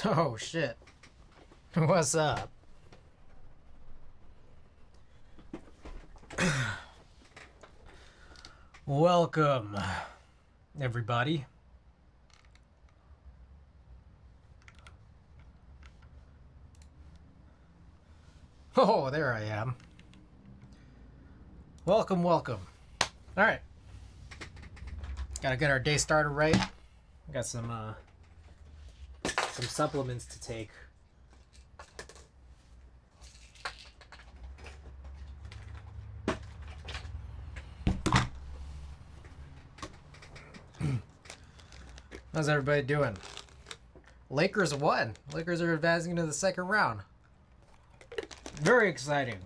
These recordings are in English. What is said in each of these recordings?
Oh shit. What's up? Welcome, everybody. Oh, there I am. Welcome, welcome. All right. Gotta get our day started right. Got some supplements to take. How's everybody doing? Lakers won. Lakers are advancing to the second round. Very exciting.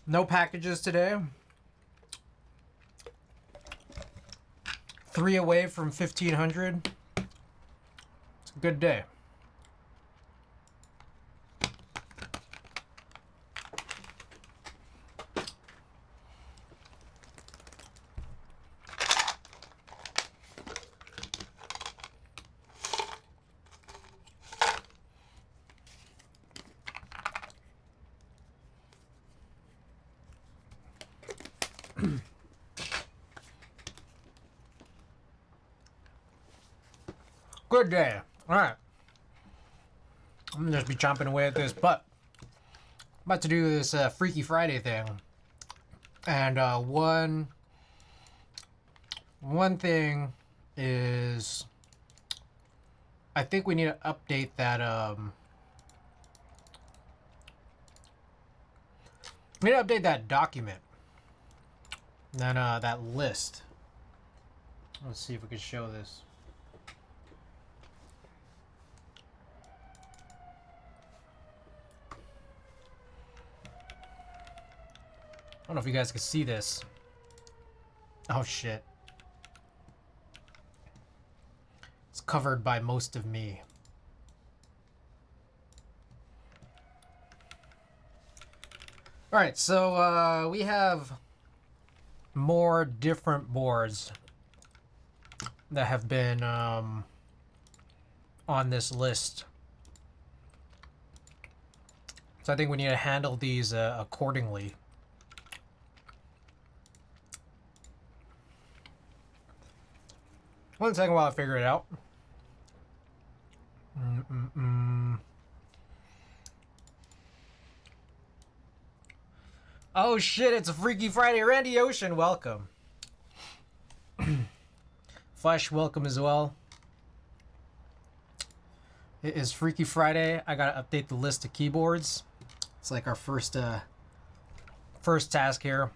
No packages today. 3 away from 1,500. It's a good day. Good day. All right. I'm gonna just be chomping away at this, but I'm about to do this Freaky Friday thing. And one thing is, I think we need to update that. We need to update that document. Then that list. Let's see if we can show this. I don't know if you guys can see this. Oh shit. It's covered by most of me. Alright, so we have more different boards that have been on this list. So I think we need to handle these accordingly. One second while I figure it out. Oh shit, it's a Freaky Friday. Randy Ocean, welcome. Flash, welcome as well. It is Freaky Friday. I gotta update the list of keyboards. It's like our first task here.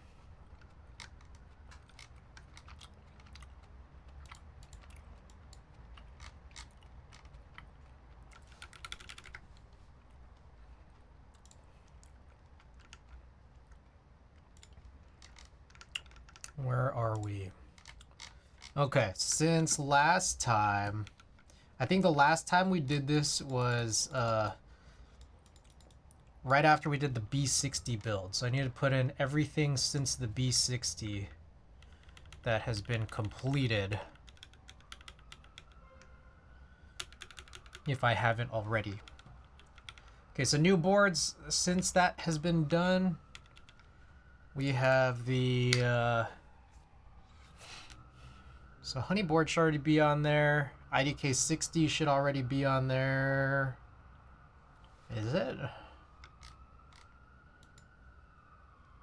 Where are we? Okay, since last time, I think the last time we did this was right after we did the B60 build. So I need to put in everything since the B60 that has been completed, if I haven't already. Okay, so new boards since that has been done. We have the so Honey board should already be on there. IDK 60 should already be on there. Is it?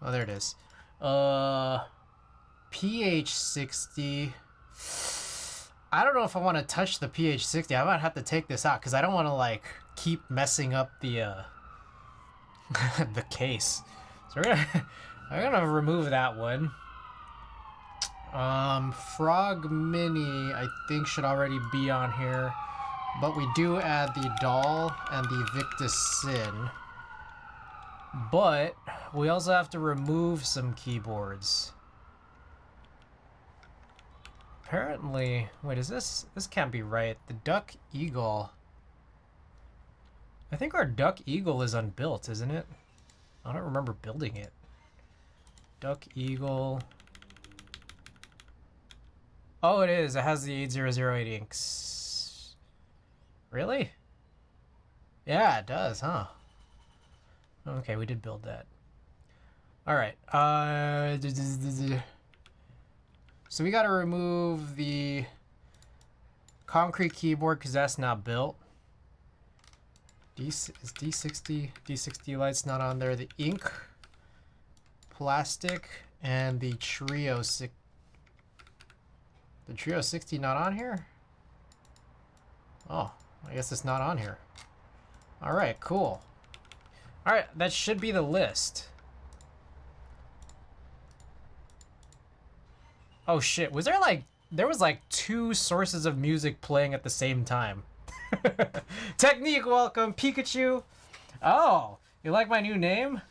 Oh, there it is. PH60. I don't know if I want to touch the PH60. I might have to take this out because I don't want to like keep messing up the the case. So I'm gonna remove that one. Frog Mini, I think, should already be on here. But we do add the Doll and the Victus Sin. But we also have to remove some keyboards. Apparently, wait, is this can't be right. The Duck Eagle. I think our Duck Eagle is unbuilt, isn't it? I don't remember building it. Duck Eagle. Oh, it is. It has the 8008 inks. Really? Yeah, it does, huh? Okay, we did build that. All right. So we got to remove the concrete keyboard because that's not built. Is D60 lights not on there. The ink, plastic, and the Trio 60 not on here? Oh, I guess it's not on here. All right, cool. All right, that should be the list. Oh shit, there was like two sources of music playing at the same time. Technique, welcome, Pikachu. Oh, you like my new name?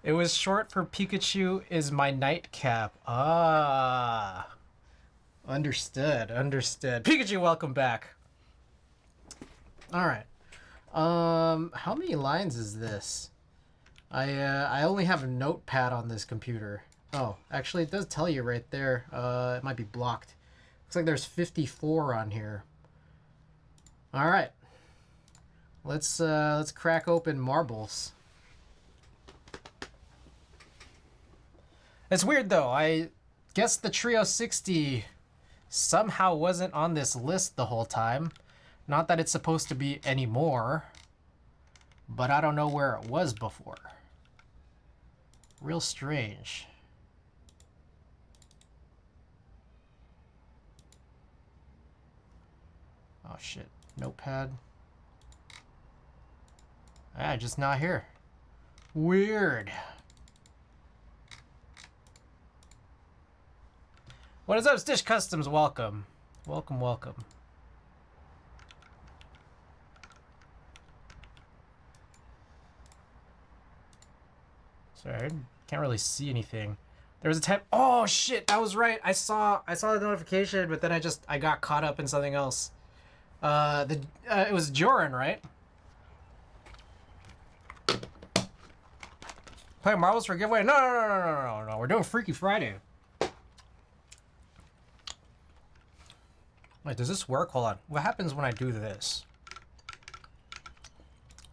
It was short for Pikachu is my nightcap. Ah. Understood. Pikachu, welcome back. All right. How many lines is this? I only have a notepad on this computer. Oh, actually it does tell you right there. It might be blocked. Looks like there's 54 on here. All right. Let's crack open marbles. It's weird though. I guess the Trio 60 somehow wasn't on this list the whole time. Not that it's supposed to be anymore, but I don't know where it was before. Real strange. Oh shit, notepad. Ah, just not here. Weird. What is up, Stitch Customs? Welcome. Welcome. Sorry, I can't really see anything. There was a time. Oh shit, I was right. I saw the notification, but then I got caught up in something else. It was Joran, right? Playing marbles for a giveaway? No. We're doing Freaky Friday. Wait, does this work? Hold on. What happens when I do this?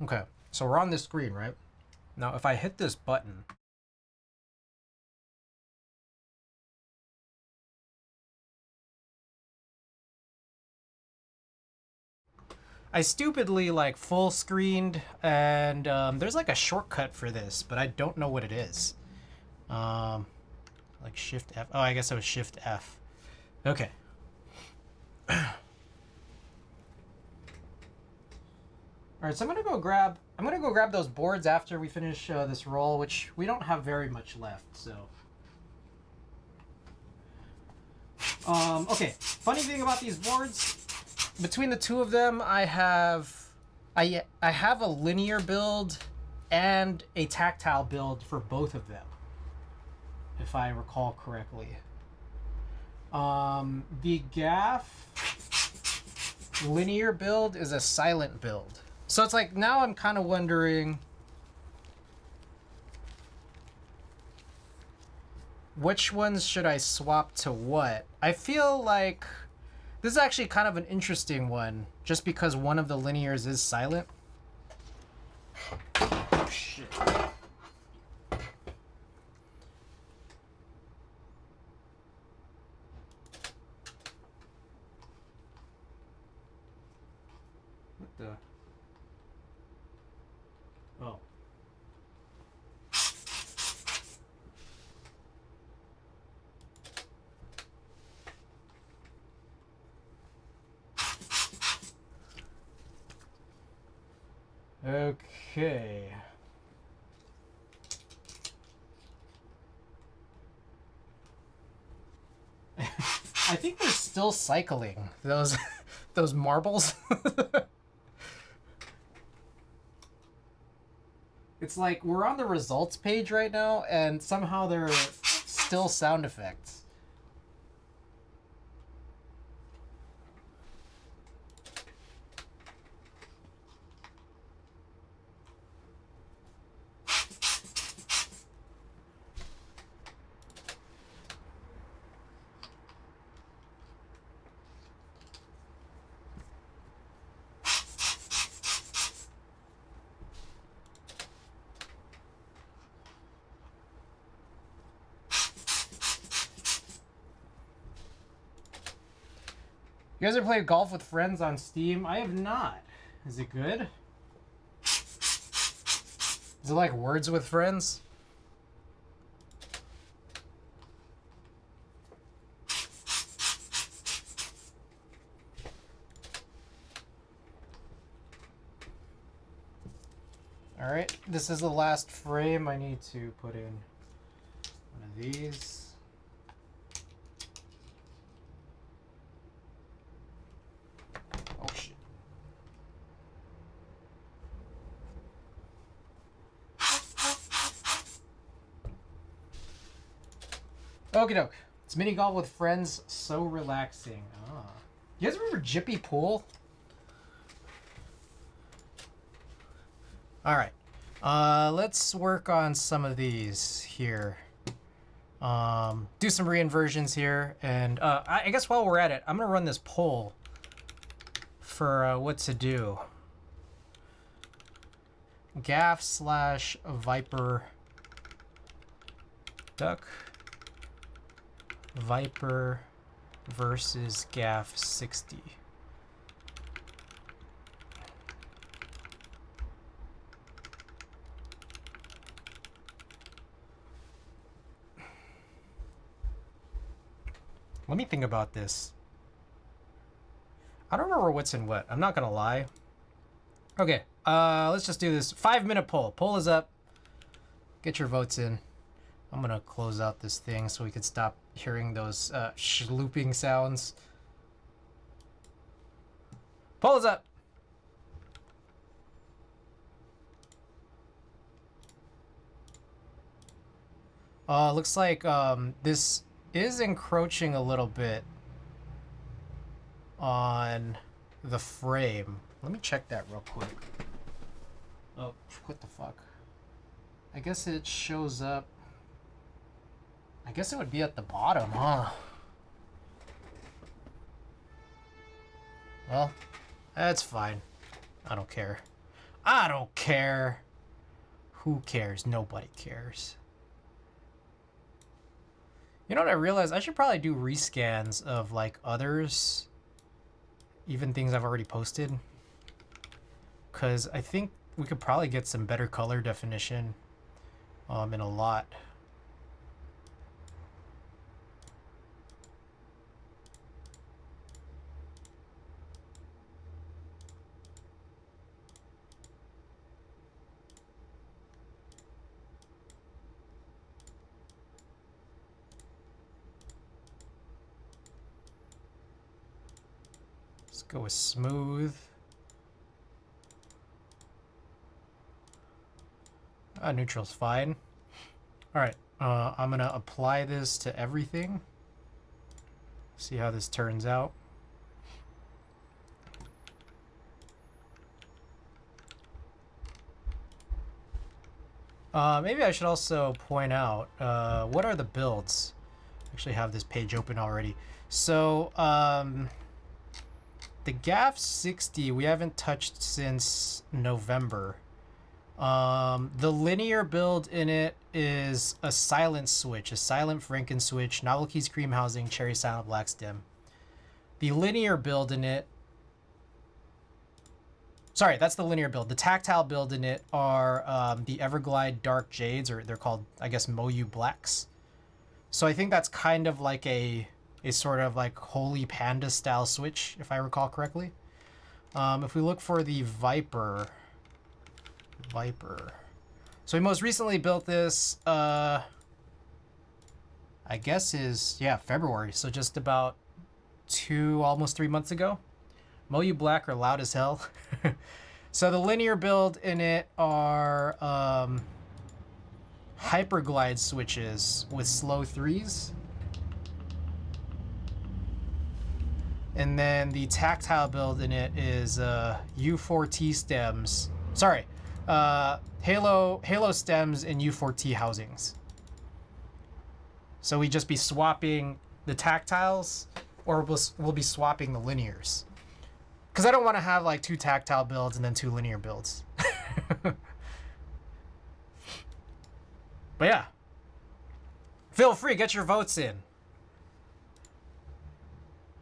Okay, so we're on this screen, right? Now, if I hit this button, I stupidly like full screened, and there's like a shortcut for this, but I don't know what it is. Like Shift F. Oh, I guess it was Shift F. Okay. All right, so I'm gonna go grab those boards after we finish this roll, which we don't have very much left. So, okay. Funny thing about these boards, between the two of them, I have a linear build and a tactile build for both of them, if I recall correctly. The gaff linear build is a silent build. So it's like, now I'm kind of wondering which ones should I swap to what? I feel like this is actually kind of an interesting one, just because one of the linears is silent. Oh, shit. What the? Oh. Okay. I think they're still cycling those those marbles. It's like we're on the results page right now, and somehow there are still sound effects. You guys ever played Golf with Friends on Steam? I have not. Is it good? Is it like Words with Friends? Alright, this is the last frame. I need to put in one of these. Oh shit. Okie doke. It's mini golf with friends, so relaxing. Ah. You guys remember Jippy Pool? Alright. Let's work on some of these here. Do some reinversions here. And I guess while we're at it, I'm going to run this poll for what to do. Gaff / Viper Duck. Viper versus Gaff 60. Let me think about this. I don't remember what's in what. I'm not gonna lie. Okay, let's just do this 5-minute poll. Poll is up. Get your votes in. I'm gonna close out this thing so we can stop hearing those schlooping sounds. Poll is up. Looks like this is encroaching a little bit on the frame. Let me check that real quick. Oh, what the fuck? I guess it shows up. I guess it would be at the bottom, huh? Well, that's fine. I don't care. I don't care. Who cares? Nobody cares. You know what I realized? I should probably do rescans of like others, even things I've already posted. Because I think we could probably get some better color definition in a lot. Let's go with smooth. Neutral's fine. All right, I'm gonna apply this to everything. See how this turns out. Maybe I should also point out what are the builds. I actually have this page open already. So the Gaff 60 we haven't touched since November. The linear build in it is a silent switch, a silent Franken switch, novel keys, cream housing, cherry silent black stem. The linear build in it, sorry, that's the linear build. The tactile build in it are the Everglide Dark Jades, or they're called, I guess, Moyu Blacks. So I think that's kind of like a sort of like Holy Panda style switch, if I recall correctly. If we look for the Viper. So we most recently built this, I guess February. So just about almost 3 months ago. Moyu Black are loud as hell. So the linear build in it are Hyperglide switches with slow 3s. And then the tactile build in it is U4T stems. Sorry, Halo stems and U4T housings. So we just be swapping the tactiles, or we'll be swapping the linears. Because I don't want to have like 2 tactile builds and then 2 linear builds. But yeah, feel free, get your votes in.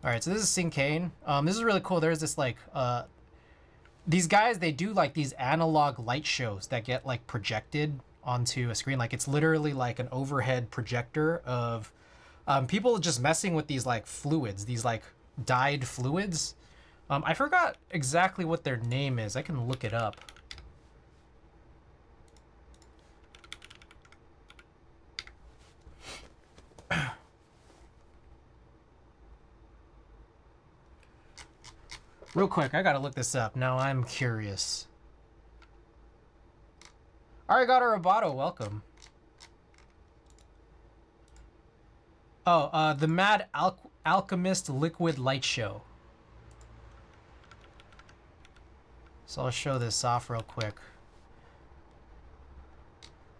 All right, so this is Syncane. This is really cool. There's this like these guys, they do like these analog light shows that get like projected onto a screen. Like it's literally like an overhead projector of people just messing with these like fluids, these like dyed fluids. I forgot exactly what their name is. I can look it up. Real quick, I gotta look this up. Now I'm curious. Arigato Roboto, welcome. Oh, the Mad Alchemist Liquid Light Show. So I'll show this off real quick.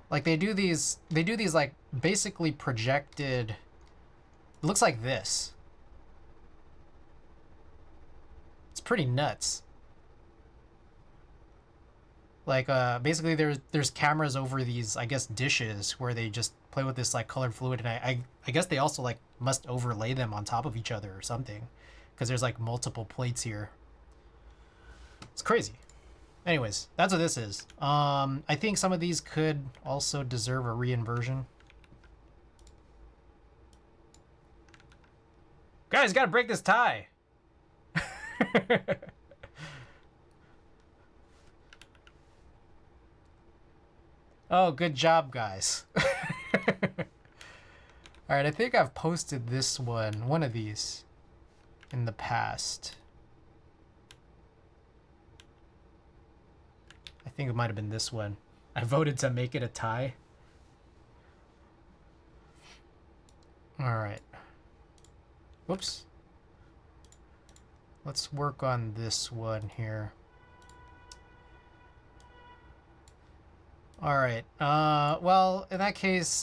Like they do these like basically projected, it looks like this. It's pretty nuts. Like basically there's cameras over these, I guess, dishes where they just play with this like colored fluid, and I guess they also like must overlay them on top of each other or something, because there's like multiple plates here. It's crazy. Anyways, that's what this is. I think some of these could also deserve a reinversion. Guys, gotta break this tie. Oh, good job, guys. Alright, I think I've posted this one of these, in the past. I think it might have been this one. I voted to make it a tie. Alright. Whoops. Let's work on this one here. Alright. Well, in that case,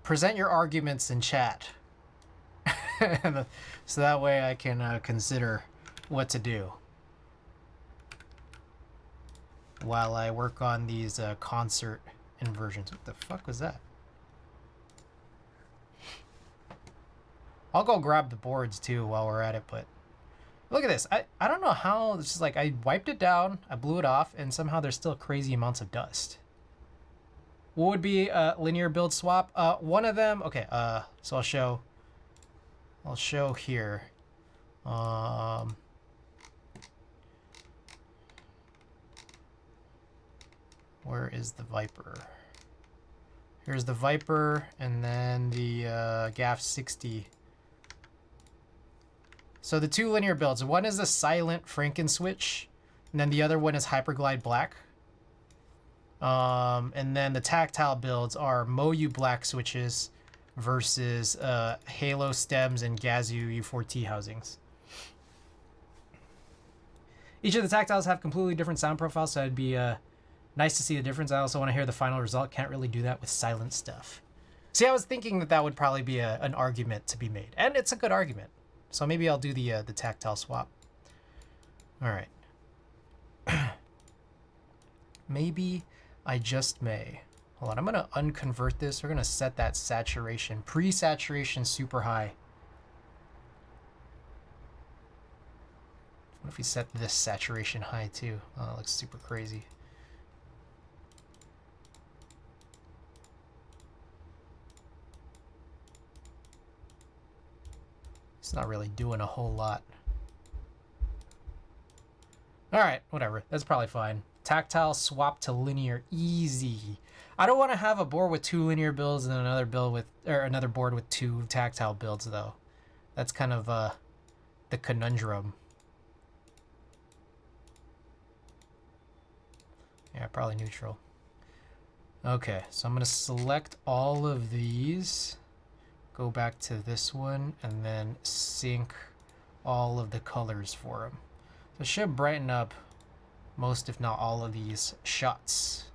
present your arguments in chat. So that way I can consider what to do while I work on these concert inversions. What the fuck was that? I'll go grab the boards too while we're at it, but look at this. I don't know how this is, like I wiped it down, I blew it off, and somehow there's still crazy amounts of dust. What would be a linear build swap? One of them, okay, so I'll show here. Where is the Viper? Here's the Viper, and then the GAF 60. So the two linear builds, one is a silent Franken switch, and then the other one is Hyperglide Black. And then the tactile builds are Moyu Black switches versus Halo stems and Gazoo U4T housings. Each of the tactiles have completely different sound profiles, so it'd be nice to see the difference. I also want to hear the final result. Can't really do that with silent stuff. See, I was thinking that that would probably be an argument to be made, and it's a good argument. So maybe I'll do the tactile swap. All right. Maybe I just may. Hold on, I'm gonna unconvert this. We're gonna set that saturation, pre-saturation super high. What if we set this saturation high too? Oh, that looks super crazy. It's not really doing a whole lot. All right, whatever. That's probably fine. Tactile swap to linear, easy. I don't want to have a board with two linear builds and another build with, or another board with two tactile builds though. That's kind of the conundrum. Yeah, probably neutral. Okay, so I'm gonna select all of these, go back to this one, and then sync all of the colors for them. So it should brighten up most, if not all, of these shots.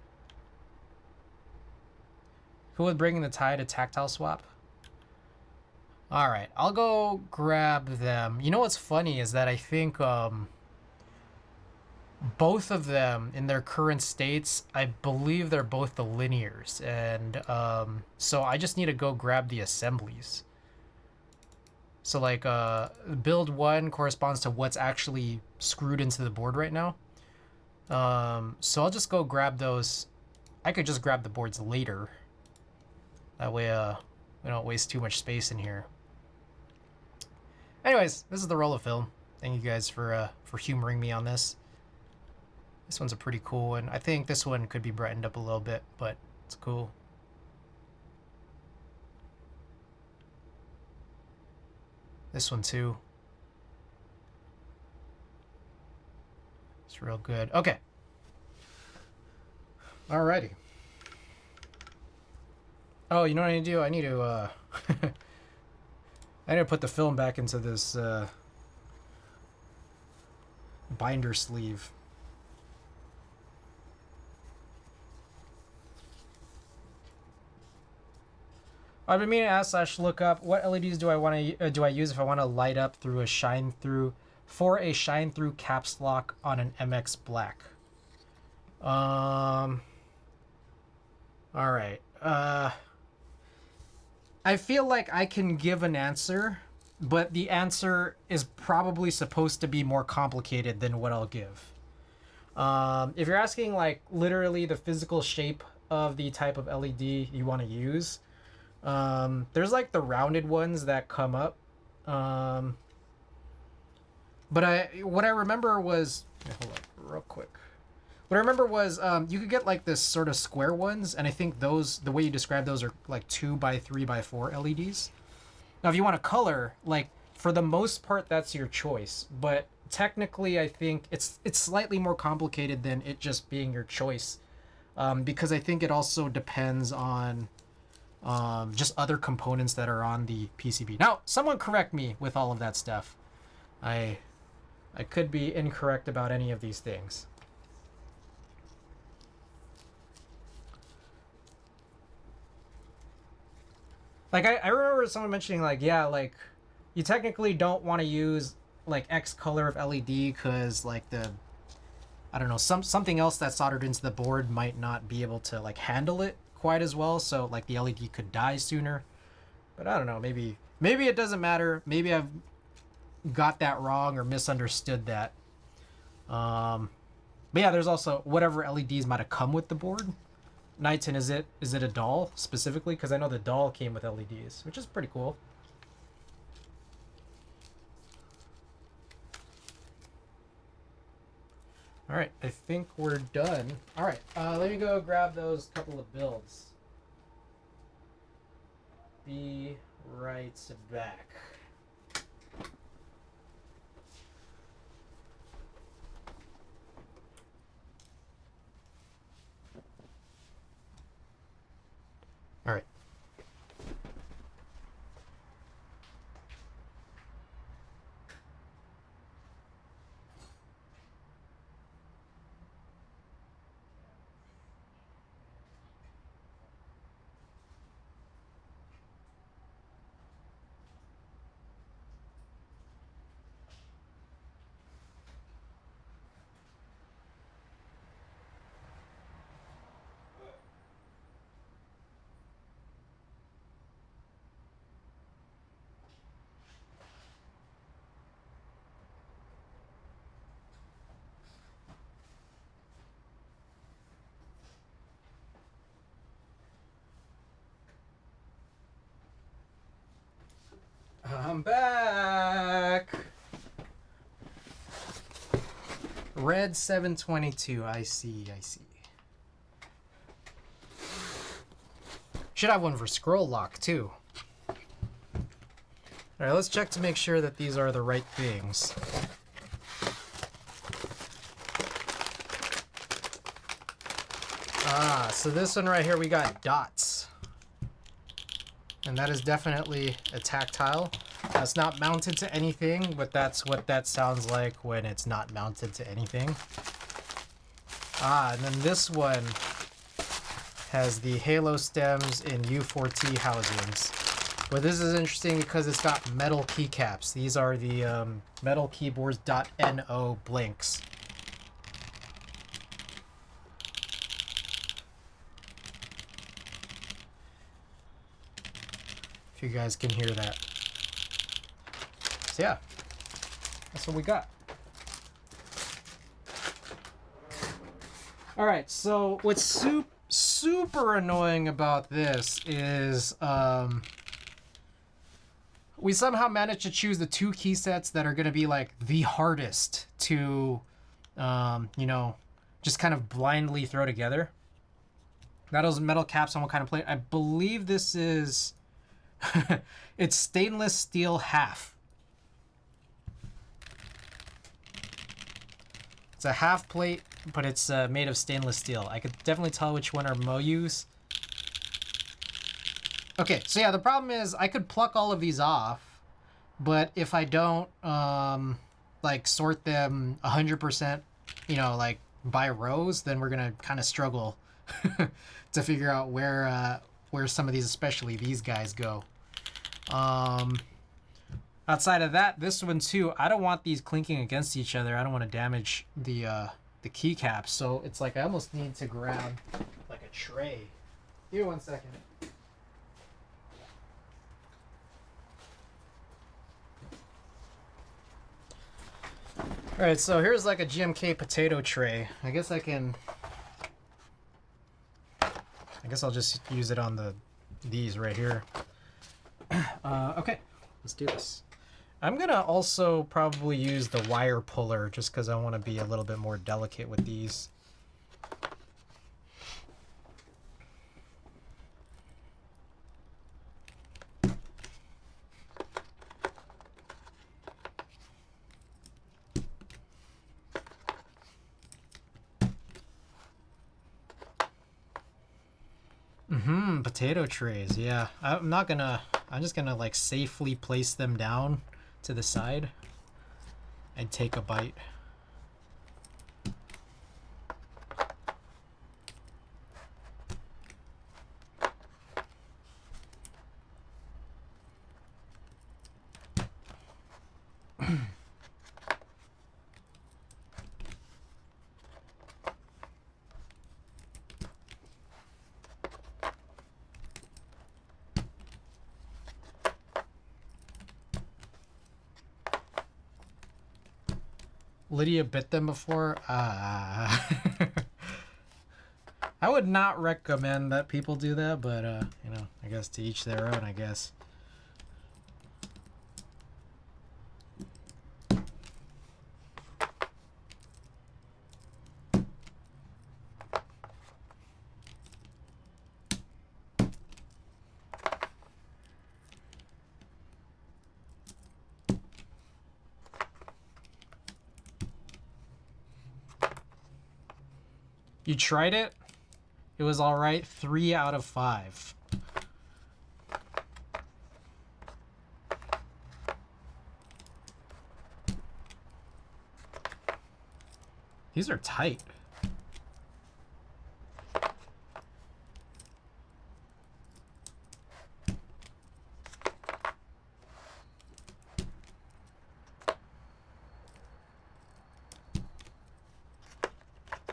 Who would bring the tie to tactile swap? All right, I'll go grab them. You know what's funny is that I think both of them in their current states, I believe they're both the linears, and so I just need to go grab the assemblies. So like build 1 corresponds to what's actually screwed into the board right now. So I'll just go grab those. I could just grab the boards later. That way we don't waste too much space in here. Anyways, this is the roll of film. Thank you guys for humoring me on this. This one's a pretty cool one. I think this one could be brightened up a little bit, but it's cool. This one too. It's real good. Okay. Alrighty. Oh, you know what I need to do? I need to I need to put the film back into this binder sleeve. I've been meaning to ask / look up what LEDs do I use if I want to light up through a shine through caps lock on an MX Black. All right. I feel like I can give an answer, but the answer is probably supposed to be more complicated than what I'll give. If you're asking like literally the physical shape of the type of LED you want to use, there's like the rounded ones that come up. But what I remember was, hold on real quick. What I remember was you could get like this sort of square ones, and I think those, the way you describe those, are like 2x3x4 LEDs. Now, if you want to color, like for the most part, that's your choice. But technically, I think it's slightly more complicated than it just being your choice, because I think it also depends on just other components that are on the PCB. Now, someone correct me with all of that stuff. I could be incorrect about any of these things. Like, I remember someone mentioning, like, yeah, like, you technically don't want to use, like, X color of LED because, like, I don't know, something else that's soldered into the board might not be able to, like, handle it quite as well, so, like, the LED could die sooner. But I don't know, maybe it doesn't matter. Maybe I've got that wrong or misunderstood that. But yeah, there's also whatever LEDs might have come with the board. Knighton, is it a doll specifically? Because I know the doll came with LEDs, which is pretty cool. All right, I think we're done. All right, let me go grab those couple of builds. Be right back. All right. I'm back. Red 722. I see. Should have one for scroll lock too. All right, let's check to make sure that these are the right things. So this one right here, we got dots. And that is definitely a tactile. That's not mounted to anything, but that's what that sounds like when it's not mounted to anything. And then this one has the halo stems in U4T housings. But this is interesting because it's got metal keycaps. These are the metal keyboards .no blinks. if you guys can hear that. So yeah, that's what we got. All right, so what's super annoying about this is we somehow managed to choose the 2 key sets that are going to be like the hardest to, you know, just kind of blindly throw together. Those metal caps on what kind of plate? I believe this is, it's stainless steel half. It's a half plate, but it's made of stainless steel. I could definitely tell which one are Moyus. Okay, so yeah, the problem is I could pluck all of these off, but if I don't like sort them 100%, you know, like by rows, then we're gonna kind of struggle to figure out where some of these, especially these guys, go. Outside of that, this one too, I don't want these clinking against each other. I don't want to damage the keycaps, so it's like I almost need to grab like a tray. Here, 1 second. All right, so here's like a GMK potato tray. I guess I'll just use it on these right here. Okay, let's do this. I'm gonna also probably use the wire puller just because I want to be a little bit more delicate with these. Potato trays, yeah. I'm just gonna like safely place them down to the side and take a bite. Lydia bit them before? I would not recommend that people do that, but, you know, I guess to each their own, I guess. You tried it? It was all right. 3 out of 5. These are tight.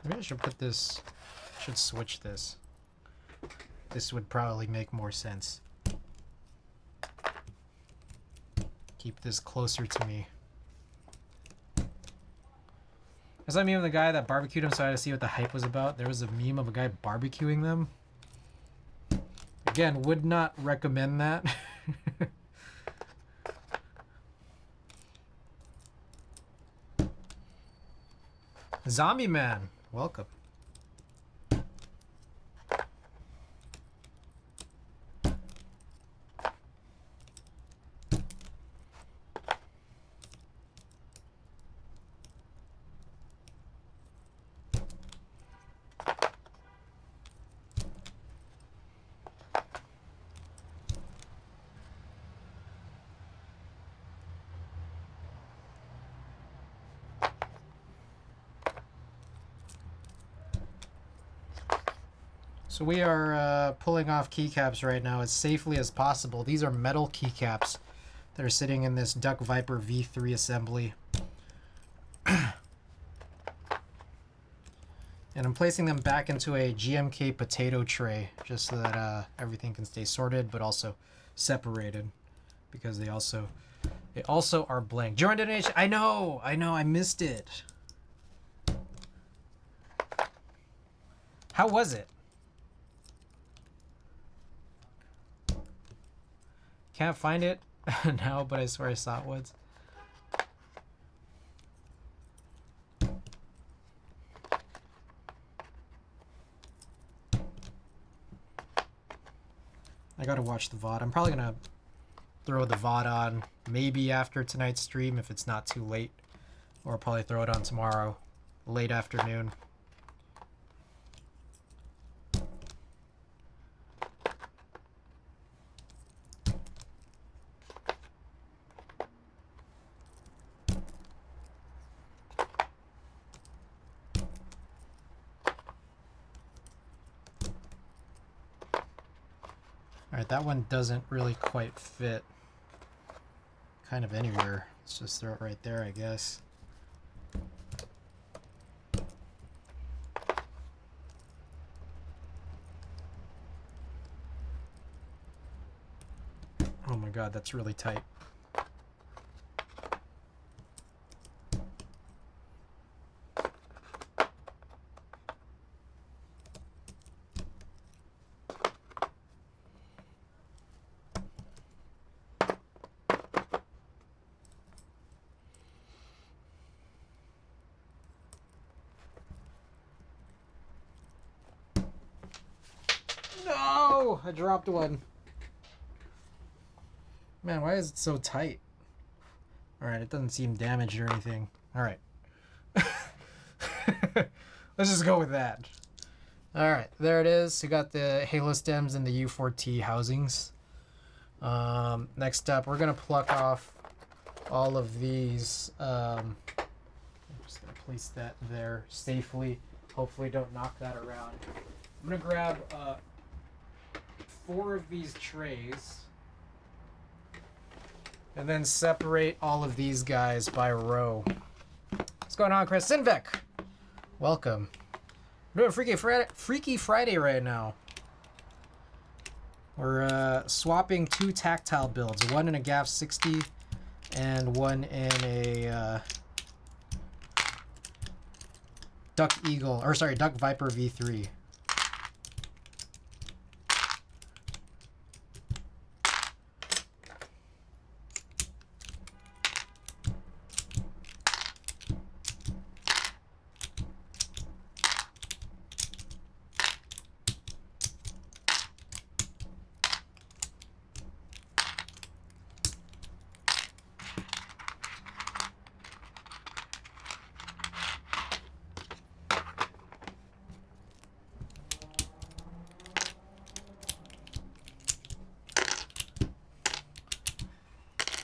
Maybe I should put this, should switch this. This would probably make more sense. Keep this closer to me. Does that mean the guy that barbecued him, so I had to see what the hype was about? There was a meme of a guy barbecuing them. Again, would not recommend that. Zombie Man, welcome. So we are pulling off keycaps right now as safely as possible. These are metal keycaps that are sitting in this Duck Viper V3 assembly. And I'm placing them back into a GMK potato tray just so that everything can stay sorted, but also separated because they also are blank. Join donation. I know, I missed it. How was it? Can't find it now, but I swear I saw it once. I gotta watch the VOD. I'm probably gonna throw the VOD on maybe after tonight's stream if it's not too late. Or I'll probably throw it on tomorrow, late afternoon. Alright, that one doesn't really quite fit kind of anywhere. Let's just throw it right there, I guess. Oh my god, that's really tight. No! I dropped one. Man, why is it so tight? Alright, it doesn't seem damaged or anything. Alright. Let's just go with that. Alright, there it is. We got the Halo stems and the U4T housings. Next up, we're going to pluck off all of these. I'm just going to place that there safely. Hopefully don't knock that around. I'm going to grab 4 of these trays. And then separate all of these guys by row. What's going on, Chris? Sinvec! Welcome. We're doing Freaky Friday right now. We're swapping 2 tactile builds. One in a GAF 60 and one in a Duck Viper V3.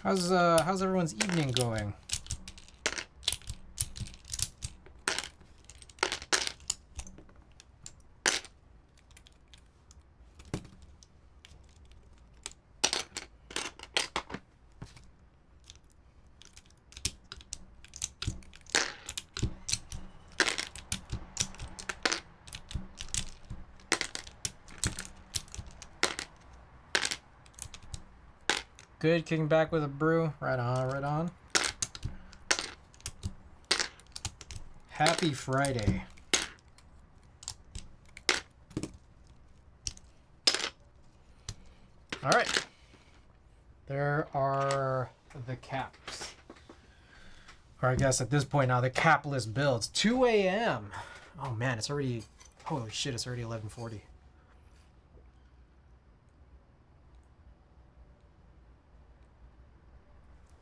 How's everyone's evening going? Good, kicking back with a brew. Right on, right on. Happy Friday. All right. There are the caps. Or I guess at this point now, the capless builds. 2 a.m. Oh man, it's already, holy shit, it's already 11:40.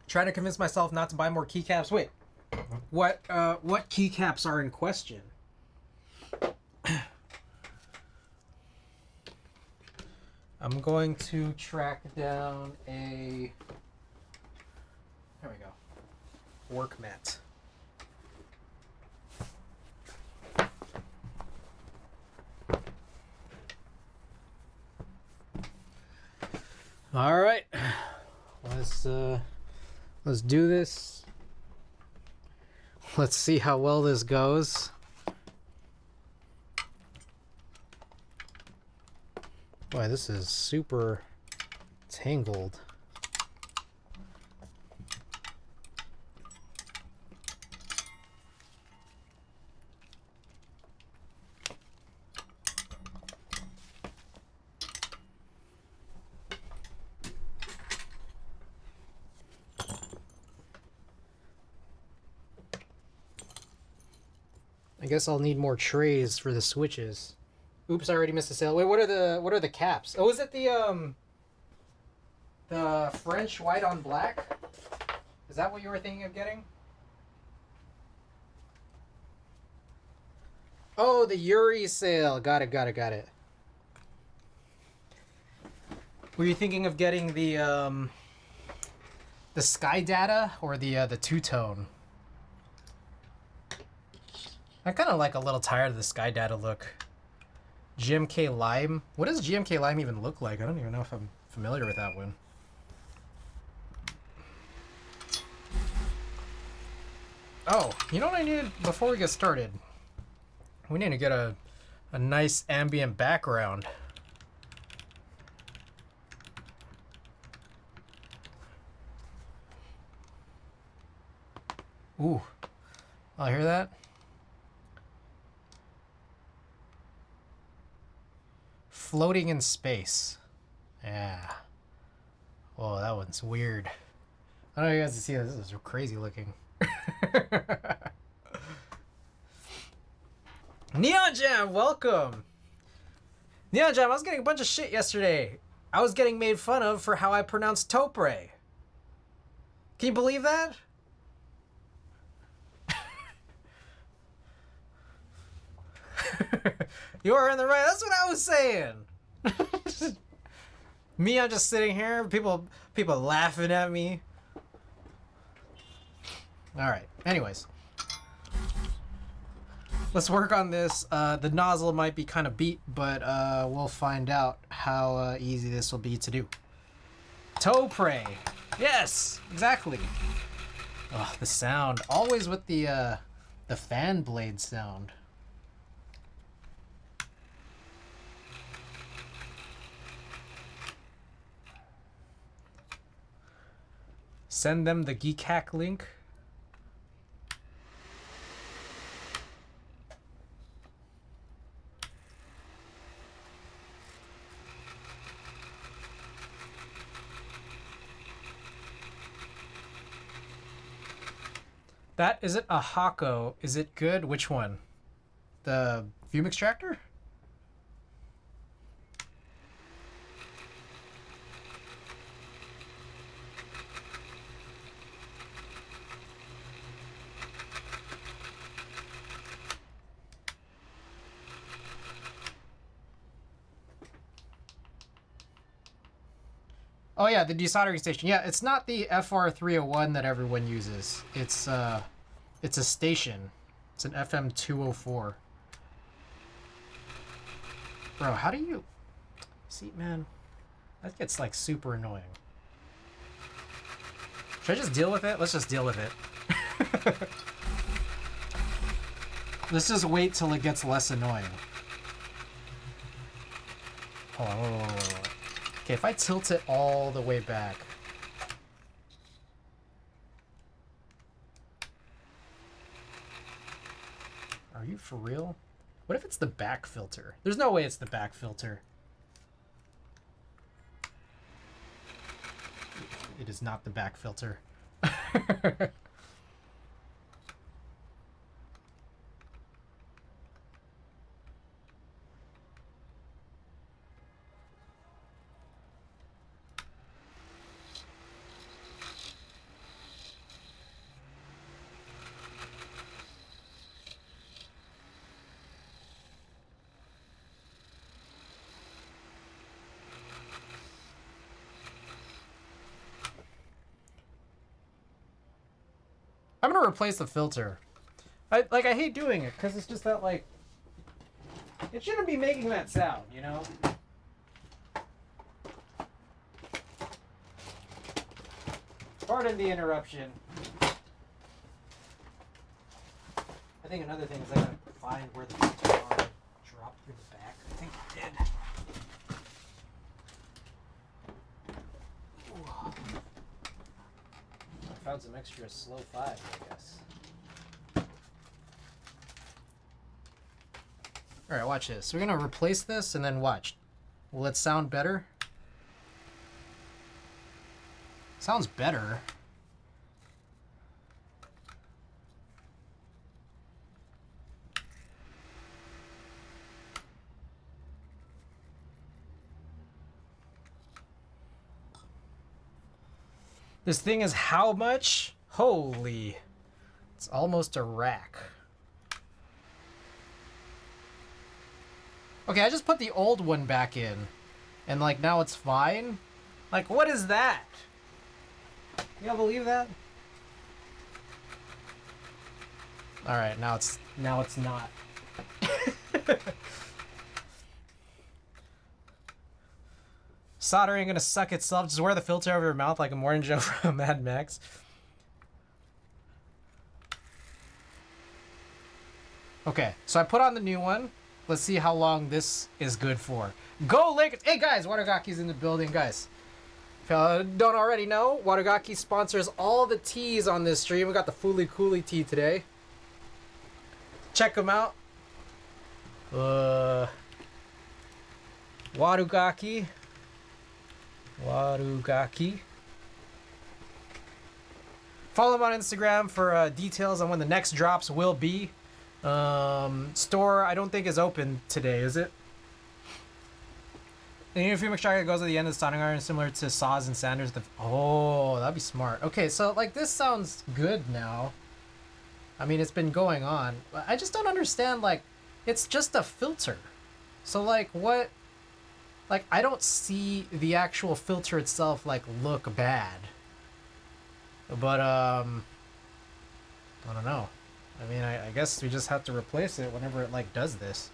Trying to convince myself not to buy more keycaps. Wait, what keycaps are in question? I'm going to track down a, there we go, work mat. All right, let's do this. Let's see how well this goes. Boy, this is super Tangled. I guess I'll need more trays for the switches. Oops, I already missed a sale. Wait, what are the caps? Oh, is it the French white on black? Is that what you were thinking of getting? Oh, the Yuri sale. Got it. Were you thinking of getting the Sky Data or the two-tone? I'm kind of like a little tired of the Sky Data look. GMK Lime. What does GMK Lime even look like? I don't even know if I'm familiar with that one. Oh, you know what I need before we get started? We need to get a nice ambient background. Ooh. I hear that? Floating in space. Yeah. Oh, that one's weird. I don't know if you guys can see this. This is crazy looking. Neon Jam, welcome. Neon Jam, I was getting a bunch of shit yesterday. I was getting made fun of for how I pronounced Topre. Can you believe that? You are in the right. That's what I was saying. Me, I'm just sitting here. People laughing at me. All right. Anyways, let's work on this. The nozzle might be kind of beat, but we'll find out how easy this will be to do. Toe prey. Yes, exactly. Oh, the sound. Always with the fan blade sound. Send them the Geek Hack link. That isn't a Hako. Is it good? Which one? The fume extractor? Oh yeah, the desoldering station. Yeah, it's not the FR301 that everyone uses. It's a station. It's an FM204. Bro, how do you... See, man, that gets like super annoying. Should I just deal with it? Let's just deal with it. Let's just wait till it gets less annoying. Hold on. Okay, if I tilt it all the way back. Are you for real? What if it's the back filter? There's no way it's the back filter. It is not the back filter. I'm gonna replace the filter. I hate doing it because it's just that like it shouldn't be making that sound, you know? Pardon the interruption. I think another thing is I gotta find where the filters are. Dropped through the back. I think I did. found some extra slow 5, I guess. Alright, watch this. We're gonna replace this and then watch. Will it sound better? Sounds better. This thing is how much? Holy. It's almost a rack. Okay, I just put the old one back in. And like now it's fine. Like what is that? Y'all believe that? Alright, now it's not. Soldering gonna suck itself. Just wear the filter over your mouth like a Morning Joe from Mad Max. Okay, so I put on the new one. Let's see how long this is good for. Go Lakers! Hey guys, Watagaki's in the building, guys. If you don't already know, Watagaki sponsors all the teas on this stream. We got the Fooly Cooly tea today. Check them out. Watagaki. Follow them on Instagram for details on when the next drops will be. Store I don't think is open today, is it? The uniform extractor goes at the end of the sounding iron, similar to Saws and Sanders. Oh, that'd be smart. Okay, so like this sounds good now. I mean, it's been going on. I just don't understand. Like, it's just a filter. So like, what? Like, I don't see the actual filter itself like look bad. But I don't know. I mean, I guess we just have to replace it whenever it like does this.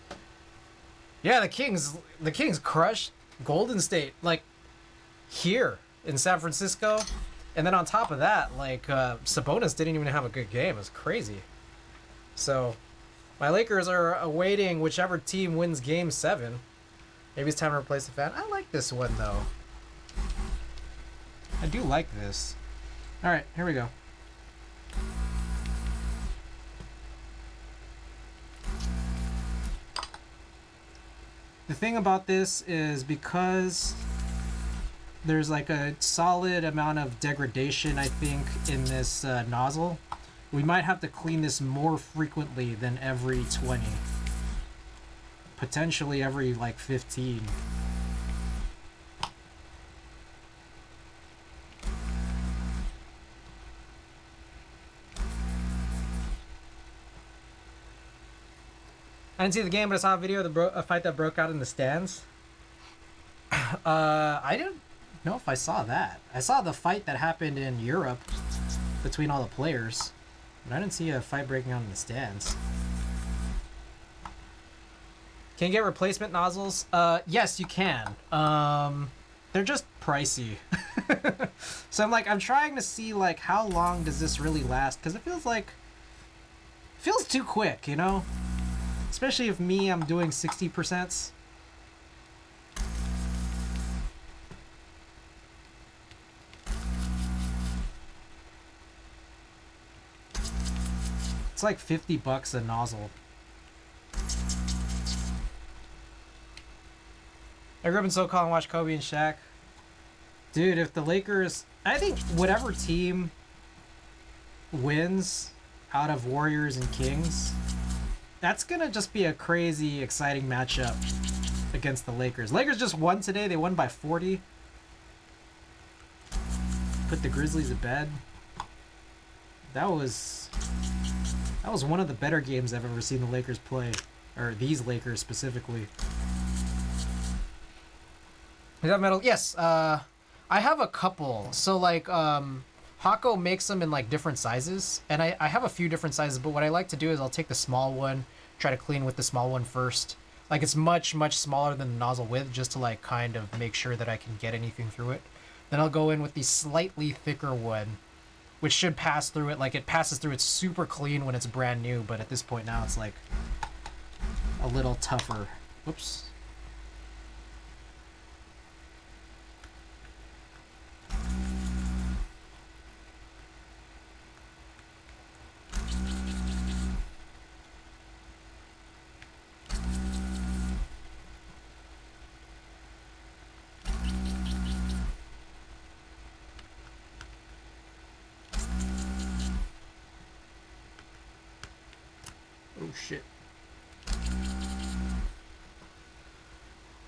Yeah, the Kings crushed Golden State like here in San Francisco, and then on top of that, like Sabonis didn't even have a good game. It was crazy. So my Lakers are awaiting whichever team wins Game 7. Maybe it's time to replace the fan. I like this one though. I do like this. All right, here we go. The thing about this is because there's like a solid amount of degradation, I think, in this nozzle, we might have to clean this more frequently than every 20. Potentially every like 15. I didn't see the game, but I saw a video of a fight that broke out in the stands. I didn't know if I saw that. I saw the fight that happened in Europe between all the players, but I didn't see a fight breaking out in the stands. Can you get replacement nozzles? Yes, you can. They're just pricey. So I'm trying to see like how long does this really last, because it feels too quick, you know? Especially if I'm doing 60%. It's like $50 a nozzle. I grew up in SoCal and watched Kobe and Shaq. Dude, if the Lakers... I think whatever team wins out of Warriors and Kings... that's gonna just be a crazy, exciting matchup against the Lakers. Lakers just won today. They won by 40. Put the Grizzlies to bed. That was one of the better games I've ever seen the Lakers play. Or these Lakers specifically. Is that metal? Yes. I have a couple. So like, Hako makes them in like different sizes, and I have a few different sizes, but what I like to do is I'll take the small one, try to clean with the small one first. Like it's much smaller than the nozzle width, just to like kind of make sure that I can get anything through it. Then I'll go in with the slightly thicker one, which should pass through it. Like it passes through it super clean when it's brand new, but at this point now it's like a little tougher. Whoops.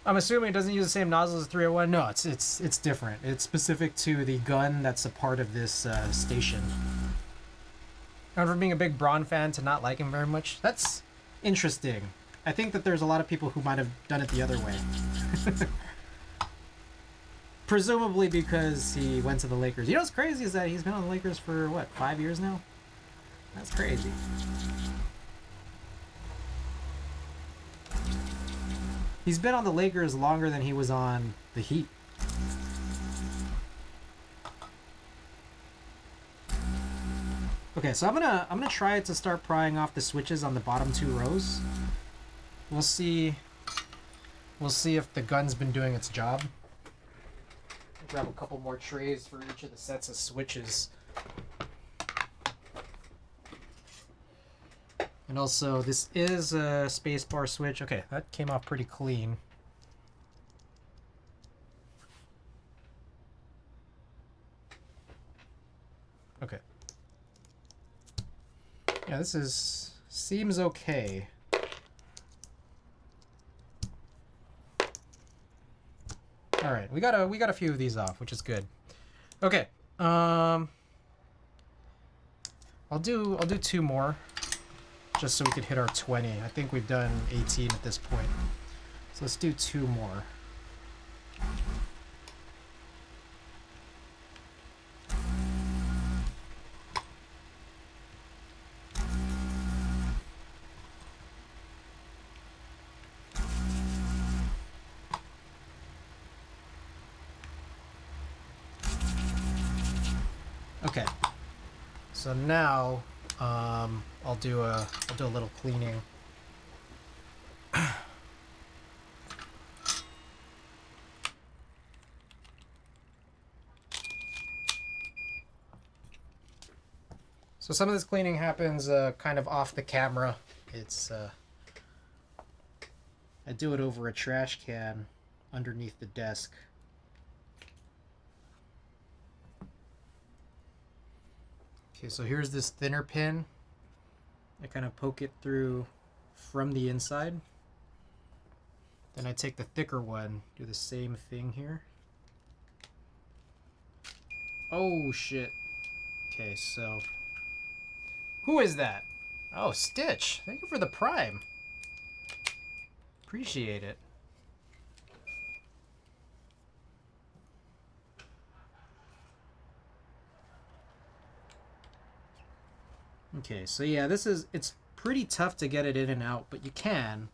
I'm assuming it doesn't use the same nozzle as 301. No, it's different. It's specific to the gun that's a part of this station. And from being a big Braun fan to not like him very much, that's interesting. I think that there's a lot of people who might have done it the other way. Presumably because he went to the Lakers. You know what's crazy is that he's been on the Lakers for, what, 5 years now? That's crazy. He's been on the Lakers longer than he was on the Heat. Okay, so I'm gonna try to start prying off the switches on the bottom 2 rows. We'll see if the gun's been doing its job. Grab a couple more trays for each of the sets of switches. And also, this is a spacebar switch. Okay, that came off pretty clean. Okay. Yeah, this seems okay. All right, we got a few of these off, which is good. Okay. I'll do 2 more. Just so we could hit our 20. I think we've done 18 at this point. So let's do 2 more. Okay. So now I'll do a little cleaning. So some of this cleaning happens kind of off the camera. It's I do it over a trash can underneath the desk. Okay, so here's this thinner pin. I kind of poke it through from the inside. Then I take the thicker one, do the same thing here. Oh shit. Okay, so who is that? Oh, Stitch. Thank you for the Prime. Appreciate it. Okay, so yeah, it's pretty tough to get it in and out, but you can.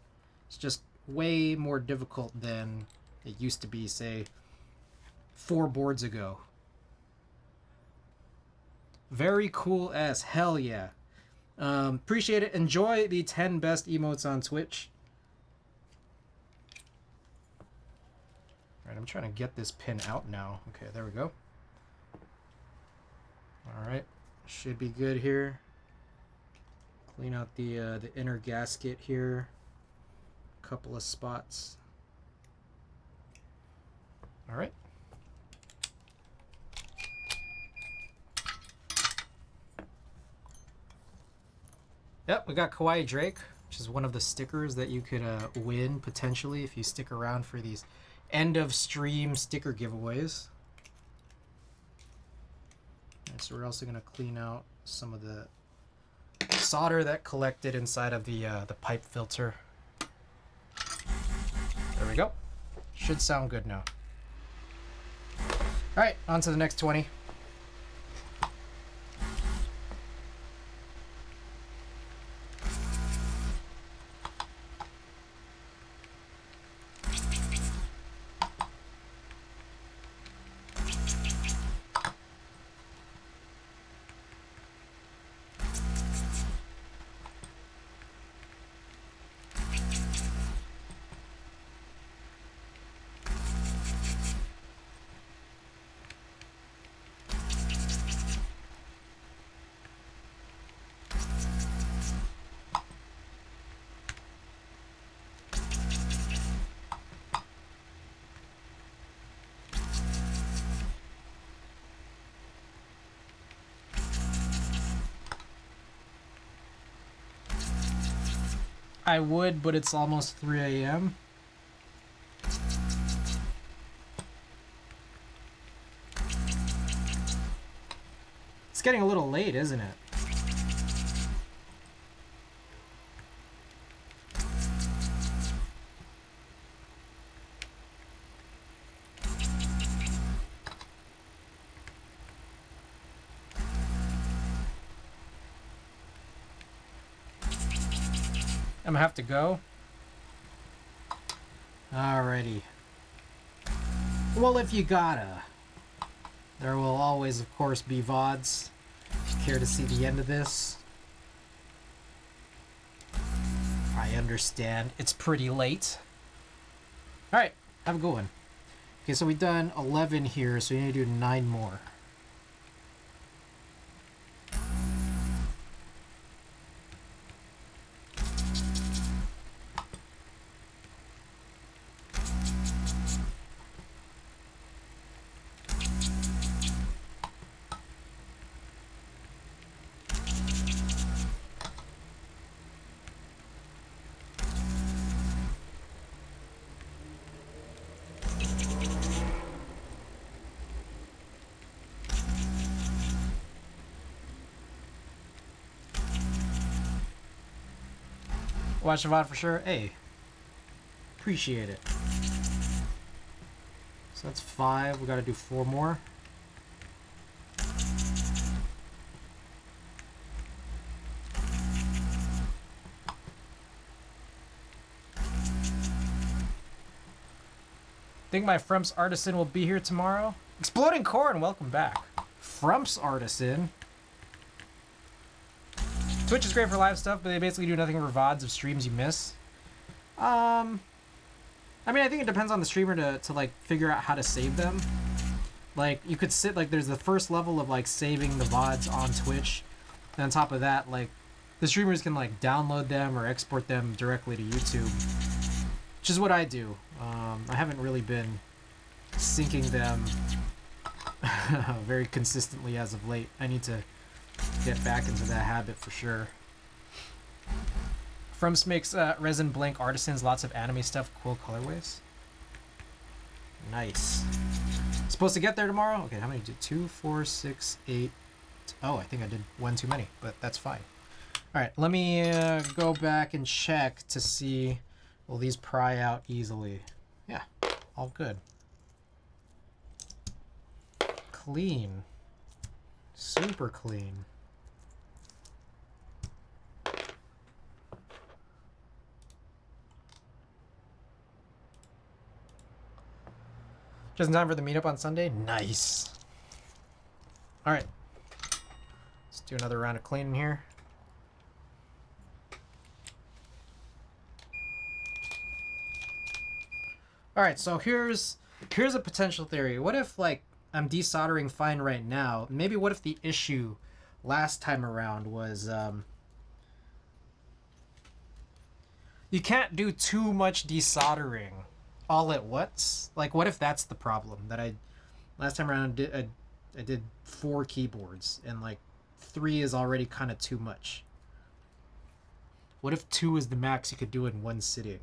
It's just way more difficult than it used to be, say, 4 boards ago. Very cool as hell, yeah. Appreciate it. Enjoy the 10 best emotes on Twitch. Alright, I'm trying to get this pin out now. Okay, there we go. Alright, should be good here. Clean out the inner gasket here. A couple of spots. Alright. Yep, we got Kawaii Drake, which is one of the stickers that you could win potentially if you stick around for these end of stream sticker giveaways. Right, so we're also going to clean out some of the solder that collected inside of the pipe filter. There we go. Should sound good now. All right, on to the next 20. I would, but it's almost 3 a.m. getting a little late, isn't it? I'm gonna have to go. Alrighty. Well, if you gotta. There will always, of course, be VODs. If you care to see the end of this. I understand. It's pretty late. Alright, have a good one. Okay, so we've done 11 here, so we need to do 9 more. Watch the VOD for sure. Hey. Appreciate it. So that's 5. We gotta do 4 more. Think my Frumps Artisan will be here tomorrow? Exploding Corn, welcome back. Frumps Artisan. Twitch is great for live stuff, but they basically do nothing for VODs of streams you miss. I mean, I think it depends on the streamer to like figure out how to save them. Like, you could sit, like, there's the first level of like saving the VODs on Twitch. And on top of that, like, the streamers can like download them or export them directly to YouTube. Which is what I do. I haven't really been syncing them very consistently as of late. I need to get back into that habit for sure. Frumps makes resin blank artisans, lots of anime stuff, cool colorways. Nice. Supposed to get there tomorrow? Okay, how many did 2, 4, 6, 8? Oh, I think I did 1 too many, but that's fine. All right, let me go back and check to see, will these pry out easily? Yeah, all good. Clean. Super clean. Just in time for the meetup on Sunday? Nice. All right. Let's do another round of cleaning here. All right, so here's a potential theory. What if, like, I'm desoldering fine right now? Maybe what if the issue last time around was you can't do too much desoldering all at once? Like, what if that's the problem? That last time around I did 4 keyboards and like 3 is already kind of too much. What if 2 is the max you could do in one sitting?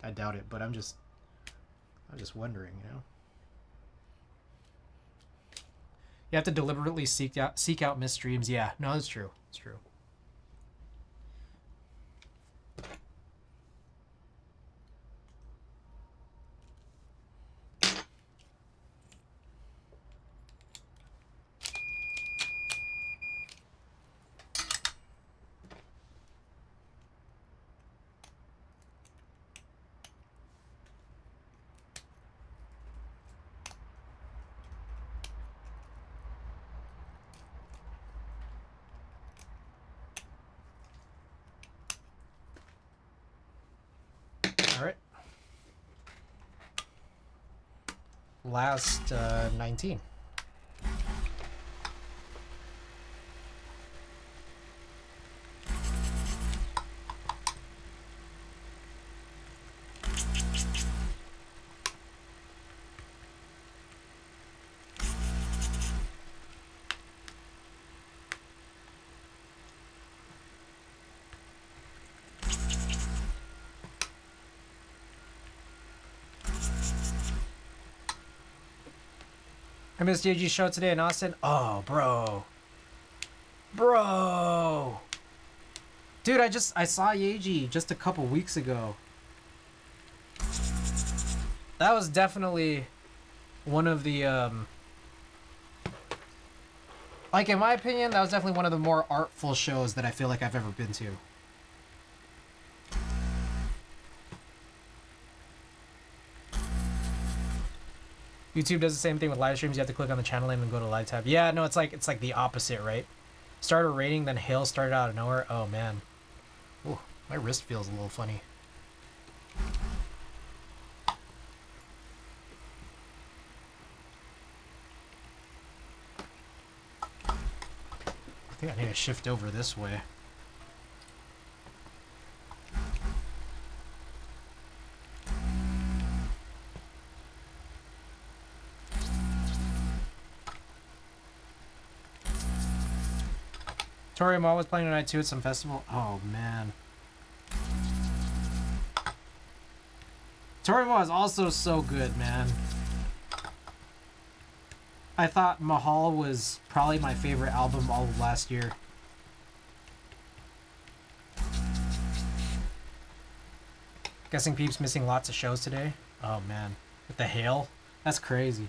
I doubt it, but I'm just wondering, you know. You have to deliberately seek out missed streams. Yeah, no, that's true. It's true. All right. Last 19. I missed JG's show today in Austin. Oh, bro. Bro. Dude, I saw Yeji just a couple weeks ago. That was definitely one of the, like, in my opinion, that was definitely one of the more artful shows that I feel like I've ever been to. YouTube does the same thing with live streams. You have to click on the channel name and go to live tab. Yeah, no, it's like the opposite, right? Start a rating, then hail started out of nowhere. Oh, man. Ooh, my wrist feels a little funny. I think I need to shift over this way. Tori Mall was playing tonight too at some festival. Oh, man. Tori Mall is also so good, man. I thought Mahal was probably my favorite album all of last year. Guessing Peeps missing lots of shows today. Oh, man. With the hail? That's crazy.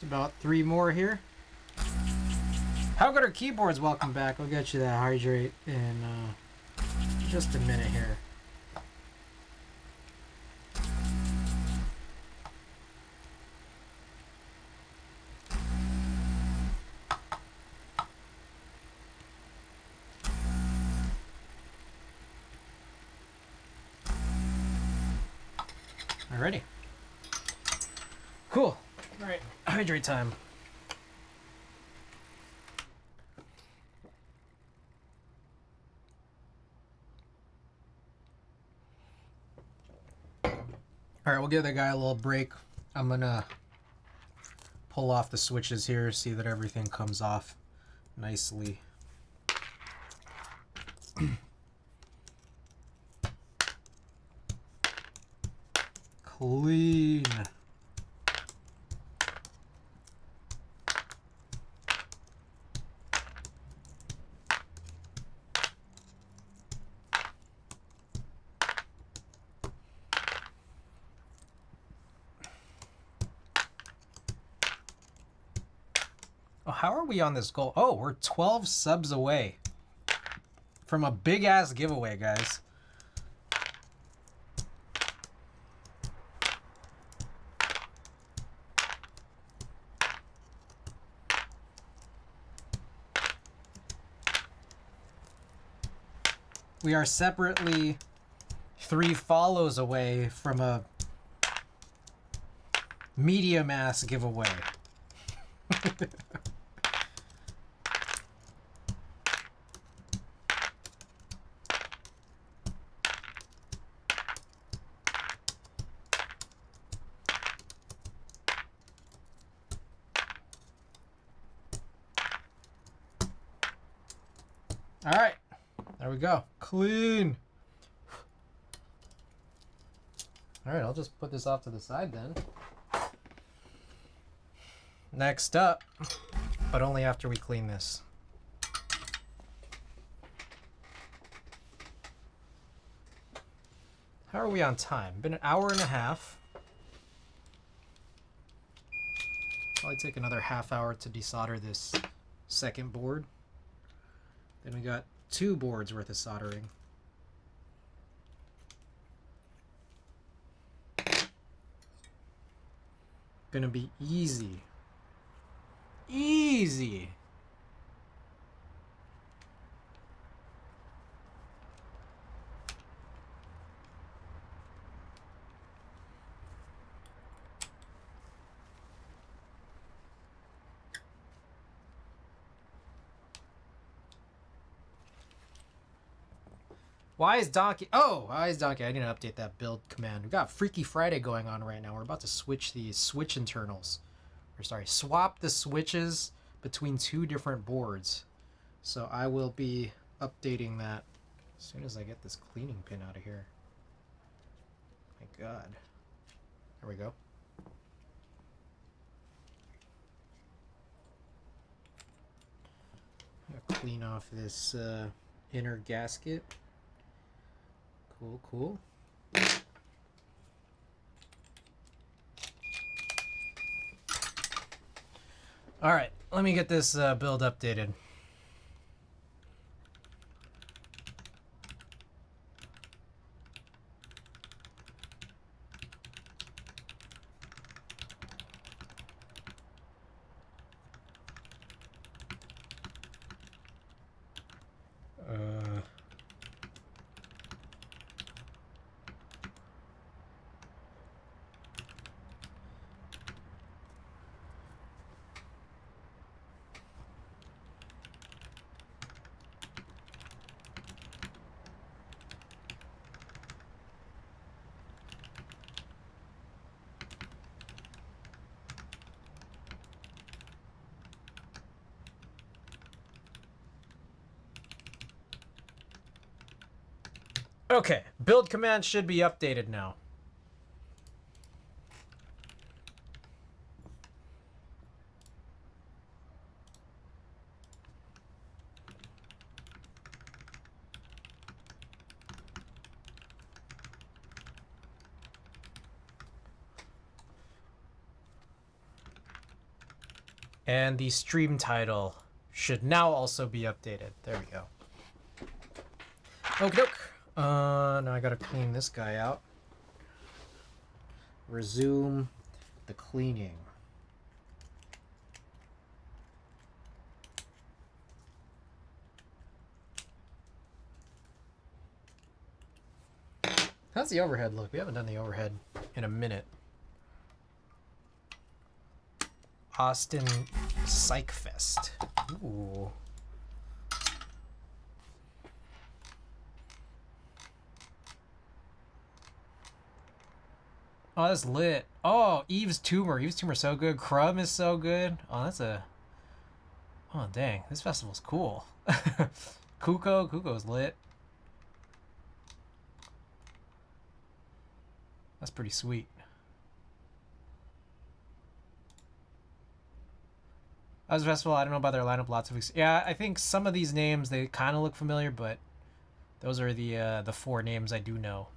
About 3 more here. How good are keyboards? Welcome back. I'll get you that hydrate in just a minute here. Alrighty. Cool. Alright, hydrate time. Alright, we'll give the guy a little break. I'm gonna pull off the switches here, see that everything comes off nicely. Clean. Oh, how are we on this goal? Oh, we're 12 subs away from a big ass giveaway, guys. We are separately 3 follows away from a medium ass giveaway. All right, there we go. Clean. All right, I'll just put this off to the side then. Next up, but only after we clean this. How are we on time? Been an hour and a half. Probably take another half hour to desolder this second board. Then we got 2 boards worth of soldering. Gonna be easy. Easy. Why is Donkey... Oh, why is Donkey... I need to update that build command. We've got Freaky Friday going on right now. We're about to switch these switch internals. Or sorry, swap the switches between 2 different boards. So I will be updating that as soon as I get this cleaning pin out of here. My God. There we go. I'm gonna clean off this inner gasket. Cool, cool. All right, let me get this build updated. Okay, build command should be updated now. And the stream title should now also be updated. There we go. Okie doke. Now I gotta clean this guy out. Resume the cleaning. How's the overhead look? We haven't done the overhead in a minute. Austin Psych Fest. Ooh. Oh, that's lit. Oh, Eve's Tumor. Eve's Tumor is so good. Crumb is so good. Oh, that's a... Oh, dang. This festival's cool. Kuko's lit. That's pretty sweet. That was a festival. I don't know about their lineup. Lots of... Yeah, I think some of these names, they kind of look familiar, but those are the 4 names I do know.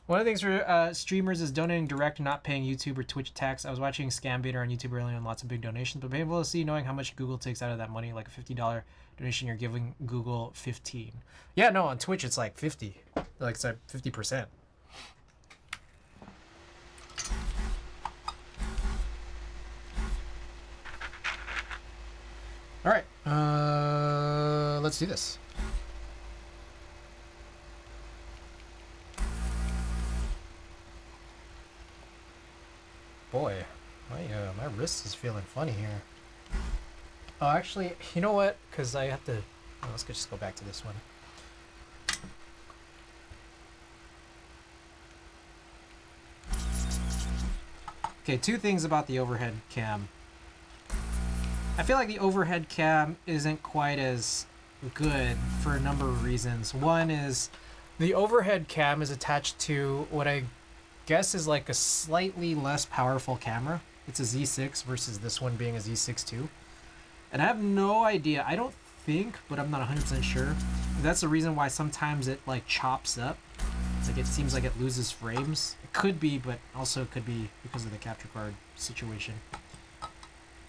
One of the things for streamers is donating direct and not paying YouTube or Twitch tax. I was watching Scambaiter on YouTube earlier on, lots of big donations, but being able to see knowing how much Google takes out of that money, like a $50 donation, you're giving Google 15. Yeah, no, on Twitch it's like 50. Like it's like 50%. All right, let's do this. Boy, my wrist is feeling funny here. Oh, actually, you know what? Because I have to... Oh, let's just go back to this one. Okay, 2 things about the overhead cam. I feel like the overhead cam isn't quite as good for a number of reasons. One is the overhead cam is attached to what I guess is like a slightly less powerful camera. It's a Z6 versus this one being a Z6 II. And I have no idea, I don't think, but I'm not 100% sure. That's the reason why sometimes it like chops up. It's like it seems like it loses frames. It could be, but also it could be because of the capture card situation.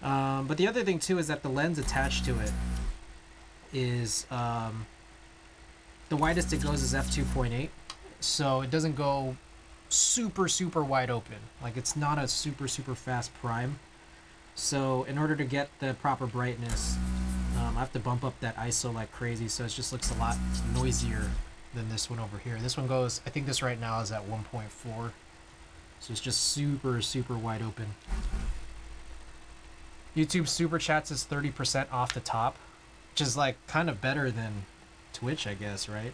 But the other thing too is that the lens attached to it is the widest it goes is f2.8, so it doesn't go super wide open. Like it's not a super fast prime. So in order to get the proper brightness, I have to bump up that ISO like crazy, so it just looks a lot noisier than this one over here. This one goes, I think this right now is at 1.4, so it's just super wide open. YouTube Super Chats is 30% off the top, which is like kind of better than Twitch, I guess, right?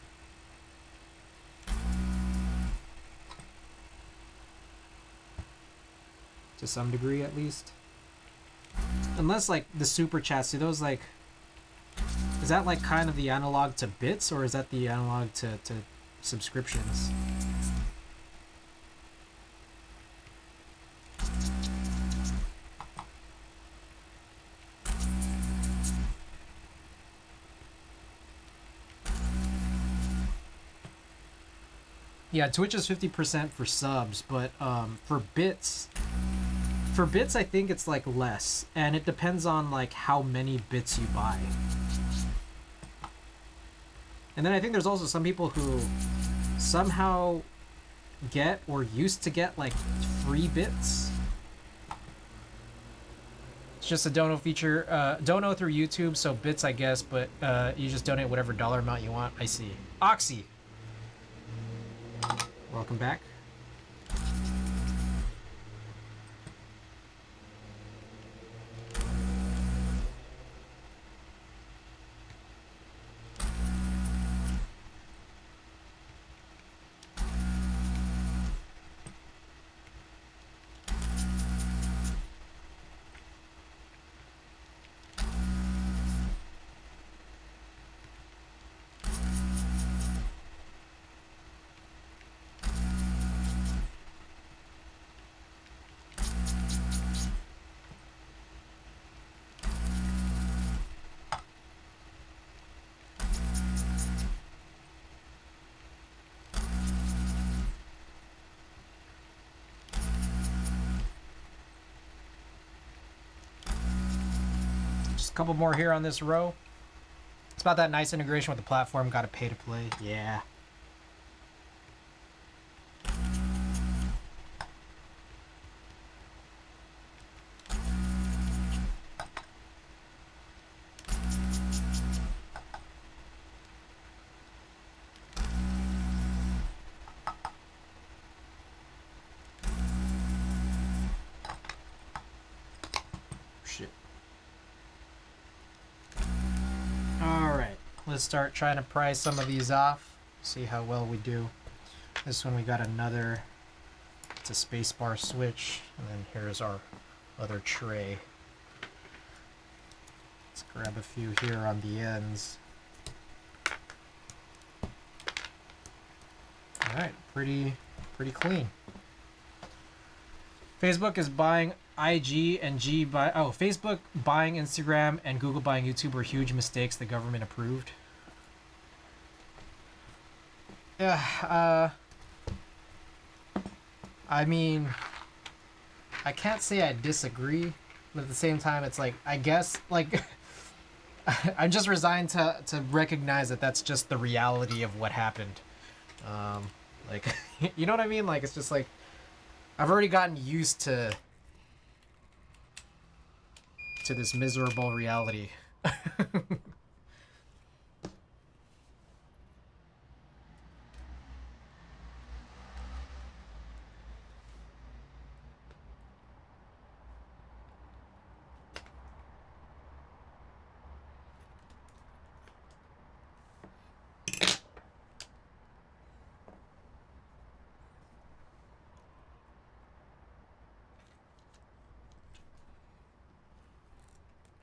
To some degree, at least. Unless, like, the Super Chats, do those, like... Is that, like, kind of the analog to bits, or is that the analog to subscriptions? Yeah, Twitch is 50% for subs, but for bits, I think it's like less, and it depends on like how many bits you buy. And then I think there's also some people who somehow get or used to get like free bits. It's just a dono feature, dono through YouTube, so bits I guess, but you just donate whatever dollar amount you want. I see. Oxy! Welcome back. Just a couple more here on this row. It's about that nice integration with the platform. Got to pay to play. Yeah. Shit. Alright. Let's start trying to pry some of these off. See how well we do. This one we got another. It's a spacebar switch. And then here's our other tray. Let's grab a few here on the ends. Alright, pretty clean. Facebook is buying IG and G by Facebook buying Instagram and Google buying YouTube were huge mistakes the government approved. Yeah, I mean, I can't say I disagree, but at the same time, it's like, I guess, like, I'm just resigned to recognize that that's just the reality of what happened. Like, you know what I mean? Like, it's just like, I've already gotten used to this miserable reality.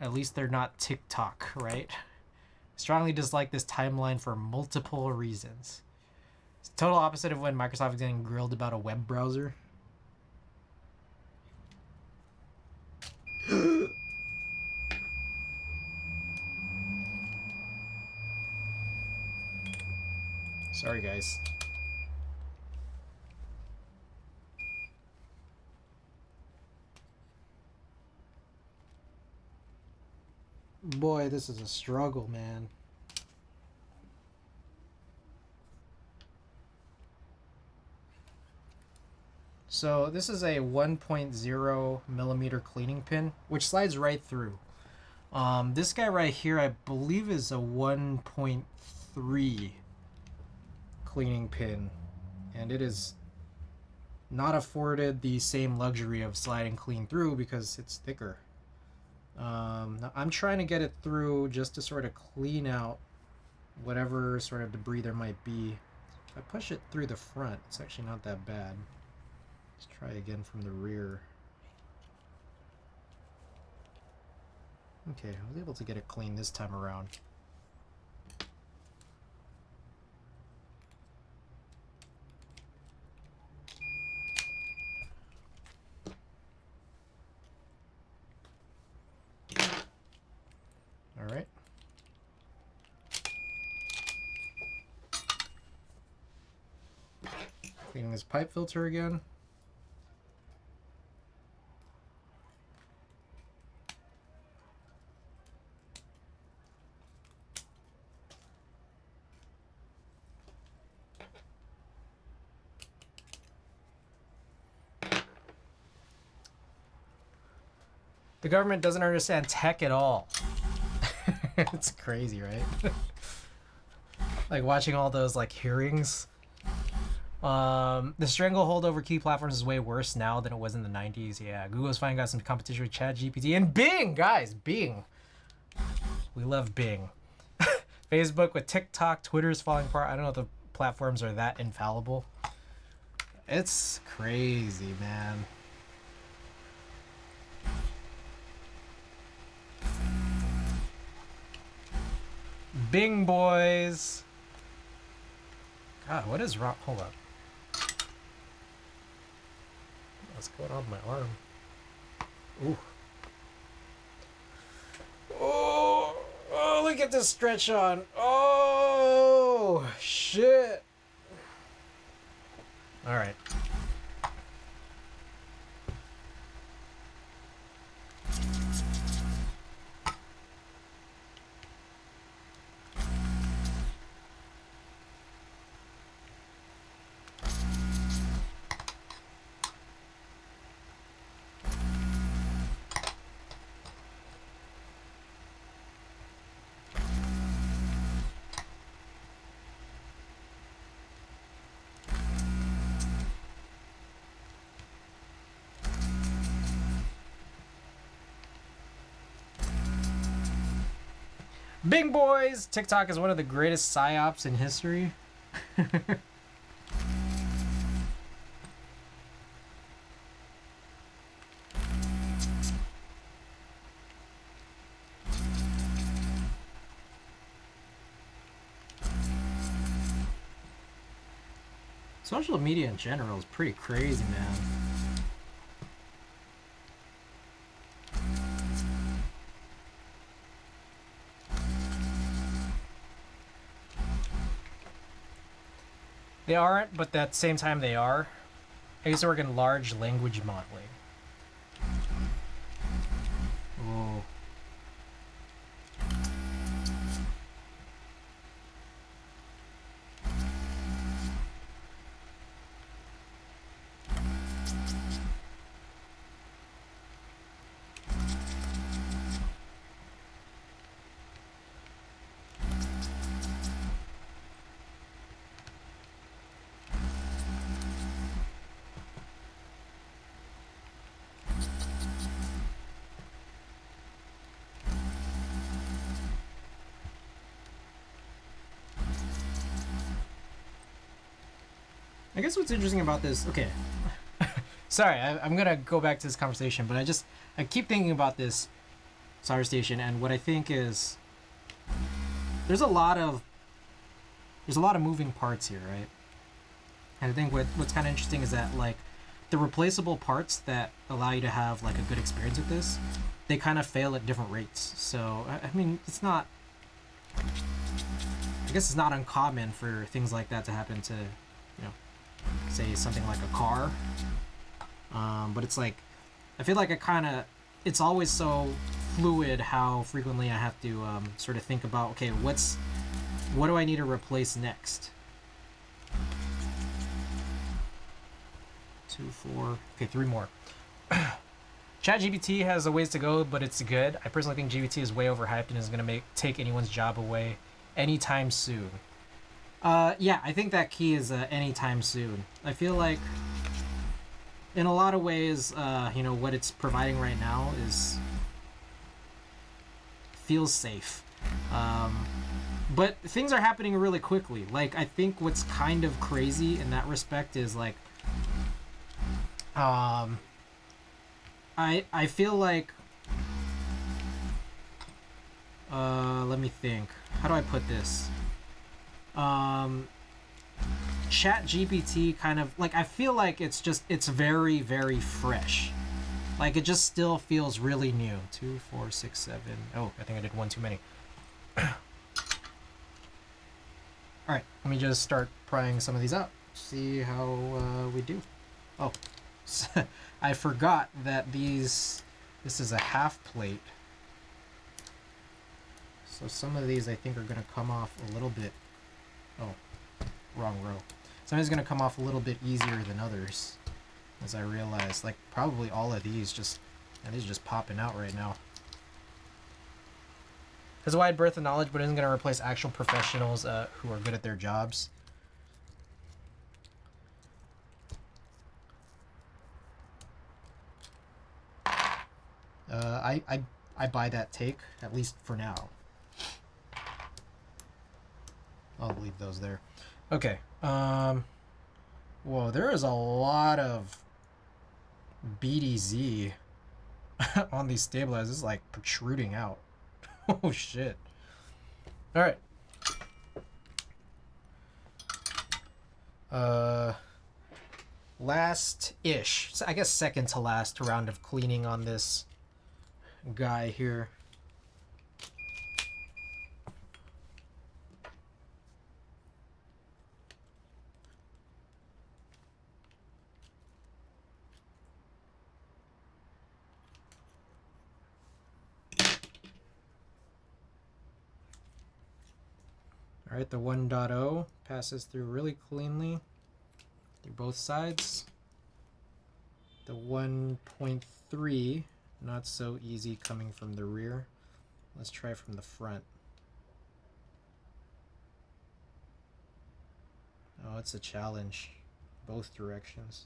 At least they're not TikTok, right? Strongly dislike this timeline for multiple reasons. It's the total opposite of when Microsoft is getting grilled about a web browser. Sorry, guys. Boy, this is a struggle, man. So this is a 1.0 millimeter cleaning pin, which slides right through. This guy right here, I believe, is a 1.3 cleaning pin, and it is not afforded the same luxury of sliding clean through because it's thicker. I'm trying to get it through just to sort of clean out whatever sort of debris there might be. If I push it through the front, it's actually not that bad. Let's try again from the rear. Okay, I was able to get it clean this time around. All right. Cleaning this pipe filter again. The government doesn't understand tech at all. It's crazy, right? Like watching all those like hearings. The stranglehold over key platforms is way worse now than it was in the 90s. Yeah, Google's finally got some competition with ChatGPT and Bing, guys. Bing. We love Bing. Facebook with TikTok, Twitter's falling apart. I don't know if the platforms are that infallible. It's crazy, man. Bing boys. God, what is wrong? Hold up. What's going on with my arm? Ooh. Oh, look at this stretch on. Oh, shit. All right. Bing boys! TikTok is one of the greatest psyops in history. Social media in general is pretty crazy, man. They aren't, but at the same time they are. I used to work in large language modeling. Ooh. I guess what's interesting about this, okay, sorry, I'm gonna go back to this conversation, but I keep thinking about this solder station, and what I think is there's a lot of moving parts here, right? And I think what's kind of interesting is that like the replaceable parts that allow you to have like a good experience with this, they kind of fail at different rates. So I mean, it's not, I guess it's not uncommon for things like that to happen to, you know, say something like a car. But it's like, I feel like it's always so fluid how frequently I have to sort of think about, okay, what do I need to replace next? 2, 4, okay, 3 more. ChatGPT has a ways to go, but it's good. I personally think GPT is way overhyped and is going to take anyone's job away anytime soon. Yeah, I think that key is anytime soon. I feel like in a lot of ways, what it's providing right now feels safe. But things are happening really quickly. Like, I think what's kind of crazy in that respect is like, I feel like, let me think. How do I put this? Chat GPT kind of, like, I feel like it's very, very fresh. Like, it just still feels really new. 2, 4, 6, 7. Oh, I think I did one too many. Alright, let me just start prying some of these out. See how we do. Oh, I forgot that this is a half plate. So some of these I think are going to come off a little bit. Oh, wrong row. Some of these are going to come off a little bit easier than others. As I realize, like, probably all of these just popping out right now. Has a wide berth of knowledge, but isn't going to replace actual professionals who are good at their jobs. I buy that take, at least for now. I'll leave those there. Okay. Whoa, there is a lot of BDZ on these stabilizers, like protruding out. Oh shit. All right. Last-ish, I guess second to last round of cleaning on this guy here. All right, the 1.0 passes through really cleanly through both sides. The 1.3, not so easy coming from the rear. Let's try from the front. Oh, it's a challenge, both directions.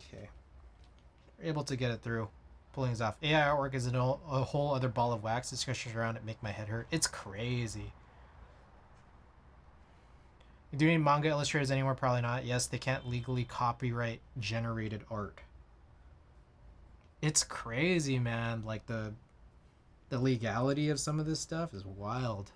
Okay, we're able to get it through. Pulling this off. AI artwork is a whole other ball of wax. Discussions around it make my head hurt. It's crazy. Do you need manga illustrators anymore? Probably not. Yes, they can't legally copyright generated art. It's crazy, man. Like, the legality of some of this stuff is wild.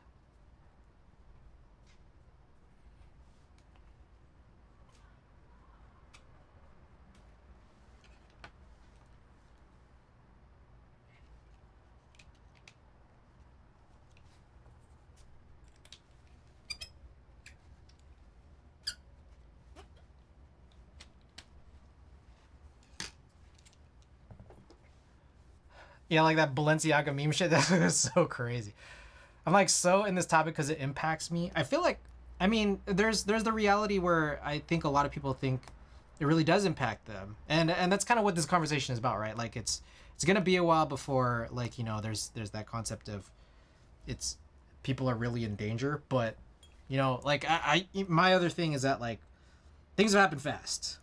Yeah, like that Balenciaga meme shit. That was so crazy. I'm like so in this topic because it impacts me. I feel like, I mean, there's the reality where I think a lot of people think it really does impact them, and that's kind of what this conversation is about, right? Like it's gonna be a while before, like, you know, there's that concept of it's people are really in danger, but you know, like I my other thing is that, like, things have happened fast.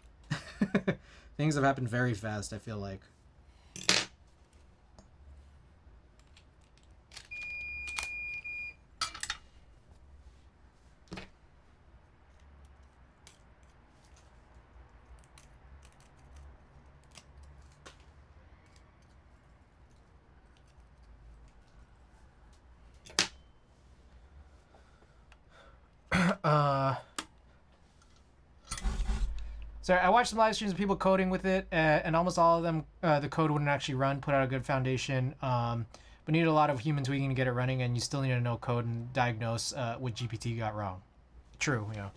Things have happened very fast, I feel like. So I watched some live streams of people coding with it, and almost all of them, the code wouldn't actually run, put out a good foundation, but needed a lot of human tweaking to get it running, and you still need to know code and diagnose what GPT got wrong. True, yeah.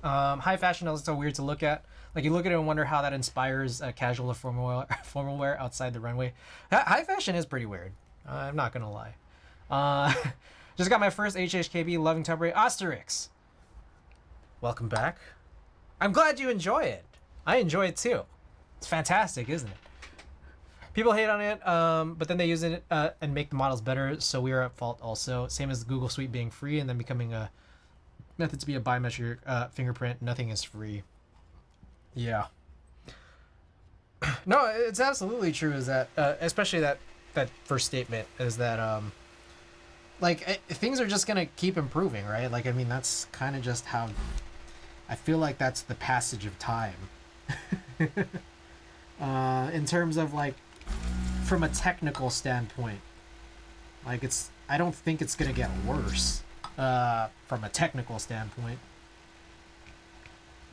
High fashion is so weird to look at. Like you look at it and wonder how that inspires casual or formal wear outside the runway. High fashion is pretty weird. I'm not gonna lie. Uh, just got my first HHKB loving temporary Asterix. Welcome back. I'm glad you enjoy it. I enjoy it too. It's fantastic, isn't it? People hate on it, but then they use it and make the models better, so we are at fault also. Same as the Google Suite being free and then becoming a method to be a biometric fingerprint. Nothing is free. Yeah. No, it's absolutely true. Is that especially that first statement is that things are just gonna keep improving, right? Like I mean, that's kind of just how I feel like that's the passage of time. In terms of like from a technical standpoint, like I don't think it's gonna get worse from a technical standpoint.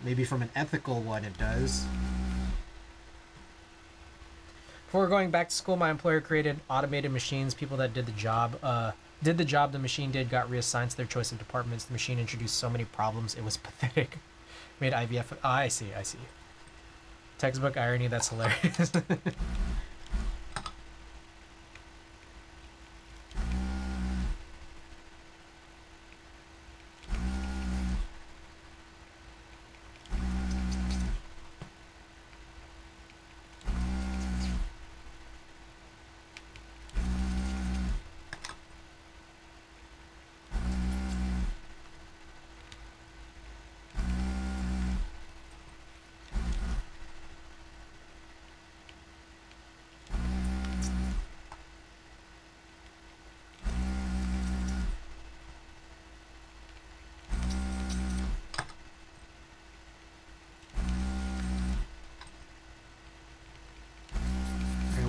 Maybe from an ethical one it does. Before going back to school, my employer created automated machines. People that did the job the machine did got reassigned to their choice of departments. The machine introduced so many problems, it was pathetic. Made IVF. I see. Textbook irony, that's hilarious.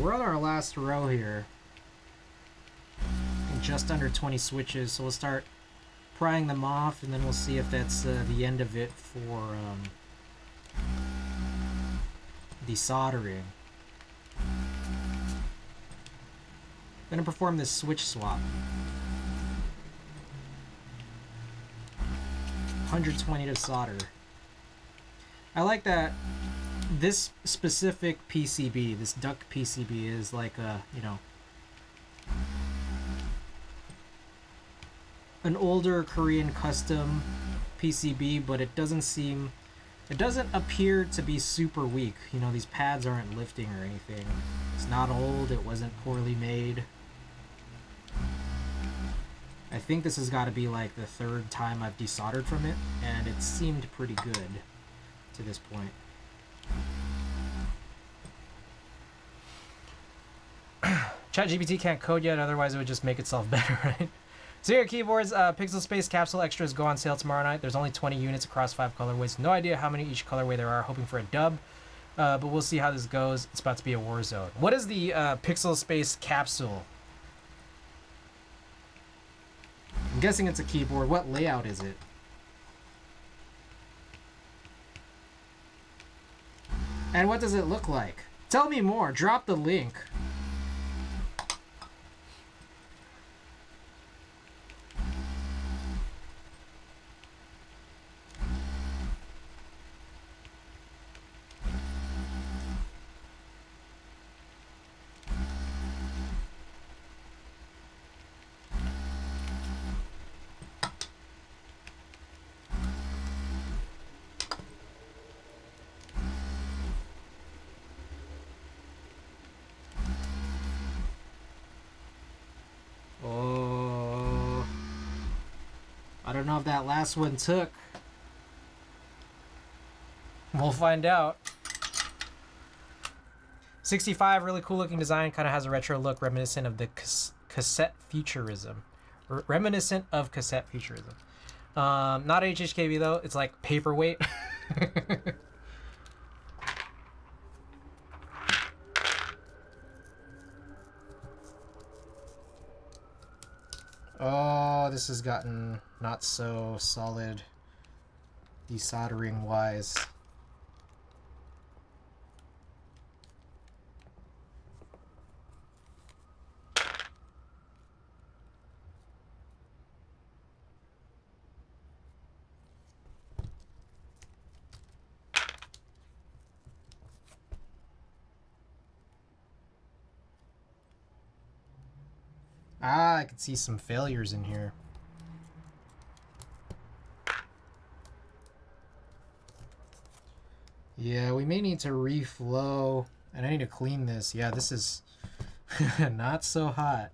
We're on our last row here. And just under 20 switches, so we'll start prying them off, and then we'll see if that's the end of it for desoldering. I'm gonna perform this switch swap. 120 to solder. I like that this specific PCB, this duct PCB, is like a, you know, an older Korean custom PCB, but it doesn't appear to be super weak. You know, these pads aren't lifting or anything. It's not old, it wasn't poorly made. I think this has got to be like the third time I've desoldered from it, and it seemed pretty good to this point. ChatGPT can't code yet, otherwise it would just make itself better, right? So here, keyboards, Pixel Space Capsule Extras go on sale tomorrow night. There's only 20 units across 5 colorways. No idea how many each colorway there are, hoping for a dub. But we'll see how this goes. It's about to be a war zone. What is the Pixel Space Capsule? I'm guessing it's a keyboard. What layout is it? And what does it look like? Tell me more. Drop the link. I don't know if that last one took. We'll find out. 65, really cool looking design. Kind of has a retro look, reminiscent of the cassette futurism. Reminiscent of cassette futurism. Not HHKB though. It's like paperweight. Oh, this has gotten not so solid desoldering wise. Ah, I can see some failures in here. Yeah, we may need to reflow. And I need to clean this. Yeah, this is not so hot.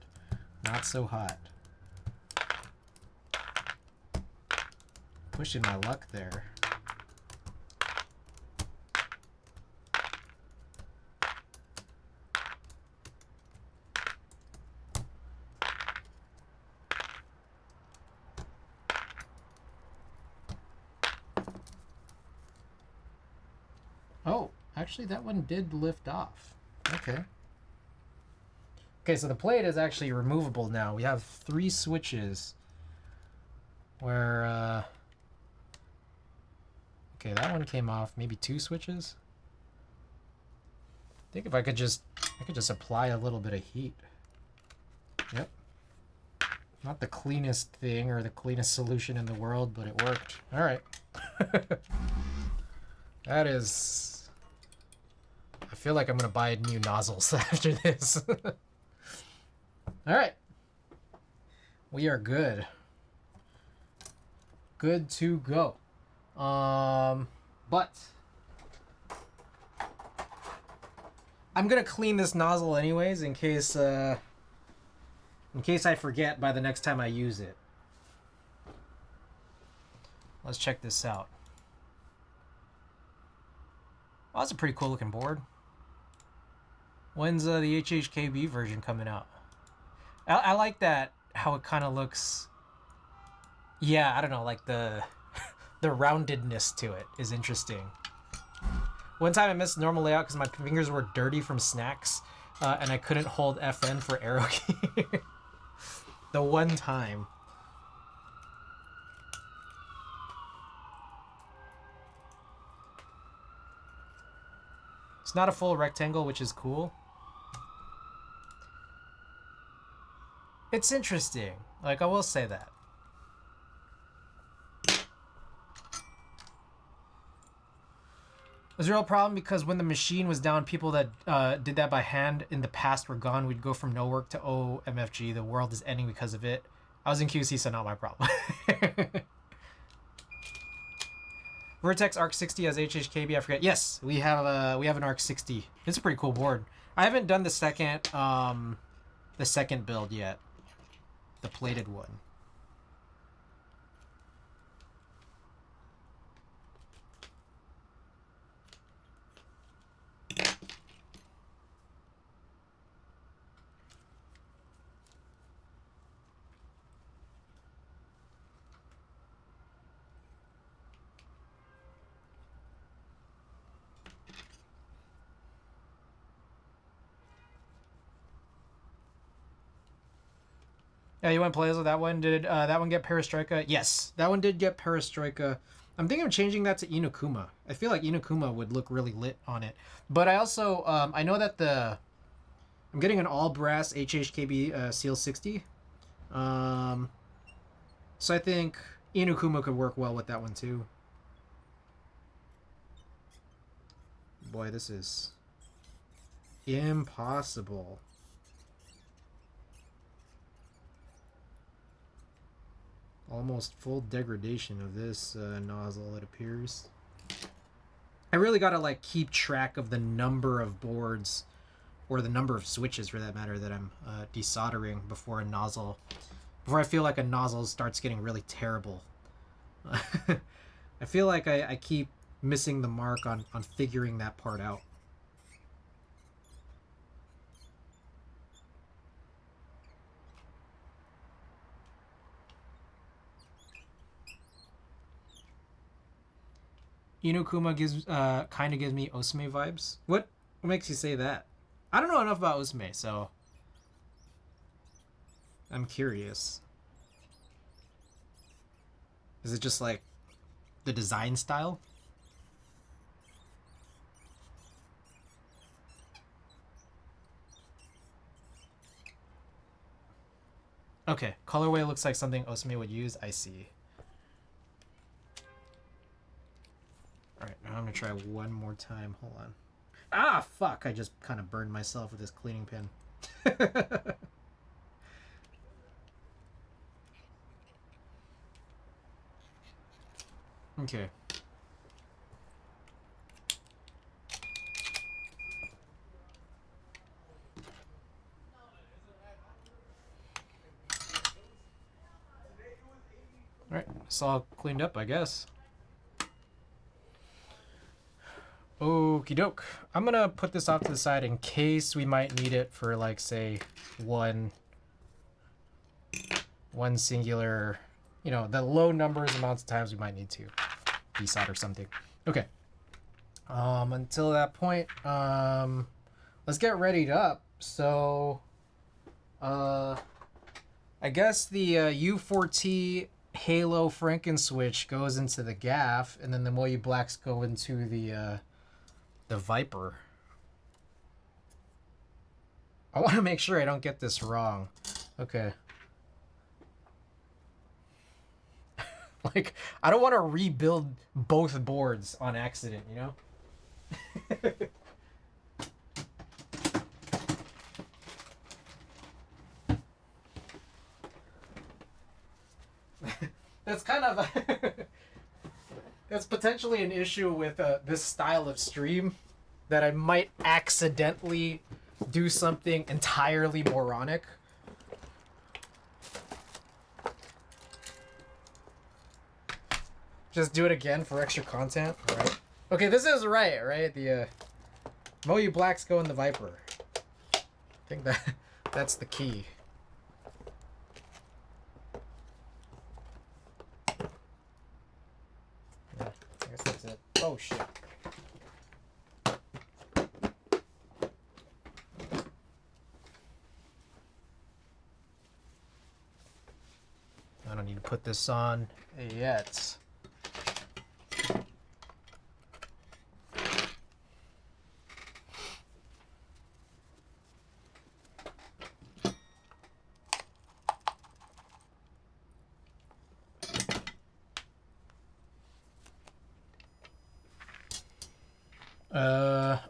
Not so hot. Pushing my luck there. Oh, actually that one did lift off. Okay. Okay, so the plate is actually removable now. We have 3 switches where, okay, that one came off. Maybe 2 switches? I think if I could just apply a little bit of heat. Yep. Not the cleanest thing or the cleanest solution in the world, but it worked. All right. That is... I feel like I'm going to buy new nozzles after this. All right. We are good. Good to go. But I'm going to clean this nozzle anyways in case I forget by the next time I use it. Let's check this out. Oh, that's a pretty cool looking board. When's the HHKB version coming out? I like that, how it kind of looks. Yeah, I don't know, like the roundedness to it is interesting. One time I missed normal layout because my fingers were dirty from snacks, and I couldn't hold FN for arrow key. The one time. It's not a full rectangle, which is cool. It's interesting. Like, I will say that. It was a real problem because when the machine was down, people that did that by hand in the past were gone. We'd go from no work to OMFG. The world is ending because of it. I was in QC, so not my problem. Vertex Arc 60 as HHKB. I forget. Yes, we have an Arc 60. It's a pretty cool board. I haven't done the second build yet, the plated one. Yeah, you went plays with that one. Did that one get Perestroika? Yes, that one did get Perestroika. I'm thinking of changing that to Inukuma. I feel like Inukuma would look really lit on it. But I also, I know that I'm getting an all brass HHKB Seal 60. So I think Inukuma could work well with that one too. Boy, this is impossible. Almost full degradation of this nozzle, it appears. I really gotta like keep track of the number of boards, or the number of switches for that matter, that I'm desoldering before I feel like a nozzle starts getting really terrible. I feel like I keep missing the mark on figuring that part out. Inukuma kind of gives me Osme vibes. What makes you say that? I don't know enough about Osme, so I'm curious. Is it just like the design style? Okay, colorway looks like something Osme would use. I see. Alright, now I'm gonna try one more time. Hold on. Ah, fuck! I just kind of burned myself with this cleaning pin. Okay. Alright, it's all cleaned up, I guess. Okie doke. I'm gonna put this off to the side in case we might need it for, like, say, one singular, you know, the low numbers amounts of times we might need to deside or something. Okay. Until that point, let's get readied up. So, I guess the U4T Halo Frankenswitch goes into the Gaff, and then the Moyu Blacks go into the Viper. I want to make sure I don't get this wrong. Okay. Like, I don't want to rebuild both boards on accident, you know? That's kind of... that's potentially an issue with this style of stream, that I might accidentally do something entirely moronic. Just do it again for extra content. All right. Okay, this is right? The Moyu Blacks go in the Viper. I think that's the key. Yeah, I guess that's it. Oh shit. I don't need to put this on yet.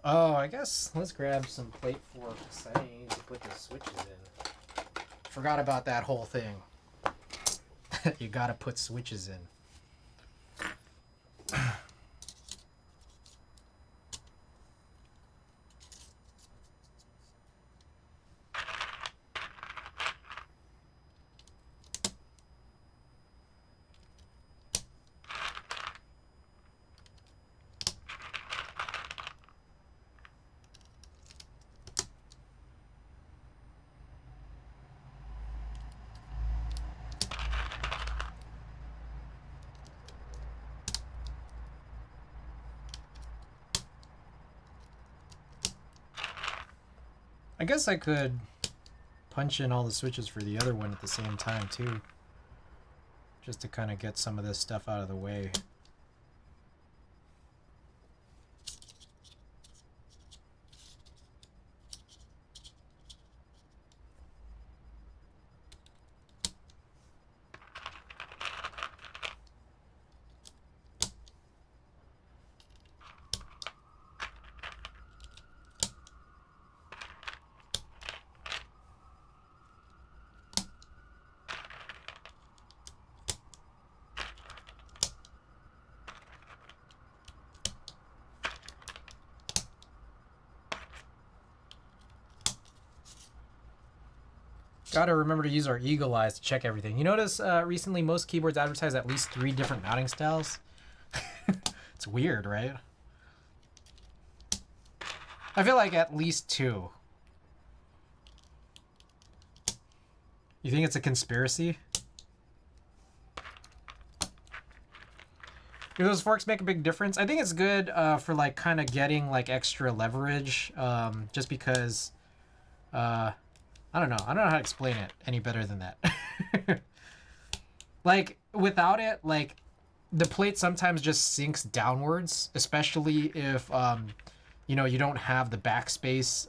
Oh, I guess let's grab some plate forks. I need to put the switches in. Forgot about that whole thing. You gotta put switches in. I guess I could punch in all the switches for the other one at the same time too, just to kind of get some of this stuff out of the way. Gotta remember to use our eagle eyes to check everything. You notice recently most keyboards advertise at least 3 different mounting styles? It's weird, right? I feel like at least 2. You think it's a conspiracy? Do those forks make a big difference? I think it's good for like kind of getting like extra leverage, just because I don't know how to explain it any better than that. Like, without it, like, the plate sometimes just sinks downwards, especially if, you know, you don't have the backspace,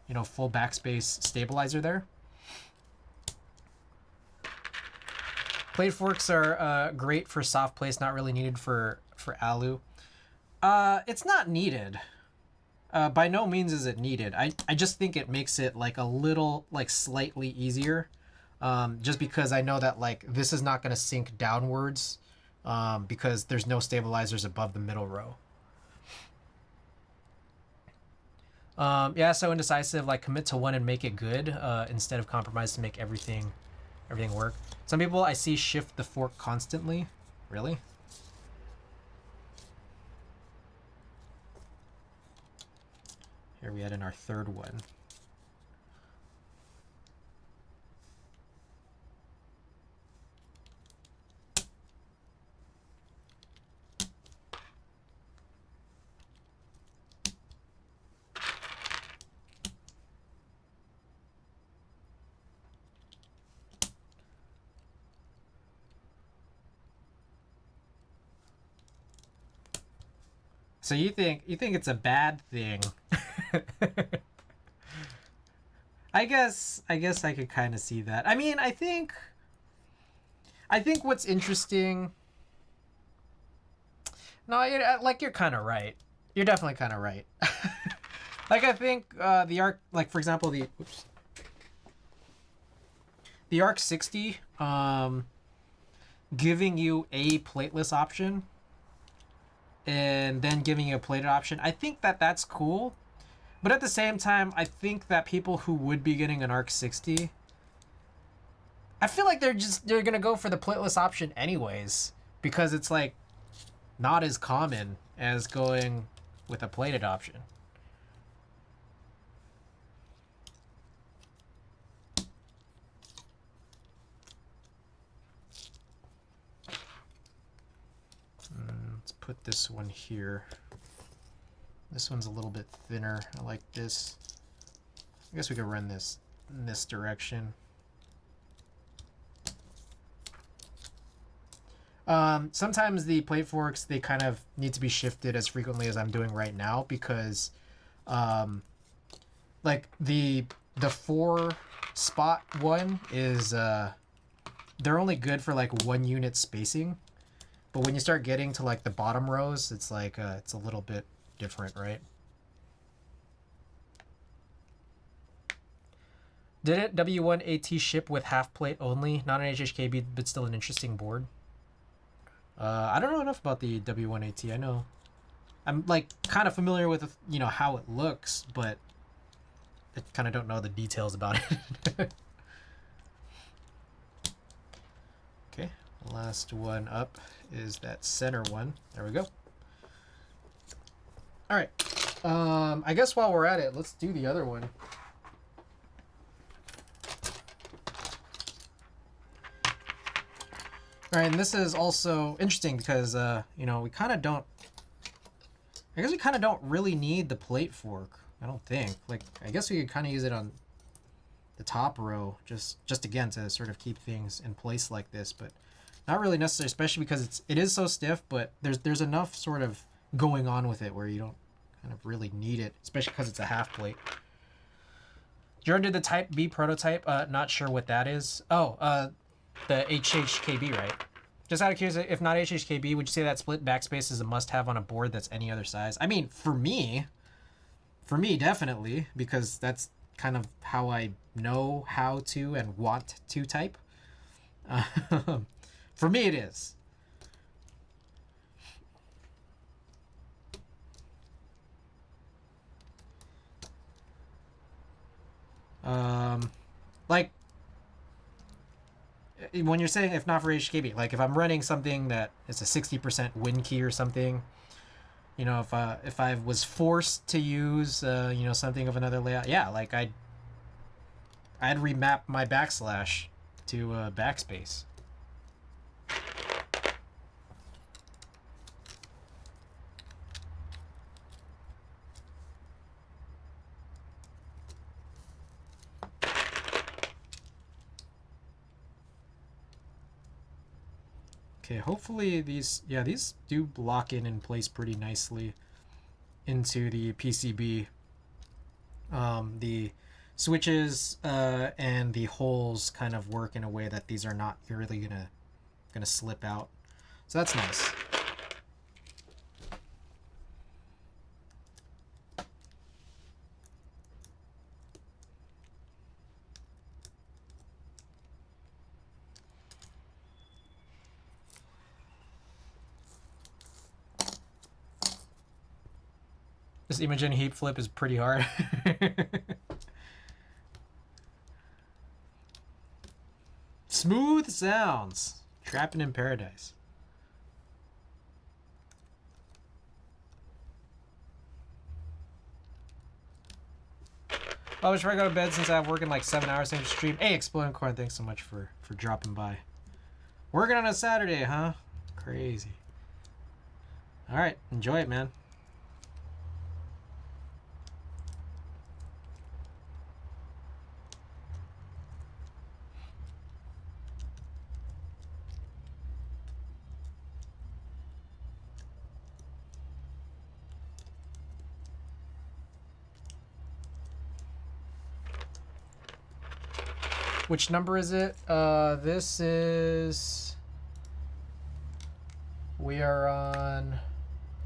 you know, full backspace stabilizer there. Plate forks are great for soft plates, not really needed for alu. It's not needed. By no means is it needed. I just think it makes it like a little, like slightly easier. Just because I know that like this is not going to sink downwards because there's no stabilizers above the middle row. Yeah, so indecisive, like commit to one and make it good instead of compromise to make everything work. Some people I see shift the fork constantly. Really? Here we add in our third one. So you think it's a bad thing? I guess I could kind of see that. I mean, I think what's interesting. No, you're kind of right. You're definitely kind of right. Like I think the arc, like for example, the arc 60, giving you a plateless option and then giving you a plated option. I think that's cool. But at the same time, I think that people who would be getting an arc 60, I feel like they're going to go for the plateless option anyways, because it's like not as common as going with a plated option. Let's put this one here. This one's a little bit thinner. I like this. I guess we could run this in this direction. Sometimes the plate forks, they kind of need to be shifted as frequently as I'm doing right now because like the 4 spot one is they're only good for like 1 unit spacing. But when you start getting to like the bottom rows, it's like it's a little bit different, right? Did it W1AT ship with half plate only? Not an HHKB, but still an interesting board. I don't know enough about the W1AT. I know I'm like kind of familiar with how it looks, but I kind of don't know the details about it. Okay, last one up is that center one. There we go. All right. I guess while we're at it, let's do the other one. All right, and this is also interesting because we kind of don't. I guess we kind of don't really need the plate fork. I don't think. Like, I guess we could kind of use it on the top row, just again to sort of keep things in place like this, but not really necessary, especially because it is so stiff. But there's enough sort of going on with it where you don't kind of really need it, especially because it's a half plate. Jordan did the Type B prototype. Not sure what that is. Oh, the HHKB, right? Just out of curiosity, if not HHKB, would you say that split backspace is a must-have on a board that's any other size? I mean, for me, definitely, because that's kind of how I know how to and want to type. For me, it is. Like, when you're saying if not for HKB, like if I'm running something that is a 60% win key or something, if I was forced to use something of another layout, yeah, like I'd remap my backslash to backspace. Okay, hopefully these do lock in place pretty nicely into the PCB. The switches and the holes kind of work in a way that these are not really gonna slip out. So that's nice. This Imogen heat flip is pretty hard. Smooth sounds. Trapping in paradise. Oh, should I go to bed since I have working like 7 hours into stream? Hey, Exploding Corn, thanks so much for dropping by. Working on a Saturday, huh? Crazy. All right, enjoy it, man. Which number is it? This is... We are on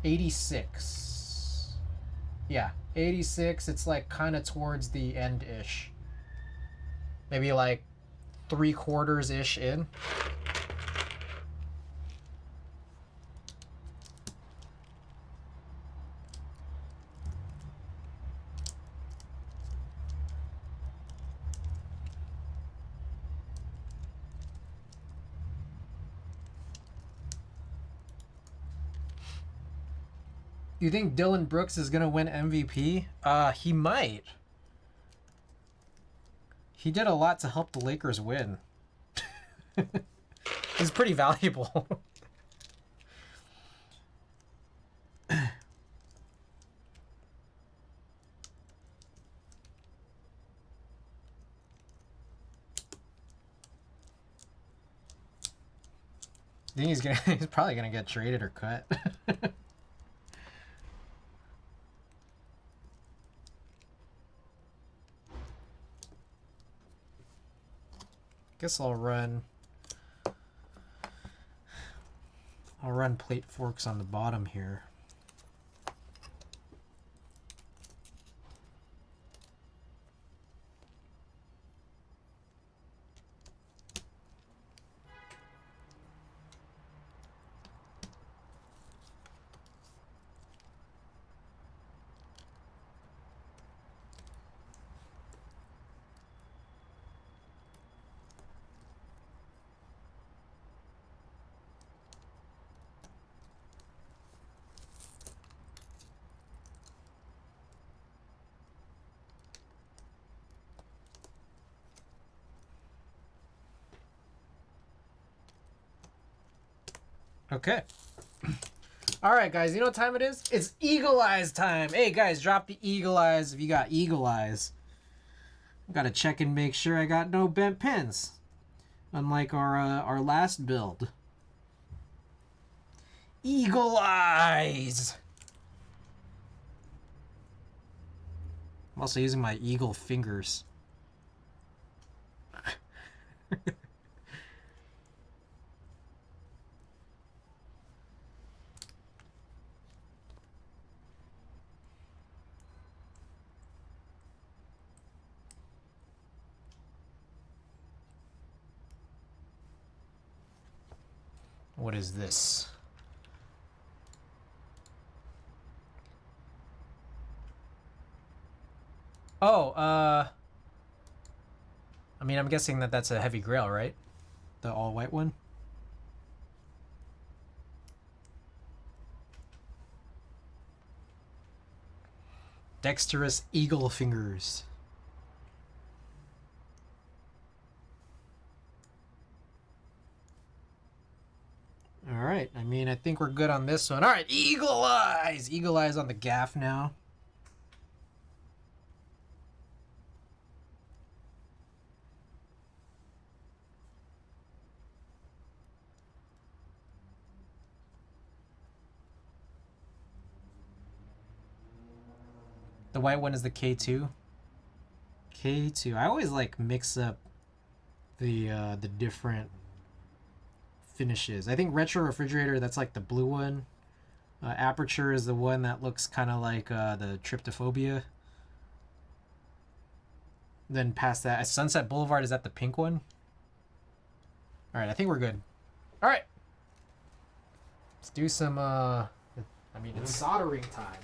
86. Yeah, 86. It's like kind of towards the end-ish. Maybe like 3/4-ish in. You think Dylan Brooks is gonna win MVP? He might. He did a lot to help the Lakers win. He's pretty valuable. I think he's probably gonna get traded or cut. Guess I'll run plate forks on the bottom here. Okay. All right, guys. You know what time it is? It's Eagle Eyes time. Hey, guys, drop the Eagle Eyes if you got Eagle Eyes. Gotta check and make sure I got no bent pins. Unlike our last build. Eagle Eyes. I'm also using my eagle fingers. What is this? Oh, I mean, I'm guessing that that's a heavy grail, right? The all-white one? Dexterous eagle fingers. All right. I mean, I think we're good on this one. All right. Eagle Eyes. Eagle Eyes on the gaff now. The white one is the K2. K2. I always like mix up the different finishes. I think Retro Refrigerator, that's like the blue one. Aperture is the one that looks kind of like the Tryptophobia. Then past that, Sunset Boulevard, is that the pink one? All right, I think we're good. All right. Let's do some, I mean, it's soldering time.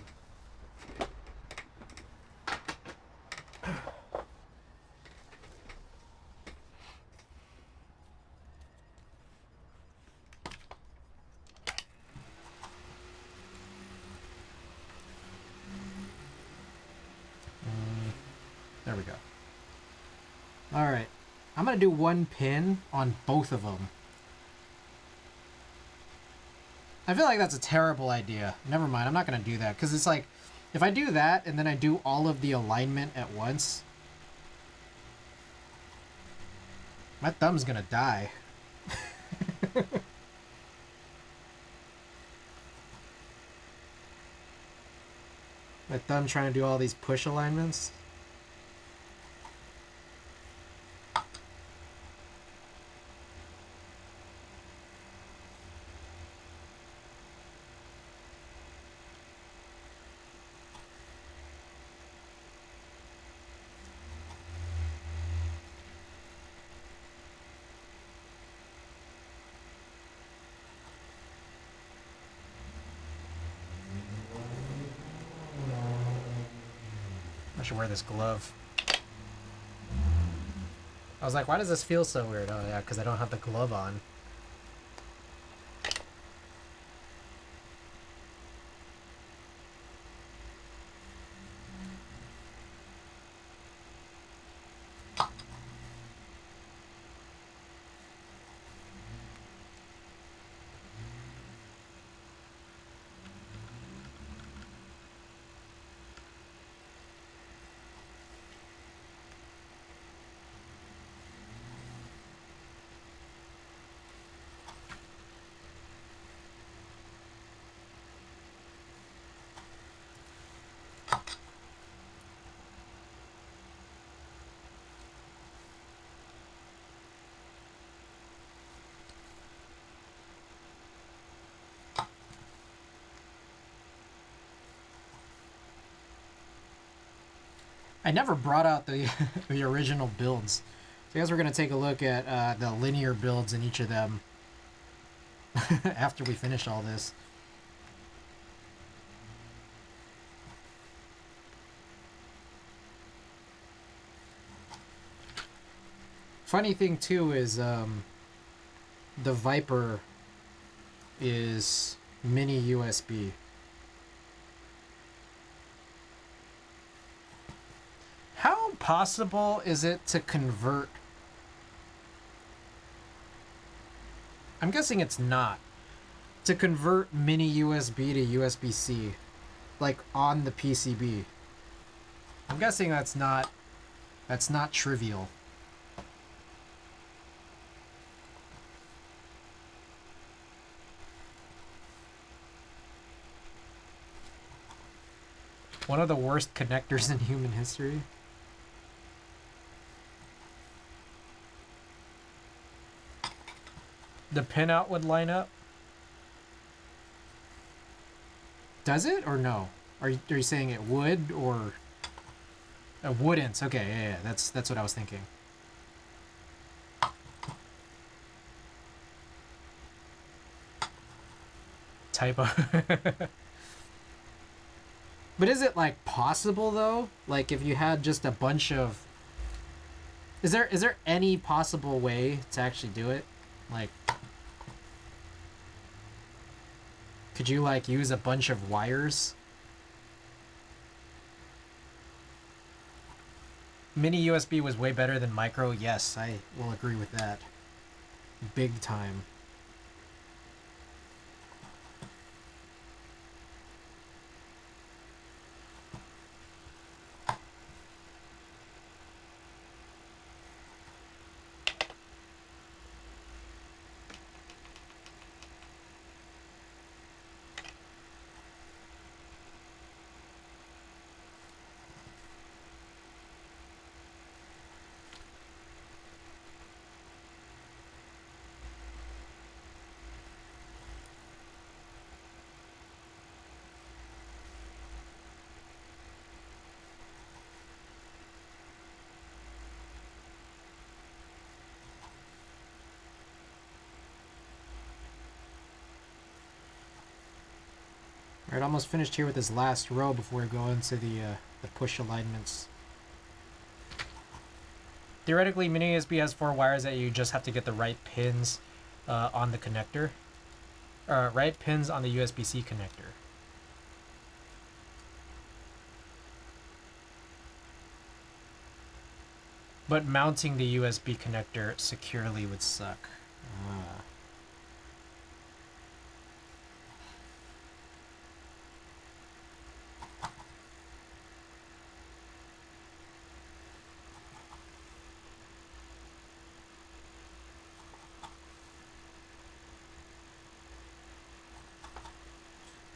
Alright. I'm gonna do one pin on both of them. I feel like that's a terrible idea. Never mind, I'm not gonna do that. Because it's like, if I do that and then I do all of the alignment at once, my thumb's gonna die. My thumb trying to do all these push alignments. I should wear this glove. I was like, why does this feel so weird? Oh yeah, because I don't have the glove on. I never brought out the the original builds. So I guess we're going to take a look at the linear builds in each of them after we finish all this. Funny thing too is the Viper is mini USB. How possible is it to convert? I'm guessing it's not. To convert mini USB to USB-C, like on the PCB. I'm guessing that's not trivial. One of the worst connectors in human history. The pinout would line up? Does it or no? Are you saying it would or it wouldn't? Okay, yeah, that's what I was thinking. Typo. But is it like possible though? Like if you had just a bunch of is there any possible way to actually do it? Like could you like use a bunch of wires? Mini USB was way better than micro. Yes, I will agree with that. Big time. Alright, almost finished here with this last row before we go into the push alignments. Theoretically, mini USB has 4 wires that you just have to get the right pins on the connector. Right pins on the USB-C connector. But mounting the USB connector securely would suck. Ah.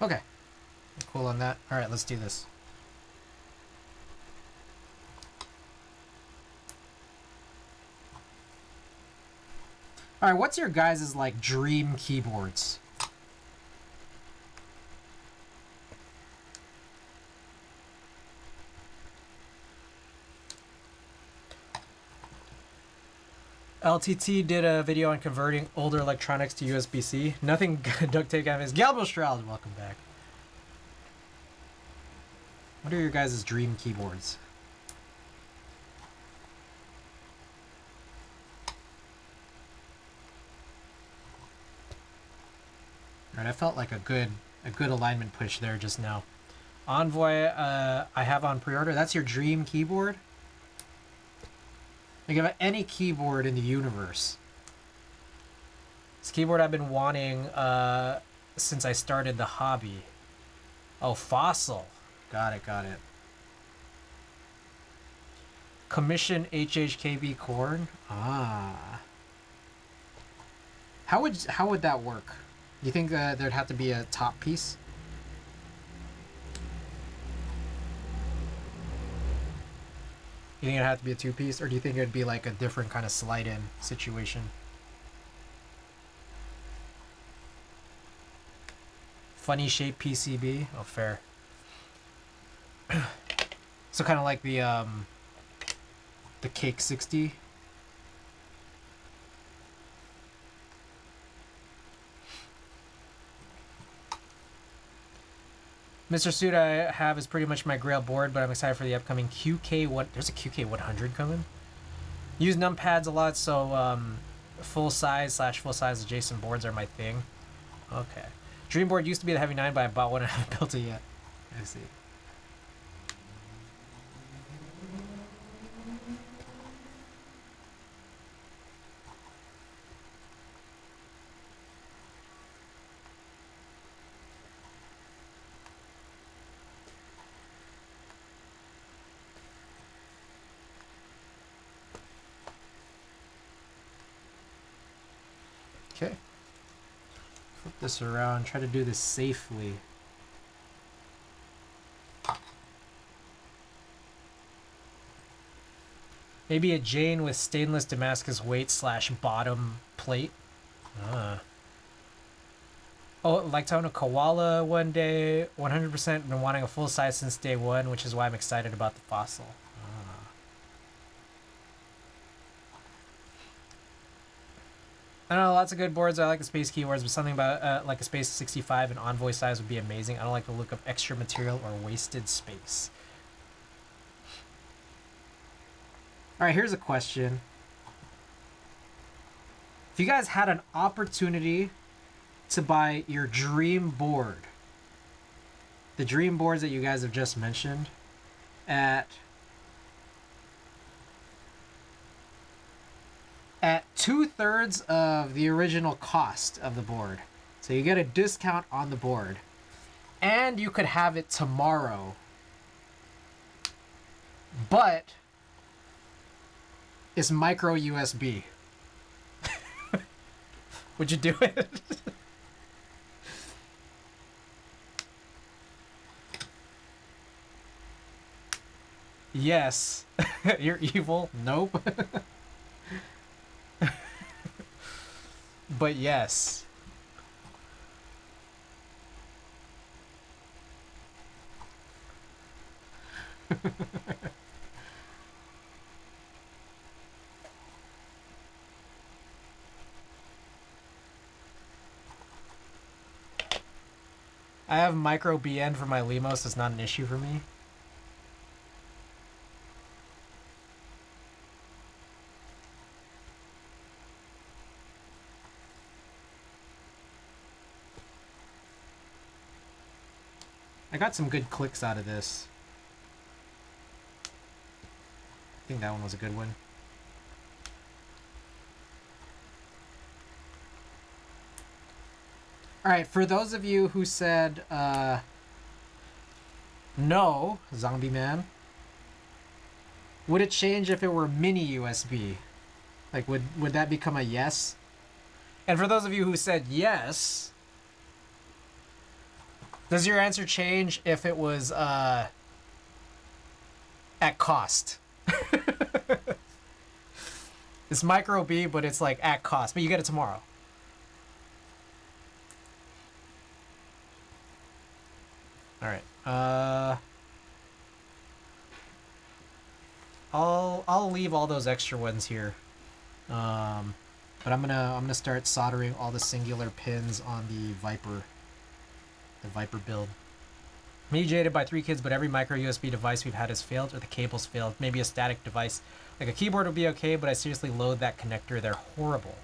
Okay. Cool on that. All right, let's do this. All right, what's your guys' like dream keyboards? LTT did a video on converting older electronics to USB-C. Nothing duct tape is. Galbo Stroud, welcome back. What are your guys' dream keyboards? All right, I felt like a good alignment push there just now. Envoy, I have on pre-order. That's your dream keyboard? Think of any keyboard in the universe. This keyboard I've been wanting since I started the hobby. Oh, Fossil. Got it. Commission HHKB Corn. Ah. How would that work? Do you think there'd have to be a top piece? You think it'd have to be a two-piece, or do you think it'd be like a different kind of slide-in situation? Funny shape PCB. Oh, fair. So kind of like the Cake 60. Mr. Suit I have is pretty much my grail board, but I'm excited for the upcoming QK1. There's a QK100 coming. Use numpads a lot, so full size adjacent boards are my thing. Okay. Dreamboard used to be the Heavy 9, but I bought one and I haven't built it yet. I see. Okay. Flip this around, try to do this safely. Maybe a Jane with stainless Damascus weight / bottom plate. Ah. Oh, like to own a koala one day. 100% been wanting a full size since day one, which is why I'm excited about the Fossil. I don't know, lots of good boards. I like the space keywords, but something about like a space 65 and Envoy size would be amazing. I don't like the look of extra material or wasted space. All right, here's a question. If you guys had an opportunity to buy your dream board, the dream boards that you guys have just mentioned, at 2/3 of the original cost of the board. So you get a discount on the board. And you could have it tomorrow. But it's micro USB. Would you do it? Yes. You're evil? Nope. But yes. I have micro BN for my Limos. It's not an issue for me. I got some good clicks out of this. I think that one was a good one. All right, for those of you who said no, Zombie Man, would it change if it were mini USB? Like, would that become a yes? And for those of you who said yes, does your answer change if it was at cost? It's micro B, but it's like at cost, but you get it tomorrow. All right. I'll leave all those extra ones here. But I'm gonna start soldering all the singular pins on the Viper build. Me jaded by 3 kids, but every micro USB device we've had has failed, or the cables failed. Maybe a static device, like a keyboard, would be okay, but I seriously loathe that connector. They're horrible.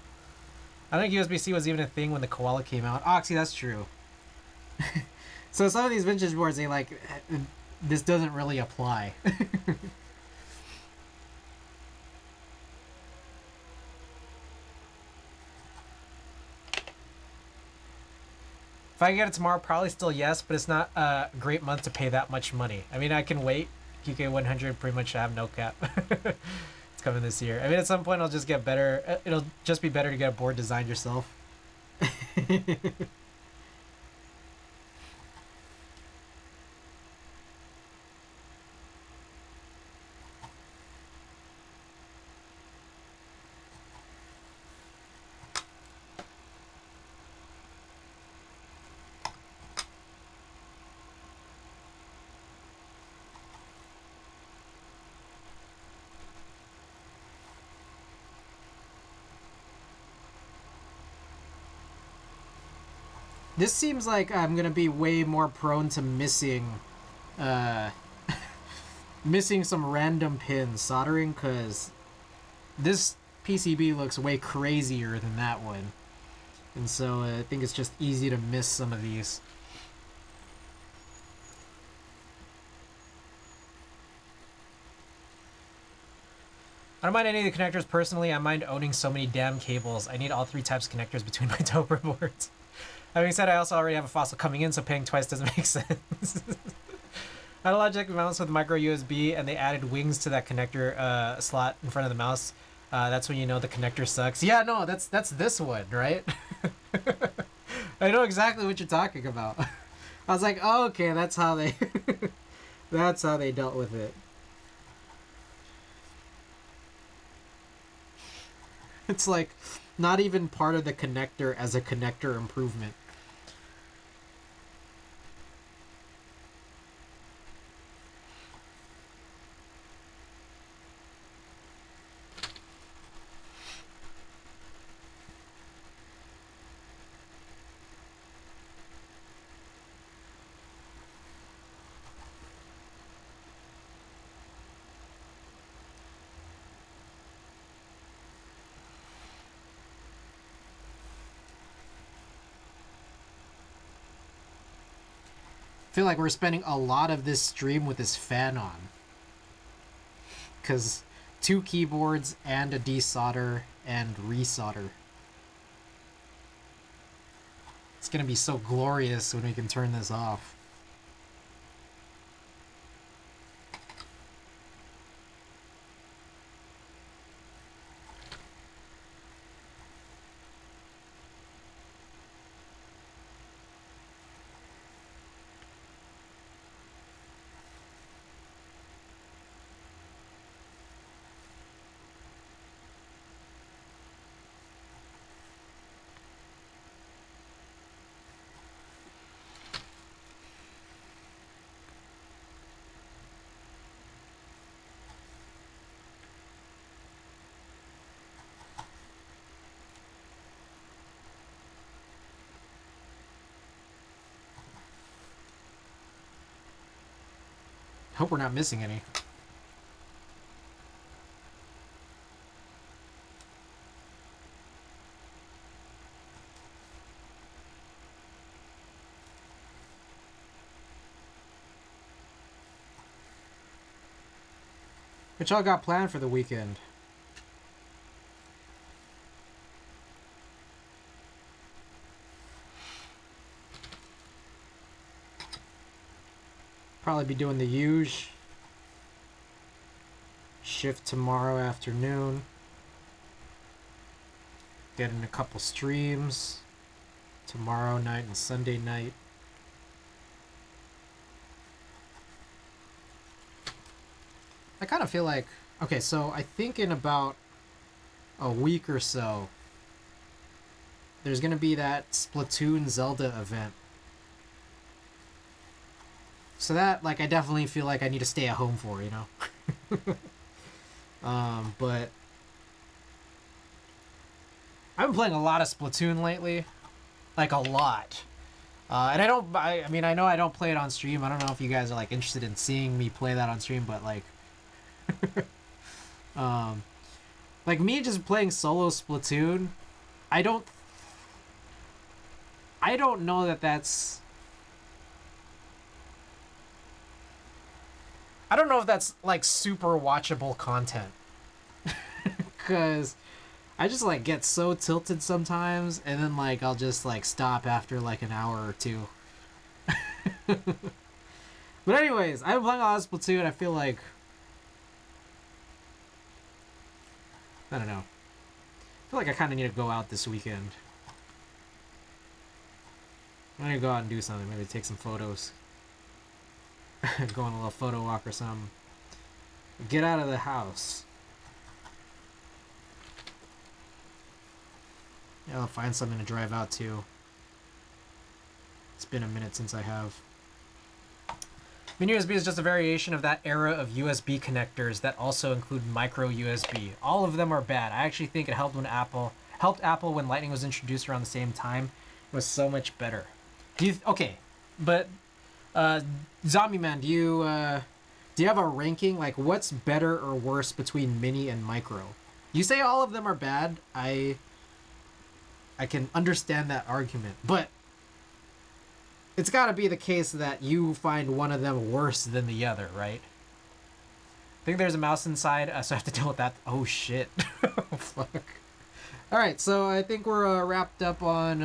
I don't think USB-C was even a thing when the Koala came out. Oxy, that's true. So some of these vintage boards, they like, this doesn't really apply. If I get it tomorrow, probably still yes, but it's not a great month to pay that much money. I mean, I can wait. QK 100 pretty much have no cap. It's coming this year. I mean, at some point, I'll just get better. It'll just be better to get a board designed yourself. This seems like I'm gonna be way more prone to missing, missing some random pins soldering, because this PCB looks way crazier than that one. And so I think it's just easy to miss some of these. I don't mind any of the connectors personally. I mind owning so many damn cables. I need all 3 types of connectors between my Dober boards. Having said, I also already have a fossil coming in, so paying twice doesn't make sense. I had a Logitech mouse with micro USB, and they added wings to that connector slot in front of the mouse. That's when you know the connector sucks. Yeah, no, that's this one, right? I know exactly what you're talking about. I was like, oh, okay, that's how they that's how they dealt with it. It's like not even part of the connector as a connector improvement. I feel like we're spending a lot of this stream with this fan on. Because 2 keyboards and a desolder and resolder. It's gonna be so glorious when we can turn this off. Hope we're not missing any. What y'all got planned for the weekend? probably be doing the huge shift tomorrow afternoon. Getting a couple streams tomorrow night and Sunday night. I kind of feel like, okay, so I think in about a week or so, there's going to be that Splatoon Zelda event. So that, like, I definitely feel like I need to stay at home for, you know? But I've been playing a lot of Splatoon lately. Like, a lot. And I mean, I know I don't play it on stream. I don't know if you guys are, like, interested in seeing me play that on stream, but, like... like, me just playing solo Splatoon, I don't know that that's... I don't know if that's, like, super watchable content. Because I just, like, get so tilted sometimes, and then, like, I'll just, like, stop after, like, an hour or two. But anyways, I've been playing a lot of Splatoon, I feel like... I don't know. I feel like I kind of need to go out this weekend. I'm gonna go out and do something. Maybe take some photos. Go on a little photo walk or something. Get out of the house. Yeah, I'll find something to drive out to. It's been a minute since I have. Mini USB is just a variation of that era of USB connectors that also include micro USB. All of them are bad. I actually think it helped Apple when Lightning was introduced around the same time. It was so much better. Okay, but Zombie Man, do you have a ranking? Like, what's better or worse between mini and micro? You say all of them are bad. I can understand that argument, but it's got to be the case that you find one of them worse than the other, right? I think there's a mouse inside, so I have to deal with that. Oh, shit. Fuck. All right, so I think we're wrapped up on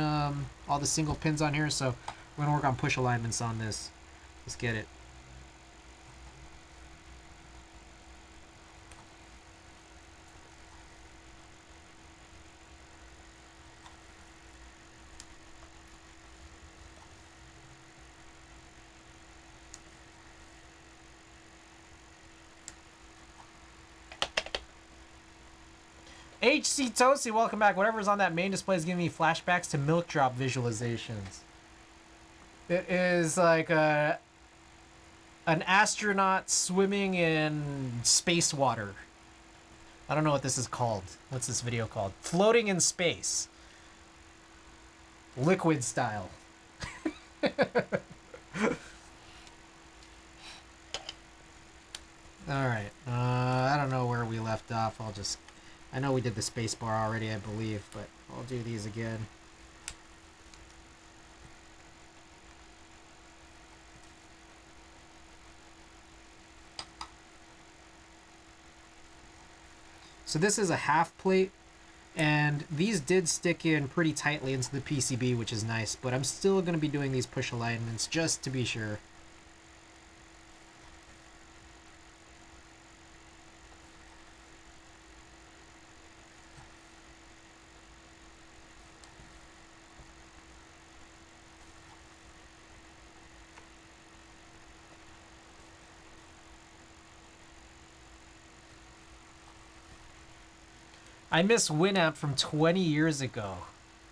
all the single pins on here, so we're going to work on push alignments on this. Let's get it. HC Toasty, welcome back. Whatever's on that main display is giving me flashbacks to milk drop visualizations. It is like an astronaut swimming in space water. I don't know what this is called. What's this video called? Floating in space. Liquid style. Alright. I don't know where we left off. I know we did the space bar already, I believe, but I'll do these again. So this is a half plate, and these did stick in pretty tightly into the PCB, which is nice, but I'm still going to be doing these push alignments just to be sure. I miss Winamp from 20 years ago.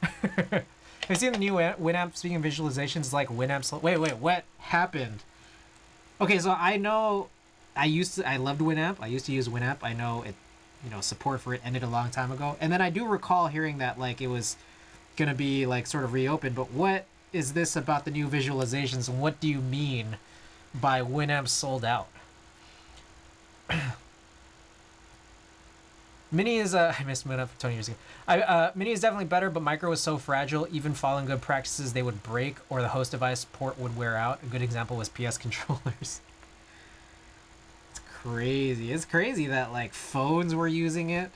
Have you seen the new Winamp? Speaking of visualizations, it's like Winamp. Wait, what happened? Okay, so I know I loved Winamp. I used to use Winamp. I know it, support for it ended a long time ago. And then I do recall hearing that like it was gonna be like sort of reopened. But what is this about the new visualizations, and what do you mean by Winamp sold out? Mini is I missed Winamp for 20 years ago. Mini is definitely better, but micro is so fragile. Even following good practices, they would break, or the host device port would wear out. A good example was PS controllers. It's crazy. It's crazy that like phones were using it.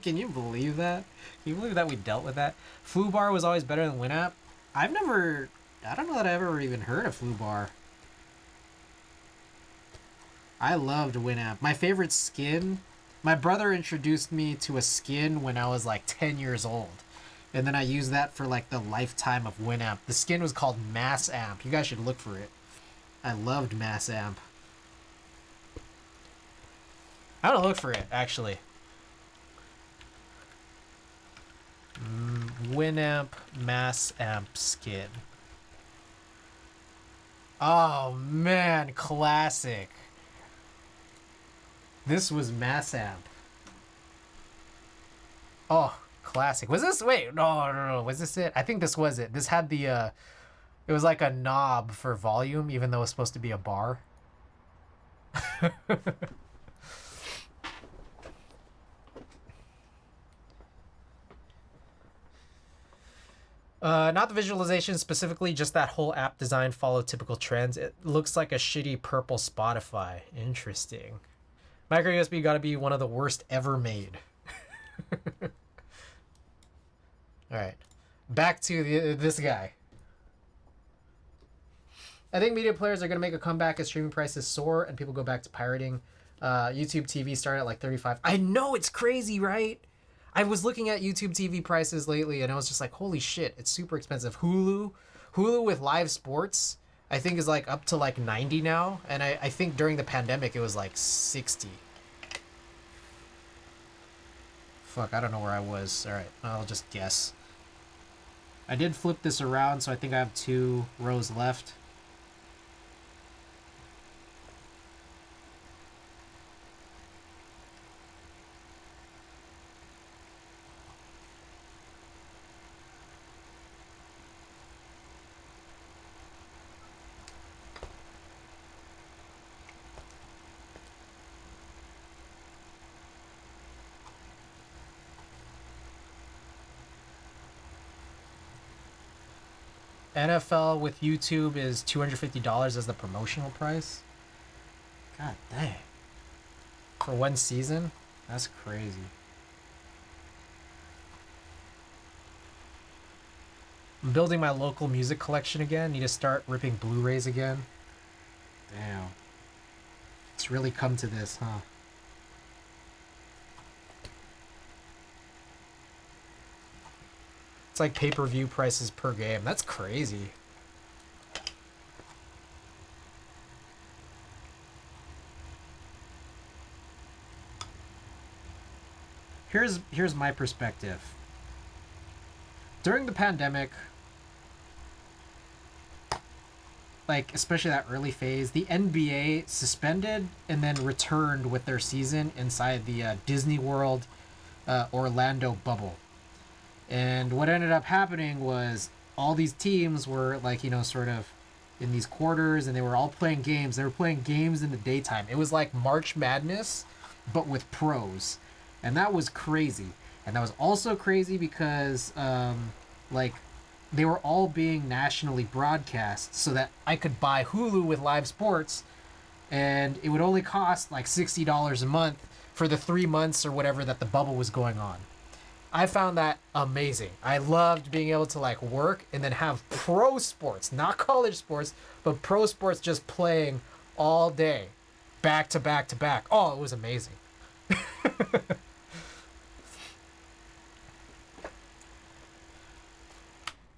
Can you believe that? Can you believe that we dealt with that? FooBar was always better than Winamp. I don't know that I ever even heard of FooBar. I loved Winamp. My favorite skin. My brother introduced me to a skin when I was like 10 years old. And then I used that for like the lifetime of Winamp. The skin was called Mass Amp. You guys should look for it. I loved Mass Amp. I'm gonna look for it, actually. Winamp Mass Amp skin. Oh man, classic. This was Mass Amp. Oh, classic. Was this? Wait, no. Was this it? I think this was it. This had the, it was like a knob for volume, even though it was supposed to be a bar. Not the visualization specifically, just that whole app design followed typical trends. It looks like a shitty purple Spotify. Interesting. Micro USB gotta be one of the worst ever made. Alright. Back to this guy. I think media players are going to make a comeback as streaming prices soar and people go back to pirating. YouTube TV started at like 35. I know, it's crazy, right? I was looking at YouTube TV prices lately and I was just like, holy shit, it's super expensive. Hulu with live sports, I think is like up to like 90 now. And I think during the pandemic, it was like 60. Fuck, I don't know where I was. All right, I'll just guess. I did flip this around, so I think I have 2 rows left. NFL with YouTube is $250 as the promotional price. God dang. For one season? That's crazy. I'm building my local music collection again. Need to start ripping Blu-rays again. Damn. It's really come to this, huh? It's like pay-per-view prices per game. That's crazy. Here's my perspective. During the pandemic, like especially that early phase, the NBA suspended and then returned with their season inside the Disney World Orlando bubble. And what ended up happening was all these teams were like, you know, sort of in these quarters and they were all playing games. They were playing games in the daytime. It was like March Madness, but with pros. And that was crazy. And that was also crazy because, like, they were all being nationally broadcast so that I could buy Hulu with live sports and it would only cost like $60 a month for the 3 months or whatever that the bubble was going on. I found that amazing. I loved being able to like work and then have pro sports, not college sports, but pro sports just playing all day, back to back to back. Oh, it was amazing.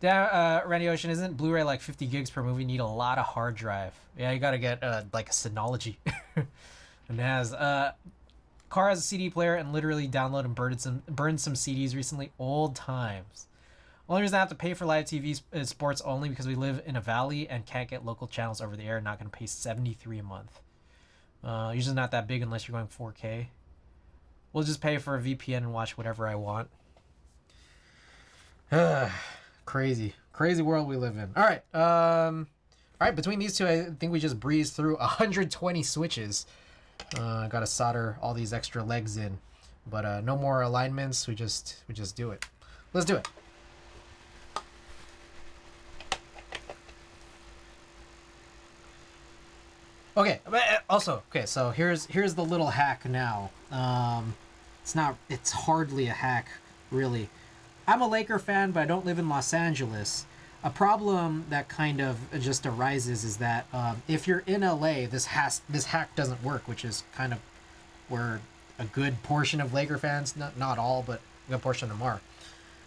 Randy Ocean, isn't Blu-ray like 50 gigs per movie? Need a lot of hard drive. Yeah, you gotta get like a Synology. And has Car has a CD player and literally download and burned some CDs recently. Old times. Only reason I have to pay for live TV is sports only because we live in a valley and can't get local channels over the air. Not gonna pay $73 a month. Usually not that big unless you're going 4K. We'll just pay for a VPN and watch whatever I want. Crazy world we live in. All right. Between these two, I think we just breezed through 120 switches. Gotta solder all these extra legs in, but no more alignments. We just do it. Let's do it. Okay. Also, okay. So here's the little hack now. It's hardly a hack, really. I'm a Laker fan, but I don't live in Los Angeles. a problem that kind of just arises is that if you're in LA, this hack doesn't work, which is kind of where a good portion of Laker fans, not all, but a good portion of them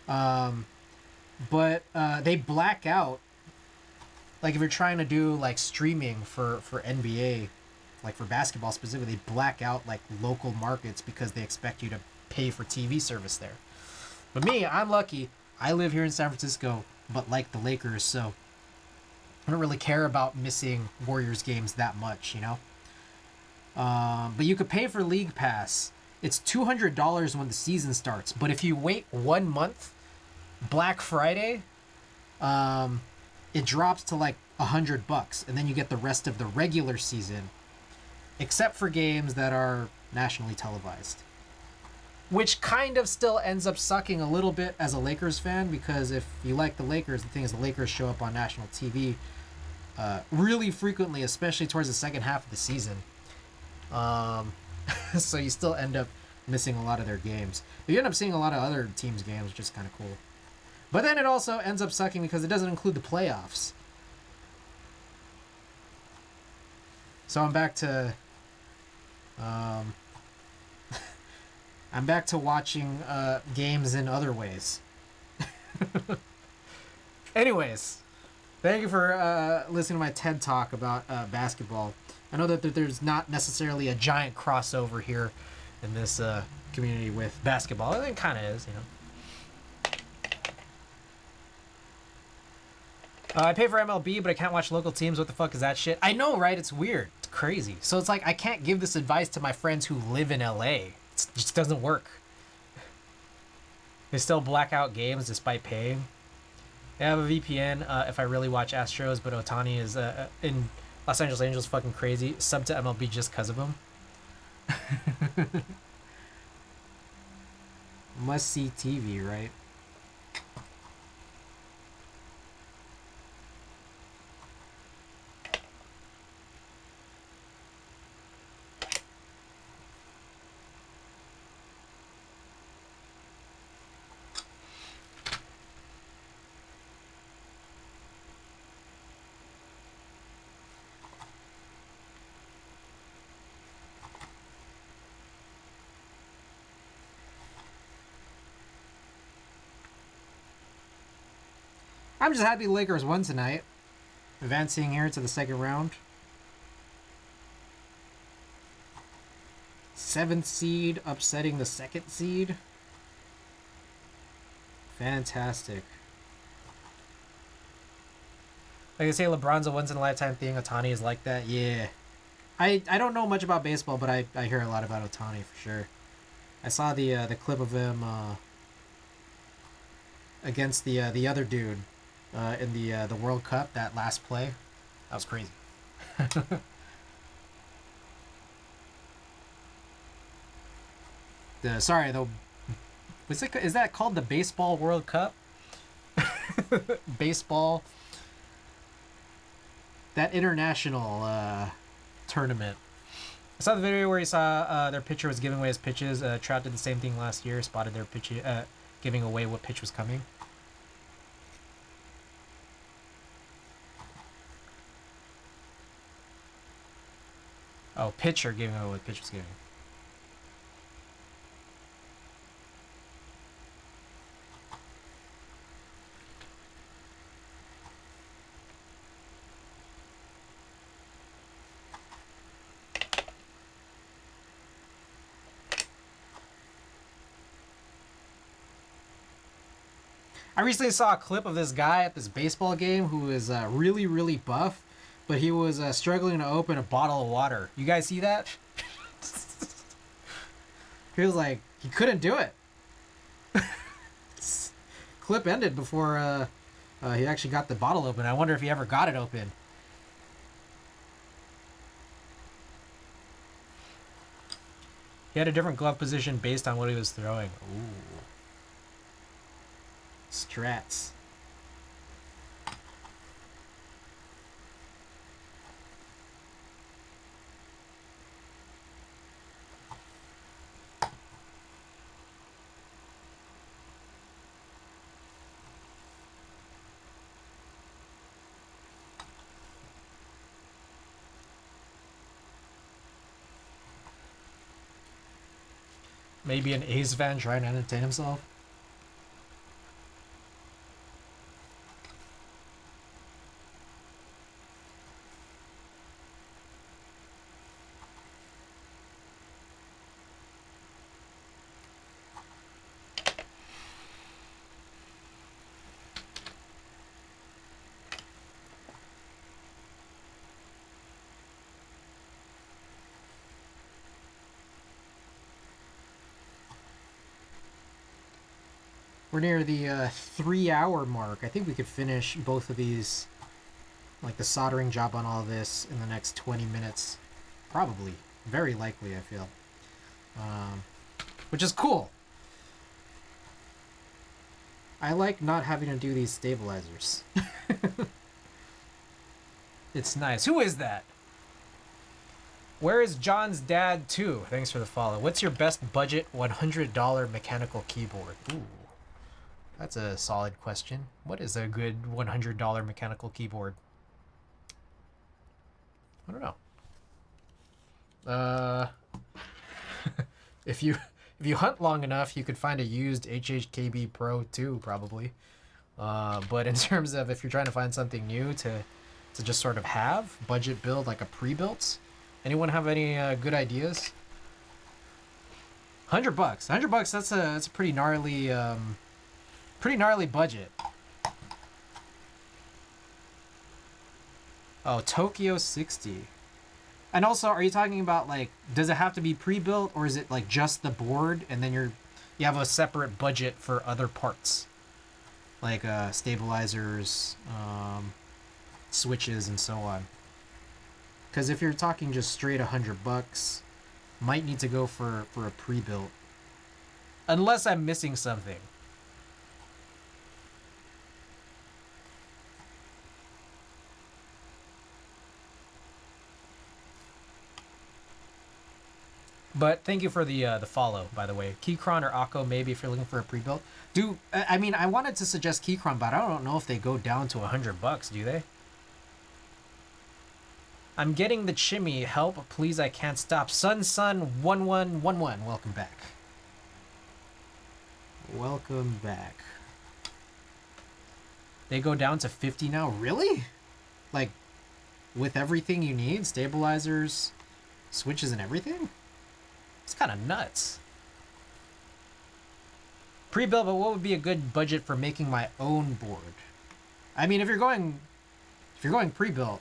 are. But they black out. Like if you're trying to do like streaming for NBA, like for basketball specifically, they black out like local markets because they expect you to pay for TV service there. But me, I'm lucky. I live here in San Francisco, but like the Lakers, so I don't really care about missing Warriors games that much, you know? But you could pay for League Pass. It's $200 when the season starts, but if you wait 1 month, Black Friday, it drops to like $100, and then you get the rest of the regular season, except for games that are nationally televised. Which kind of still ends up sucking a little bit as a Lakers fan, because if you like the Lakers, the thing is the Lakers show up on national TV really frequently, especially towards the second half of the season. So you still end up missing a lot of their games. But you end up seeing a lot of other teams' games, which is kind of cool. But then it also ends up sucking because it doesn't include the playoffs. So I'm back to watching games in other ways. Anyways, thank you for listening to my TED Talk about basketball. I know that there's not necessarily a giant crossover here in this community with basketball. It kind of is, you know. I pay for MLB, but I can't watch local teams. What the fuck is that shit? I know, right? It's weird. It's crazy. So it's like I can't give this advice to my friends who live in LA. It just doesn't work. They still black out games despite paying. I have a VPN if I really watch Astros, but Otani is in Los Angeles Angels fucking crazy. Sub to MLB just because of him. Must see TV, right? I'm just happy the Lakers won tonight, advancing here to the second round. 7th seed upsetting the 2nd seed. Fantastic. Like I say, LeBron's a once-in-a-lifetime thing. Otani is like that. Yeah. I don't know much about baseball, but I hear a lot about Otani for sure. I saw the clip of him against the other dude in the World Cup, that last play. That was crazy. Sorry though. Is that called the Baseball World Cup? Baseball. That international tournament. I saw the video where he saw their pitcher was giving away his pitches. Trout did the same thing last year. Spotted their pitch, giving away what pitch was coming. Oh, pitcher giving away what pitch was giving. I recently saw a clip of this guy at this baseball game who is really, really buff, but he was struggling to open a bottle of water. You guys see that? He was like, he couldn't do it. Clip ended before he actually got the bottle open. I wonder if he ever got it open. He had a different glove position based on what he was throwing. Ooh. Strats. Maybe an Ace fan trying to entertain himself. We're near the 3-hour mark. I think we could finish both of these, like the soldering job on all this, in the next 20 minutes. Probably. Very likely, I feel. Which is cool. I like not having to do these stabilizers. It's nice. Who is that? Where is John's dad too? Thanks for the follow. What's your best budget $100 mechanical keyboard? Ooh. That's a solid question. What is a good $100 mechanical keyboard? I don't know. If you hunt long enough, you could find a used HHKB Pro 2 probably. But in terms of if you're trying to find something new to just sort of have budget build, like a pre-built, anyone have any good ideas? $100. $100. That's a pretty gnarly. Pretty gnarly budget. Oh, Tokyo 60. And also, are you talking about, like, does it have to be pre-built, or is it like just the board and then you have a separate budget for other parts, like stabilizers, switches, and so on? Because if you're talking just straight $100, might need to go for a pre-built, unless I'm missing something. But thank you for the follow, by the way. Keychron or Akko, maybe, if you're looking for a pre-built. I mean, I wanted to suggest Keychron, but I don't know if they go down to $100, do they? I'm getting the chimney. Help, please, I can't stop. Sun1111, welcome back. Welcome back. They go down to 50 now? Really? Like, with everything you need? Stabilizers, switches, and everything? It's kind of nuts. Pre-built, but what would be a good budget for making my own board? I mean, if you're going pre-built,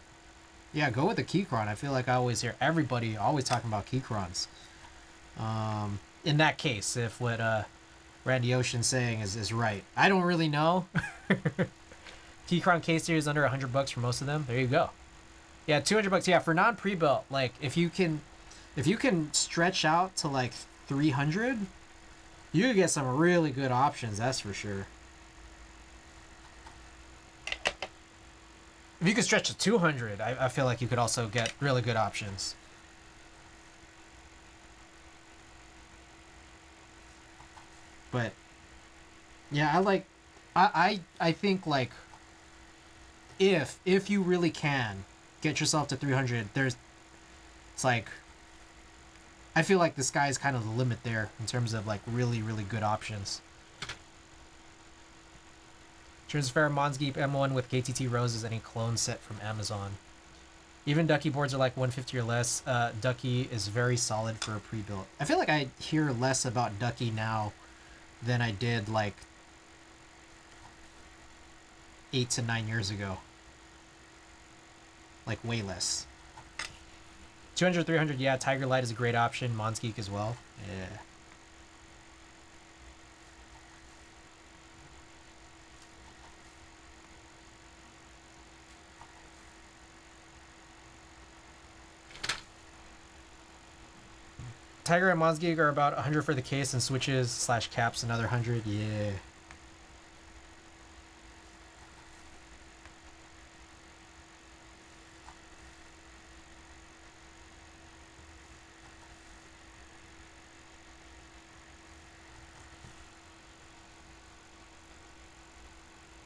yeah, go with the Keychron. I feel like I always hear everybody always talking about Keychrons. In that case, if what Randy Ocean's saying is right, I don't really know. Keychron K series under $100 for most of them. There you go. Yeah, $200. Yeah, for non pre-built, like if you can stretch out to like 300, you could get some really good options. That's for sure. If you could stretch to 200, I feel like you could also get really good options. But yeah, I think like if you really can get yourself to 300, it's like I feel like the sky is kind of the limit there in terms of like really, really good options. Transfer Monsgeep M1 with KTT roses, any clone set from Amazon. Even Ducky boards are like 150 or less. Ducky is very solid for a pre-built. I feel like I hear less about Ducky now than I did like 8 to 9 years ago. Like way less. 200, 300, yeah, Tiger Light is a great option. Monsgeek as well. Yeah. Tiger and Monsgeek are about 100 for the case, and switches / caps another 100. Yeah.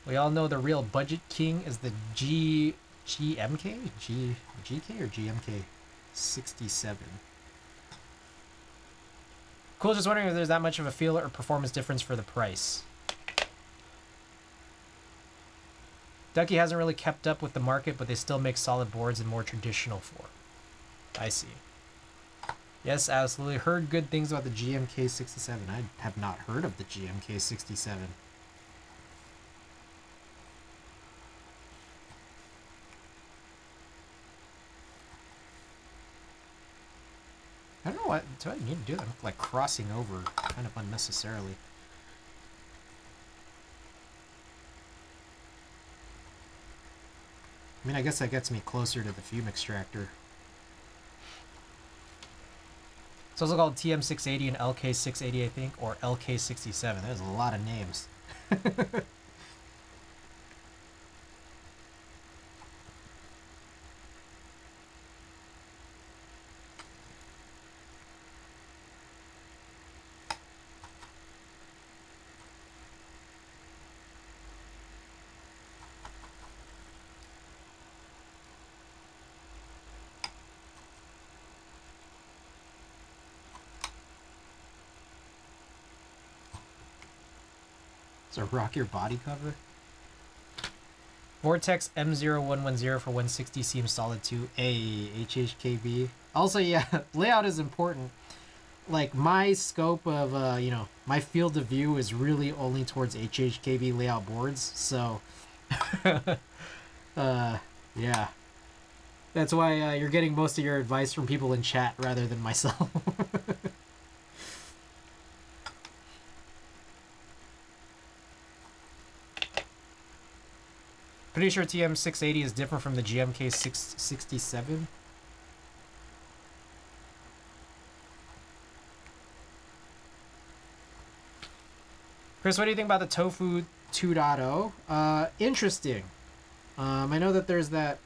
We all know the real budget king is the GMK or GMK 67. Cool, just wondering if there's that much of a feel or performance difference for the price. Ducky hasn't really kept up with the market, but they still make solid boards in more traditional form. I see. Yes, absolutely. Heard good things about the GMK67. I have not heard of the GMK67. I don't know what do I need to do. I'm like crossing over kind of unnecessarily. I mean, I guess that gets me closer to the fume extractor. It's also called TM680 and LK680, I think, or LK67. There's a lot of names. It's a rock your body cover. Vortex M0110 for 160 seems solid too. HHKB. Also, yeah, layout is important. Like, my scope of, you know, my field of view is really only towards HHKB layout boards, so... yeah. That's why you're getting most of your advice from people in chat rather than myself. Pretty sure TM680 is different from the GMK667. Chris, what do you think about the Tofu 2.0? Interesting. I know that there's that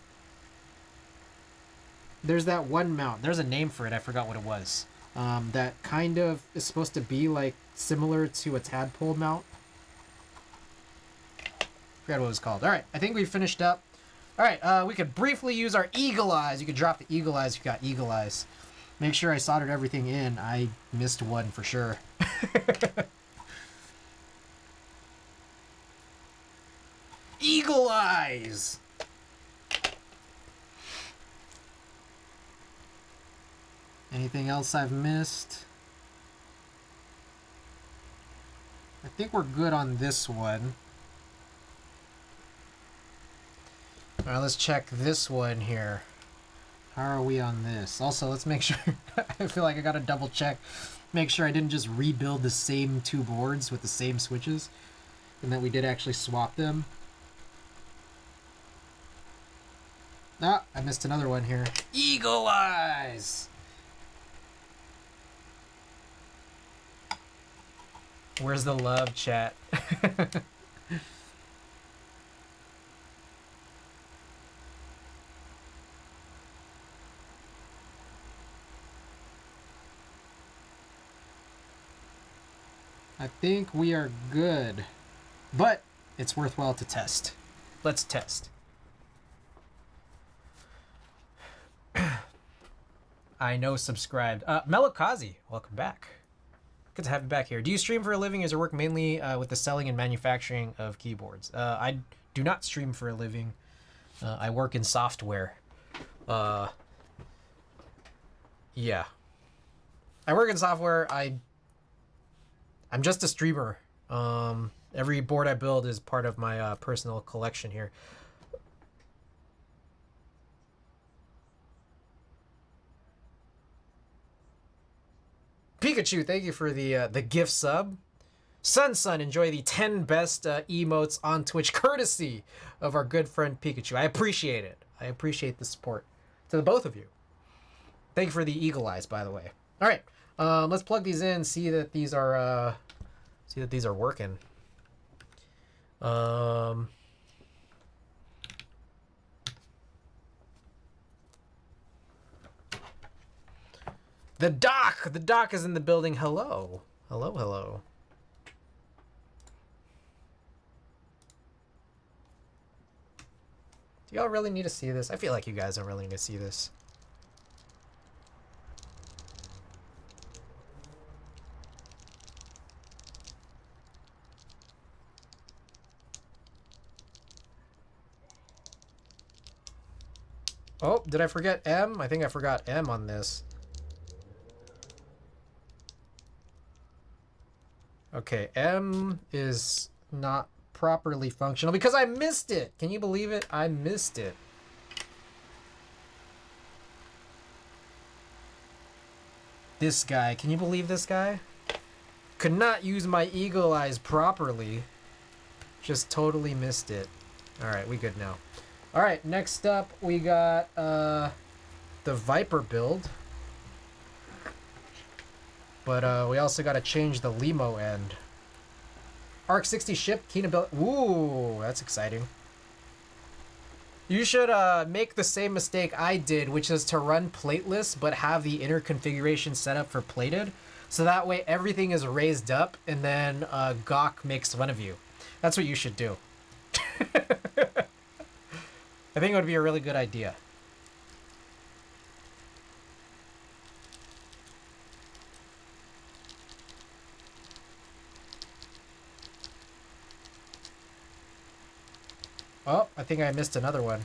one mount. There's a name for it. I forgot what it was. That kind of is supposed to be like similar to a tadpole mount. Forgot what it was called. All right, I think we finished up. All right, we could briefly use our eagle eyes. You could drop the eagle eyes if you got eagle eyes. Make sure I soldered everything in. I missed one for sure. Eagle eyes! Anything else I've missed? I think we're good on this one. All right, let's check this one here. How are we on this? Also, let's make sure... I feel like I gotta double check. Make sure I didn't just rebuild the same two boards with the same switches. And that we did actually swap them. Ah, I missed another one here. Eagle eyes! Where's the love, chat? I think we are good. But it's worthwhile to test. Let's test. I know subscribed. Melokazi, welcome back. Good to have you back here. Do you stream for a living? Is your work mainly with the selling and manufacturing of keyboards? I do not stream for a living. I work in software. Yeah. I work in software. I'm just a streamer. Every board I build is part of my personal collection here. Pikachu, thank you for the gift sub. Sun, enjoy the 10 best emotes on Twitch, courtesy of our good friend Pikachu. I appreciate it. I appreciate the support to the both of you. Thank you for the eagle eyes, by the way. All right, let's plug these in. See that these are working. The doc is in the building. Hello. Hello. Do y'all really need to see this? I feel like you guys don't really need to see this. Oh, did I forget M? I think I forgot M on this. Okay, M is not properly functional because I missed it. Can you believe it? I missed it. This guy, can you believe this guy? Could not use my eagle eyes properly. Just totally missed it. Alright, we good now. Alright, next up we got the Viper build. But we also gotta change the Limo end. Arc 60 ship, keen ability. Ooh, that's exciting. You should make the same mistake I did, which is to run plateless, but have the inner configuration set up for plated. So that way everything is raised up, and then Gawk makes fun of you. That's what you should do. I think it would be a really good idea. Oh, I think I missed another one.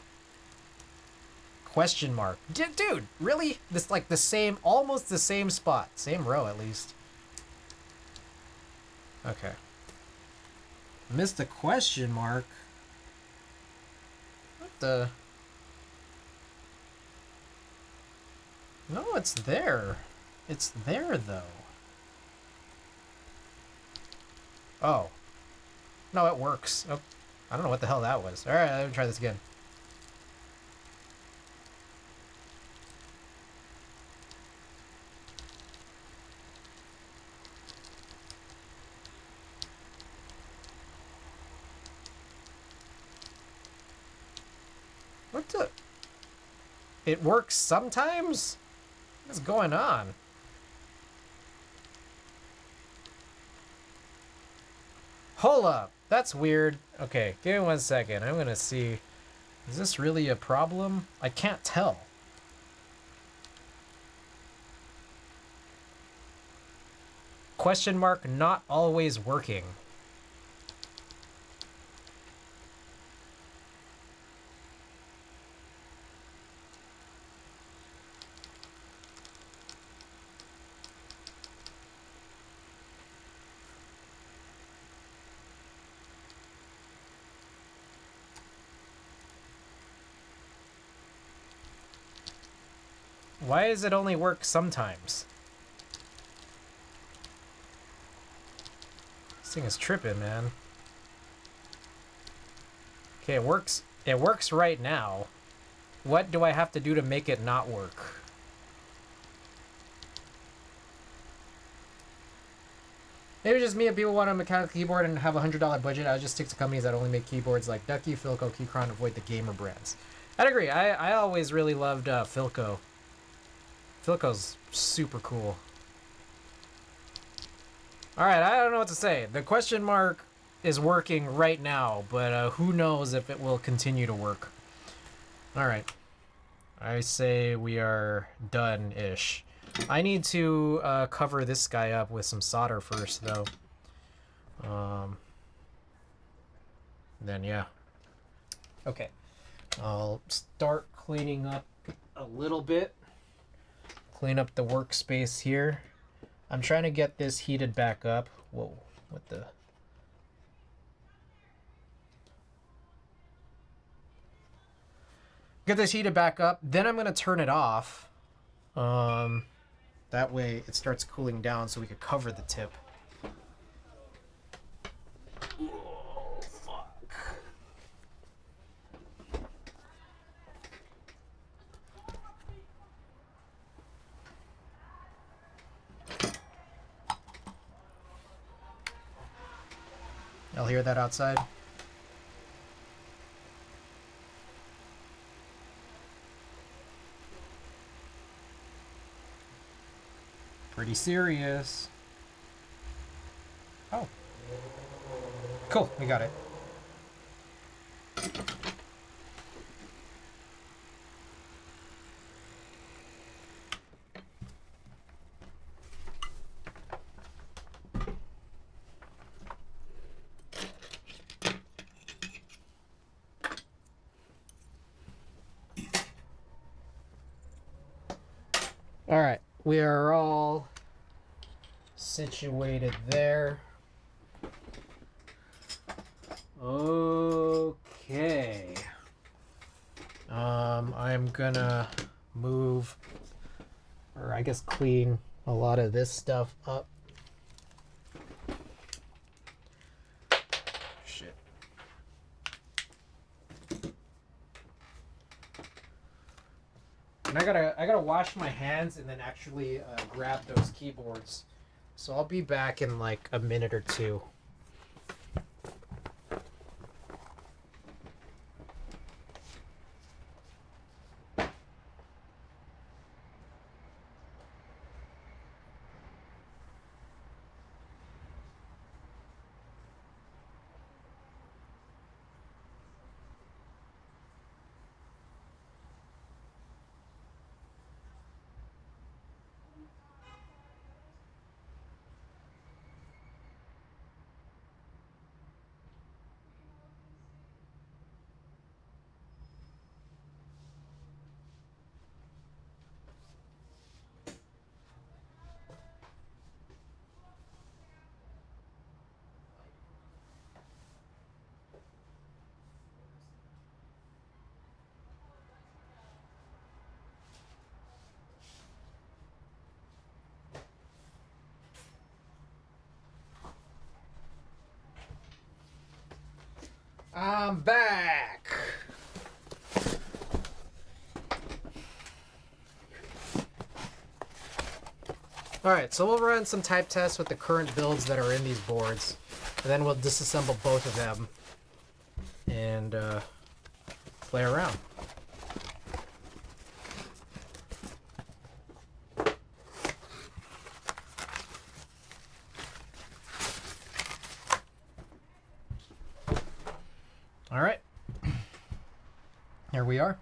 Question mark. Dude, really? This like the same, almost the same spot. Same row, at least. Okay. Missed the question mark. What the? No, it's there. It's there, though. Oh. No, it works. Oh, I don't know what the hell that was. Alright, let me try this again. What the? It works sometimes? What's going on? Hold up. That's weird. Okay, give me 1 second. I'm gonna see. Is this really a problem? I can't tell. Question mark not always working. Why does it only work sometimes? This thing is tripping, man. Okay, it works. It works right now. What do I have to do to make it not work? Maybe just me and people want a mechanical keyboard and have $100 budget. I would just stick to companies that only make keyboards like Ducky, Philco, Keychron, avoid the gamer brands. I'd agree. I always really loved Philco. Philco's super cool. Alright, I don't know what to say. The question mark is working right now, but who knows if it will continue to work. Alright. I say we are done-ish. I need to cover this guy up with some solder first, though. Then, yeah. Okay. I'll start cleaning up a little bit. Clean up the workspace here. I'm trying to get this heated back up. Whoa, what the... Get this heated back up. Then I'm going to turn it off. That way it starts cooling down so we could cover the tip. Oh, fuck. Y'all hear that outside? Pretty serious. Oh. Cool, we got it. All right, we are all situated there. Okay. I'm gonna move, or I guess clean a lot of this stuff up. Shit. And I gotta wash my hands and then actually grab those keyboards. So I'll be back in like a minute or two. I'm back. Alright, so we'll run some type tests with the current builds that are in these boards. And then we'll disassemble both of them and play around. Alright. Here we are.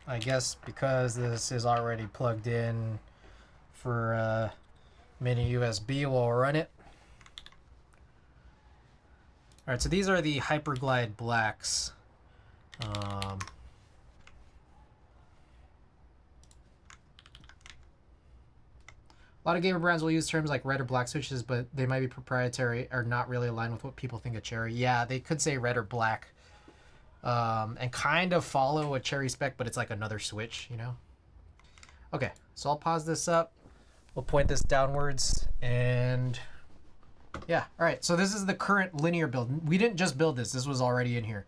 I guess because this is already plugged in for mini USB, we'll run it. Alright, so these are the Hyperglide Blacks. A lot of gamer brands will use terms like red or black switches, but they might be proprietary or not really aligned with what people think of Cherry. Yeah, they could say red or black. And kind of follow a Cherry spec, but it's like another switch, you know? Okay, so I'll pause this up. We'll point this downwards, and yeah, all right. So this is the current linear build. We didn't just build this. This was already in here.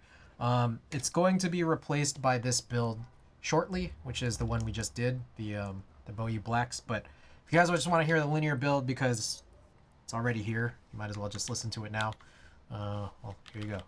It's going to be replaced by this build shortly, which is the one we just did, the Boyu Blacks. But if you guys just want to hear the linear build because it's already here, you might as well just listen to it now. Well, here you go.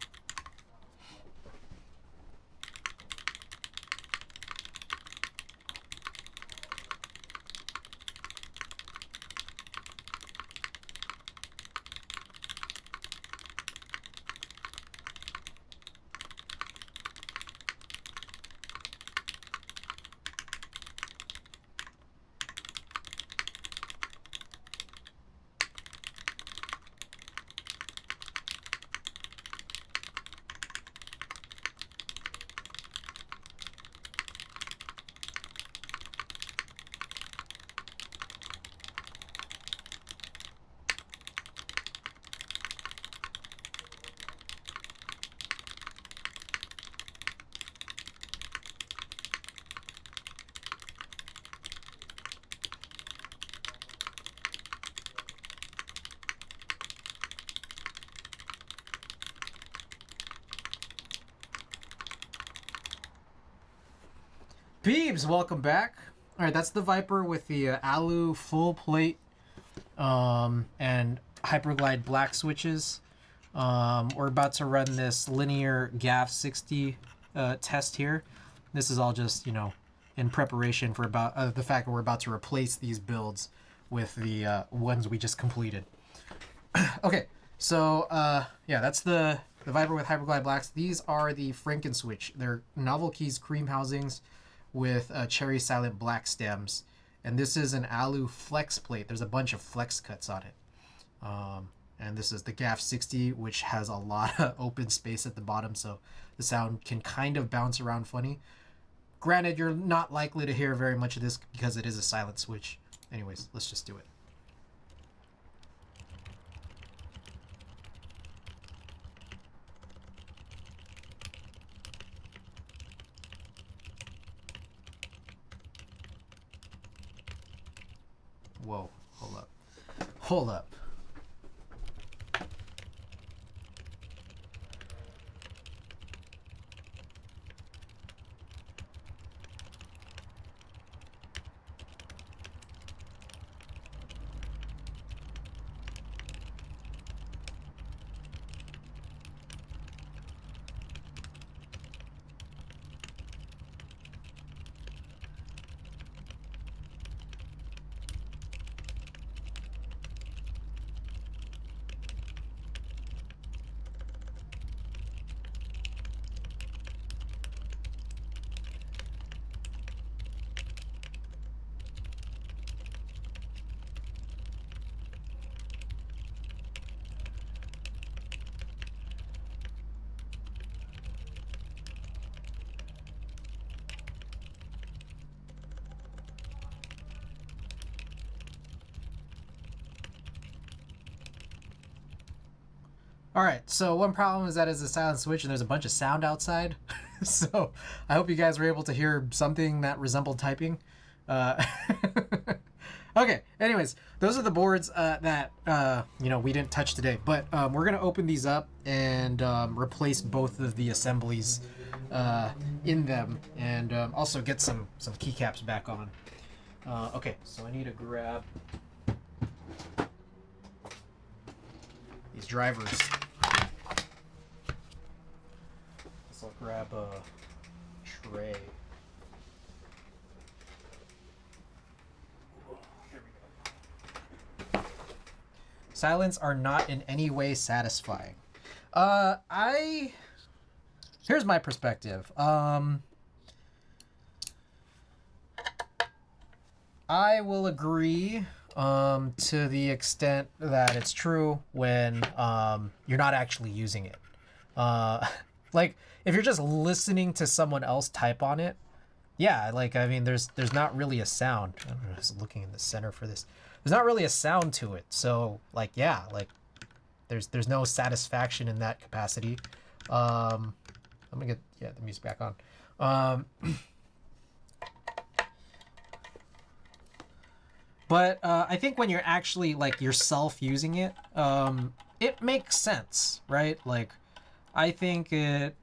Beebs, welcome back. All right, that's the Viper with the alu full plate and Hyperglide black switches. We're about to run this linear GAF 60 test here. This is all just, you know, in preparation for about the fact that we're about to replace these builds with the ones we just completed. Okay, so yeah, that's the Viper with Hyperglide blacks. These are the Frankenswitch. They're novel keys cream housings with cherry silent black stems, and this is an alu flex plate. There's a bunch of flex cuts on it, and this is the GAF 60, which has a lot of open space at the bottom, so the sound can kind of bounce around funny. Granted, you're not likely to hear very much of this because it is a silent switch. Anyways, let's just do it. Whoa, hold up. Hold up. Alright, so one problem is that it's a silent switch and there's a bunch of sound outside. So I hope you guys were able to hear something that resembled typing. Okay, anyways, those are the boards that, we didn't touch today. But we're going to open these up and replace both of the assemblies in them and also get some keycaps back on. Okay, so I need to grab these drivers. So I'll grab a tray. Here we go. Silents are not in any way satisfying. Here's my perspective. I will agree to the extent that it's true when you're not actually using it. Like if you're just listening to someone else type on it, yeah, like I mean there's not really a sound. I'm just looking in the center for this. There's not really a sound to it. So like yeah, like there's no satisfaction in that capacity. I'm gonna get the music back on. But I think when you're actually like yourself using it, it makes sense, right? Like, I think it.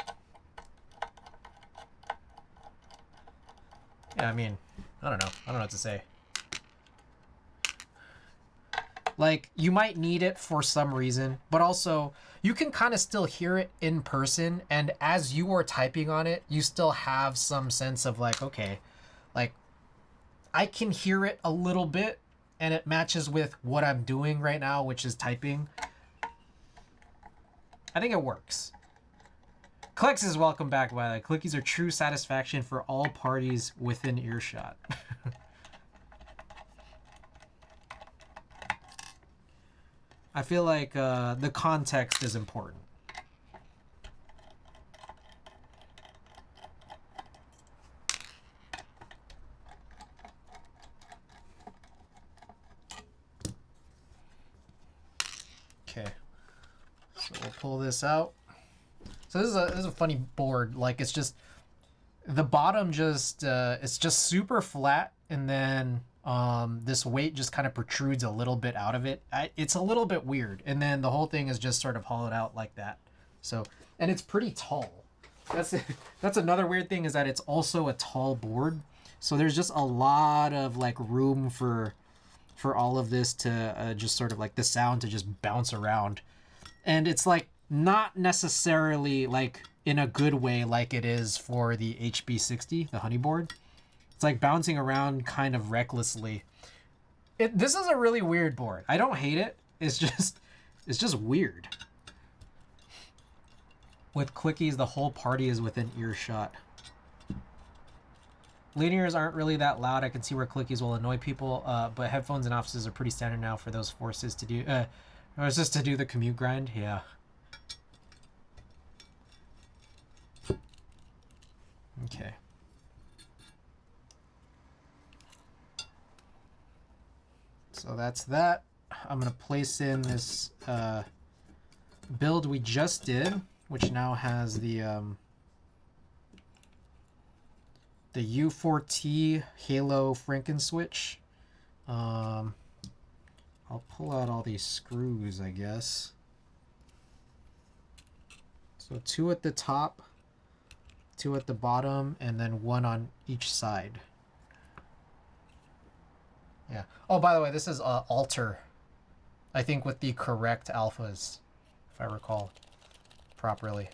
Yeah, I mean, I don't know what to say. Like, you might need it for some reason, but also you can kind of still hear it in person, and as you are typing on it, you still have some sense of like, okay, like I can hear it a little bit and it matches with what I'm doing right now, which is typing. I think it works. Clicks is welcome back, by the way. Clickies are true satisfaction for all parties within earshot. I feel like the context is important. Okay, so we'll pull this out. So this is a funny board. Like it's just the bottom just it's just super flat, and then this weight just kind of protrudes a little bit out of it. It's a little bit weird, and then the whole thing is just sort of hollowed out like that. So and it's pretty tall. That's another weird thing, is that it's also a tall board. So there's just a lot of like room for all of this to just sort of like the sound to just bounce around. And it's like not necessarily like in a good way like it is for the HB60, the honey board. It's like bouncing around kind of recklessly. This is a really weird board. I don't hate it. It's just weird. With clickies, the whole party is within earshot. Linears aren't really that loud. I can see where clickies will annoy people, but headphones in offices are pretty standard now for those forces to do, or it's just to do the commute grind. Yeah. Okay. So that's that. I'm going to place in this build we just did, which now has the U4T Halo Frankenswitch. I'll pull out all these screws, I guess. So 2 at the top, 2 at the bottom, and then 1 on each side. Yeah. Oh, by the way, this is Alter. I think with the correct alphas, if I recall properly.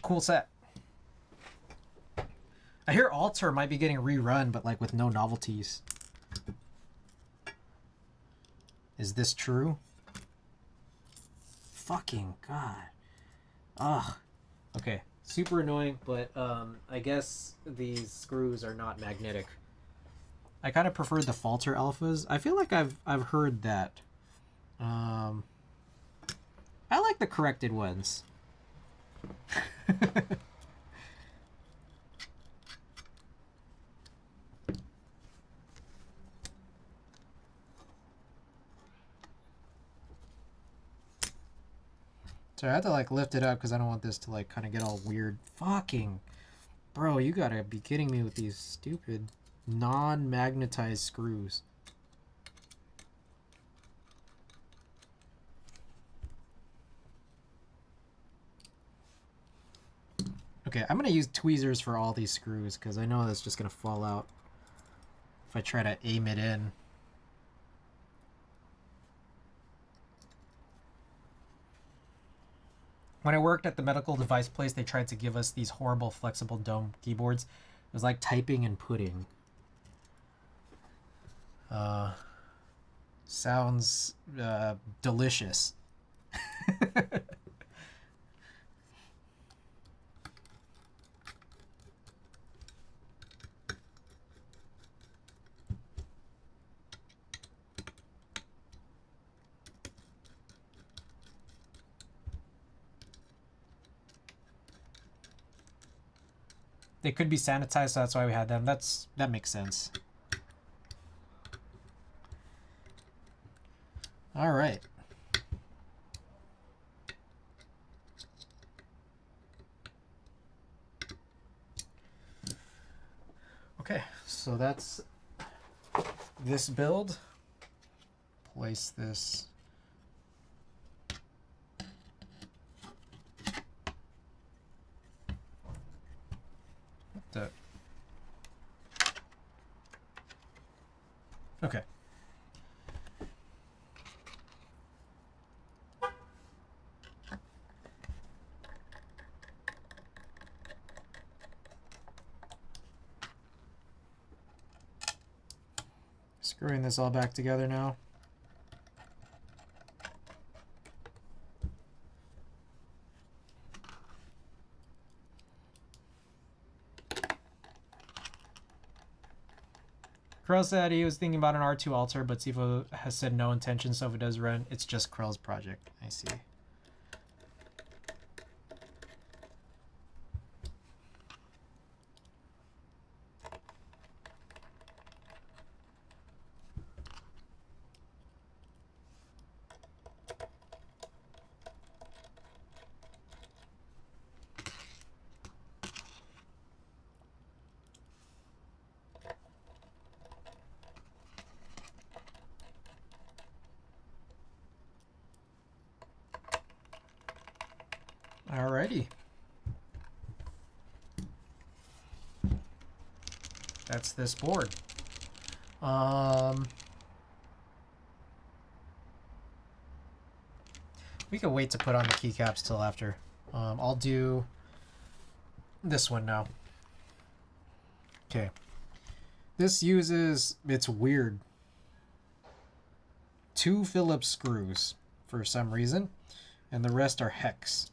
Cool set. I hear Alter might be getting rerun, but like with no novelties. Is this true? Fucking God. Ugh. Okay. Super annoying, but I guess these screws are not magnetic. I kind of prefer the Falter alphas. I feel like I've heard that. I like the corrected ones. So I had to like lift it up because I don't want this to like kind of get all weird. Fucking bro, you gotta be kidding me with these stupid non-magnetized screws. Okay, I'm gonna use tweezers for all these screws because I know that's just gonna fall out if I try to aim it in. When I worked at the medical device place, they tried to give us these horrible flexible dome keyboards. It was like typing and pudding. Sounds delicious. They could be sanitized, so that's why we had them. That makes sense. All right. Okay, so that's this build. Place this. Okay. Screwing this all back together now. Krell said he was thinking about an R2 Alter, but Sifo has said no intention, so if it does run, it's just Krell's project. I see. Alrighty. That's this board. We can wait to put on the keycaps till after. I'll do this one now. Okay. This uses, it's weird, 2 Phillips screws for some reason, and the rest are hex.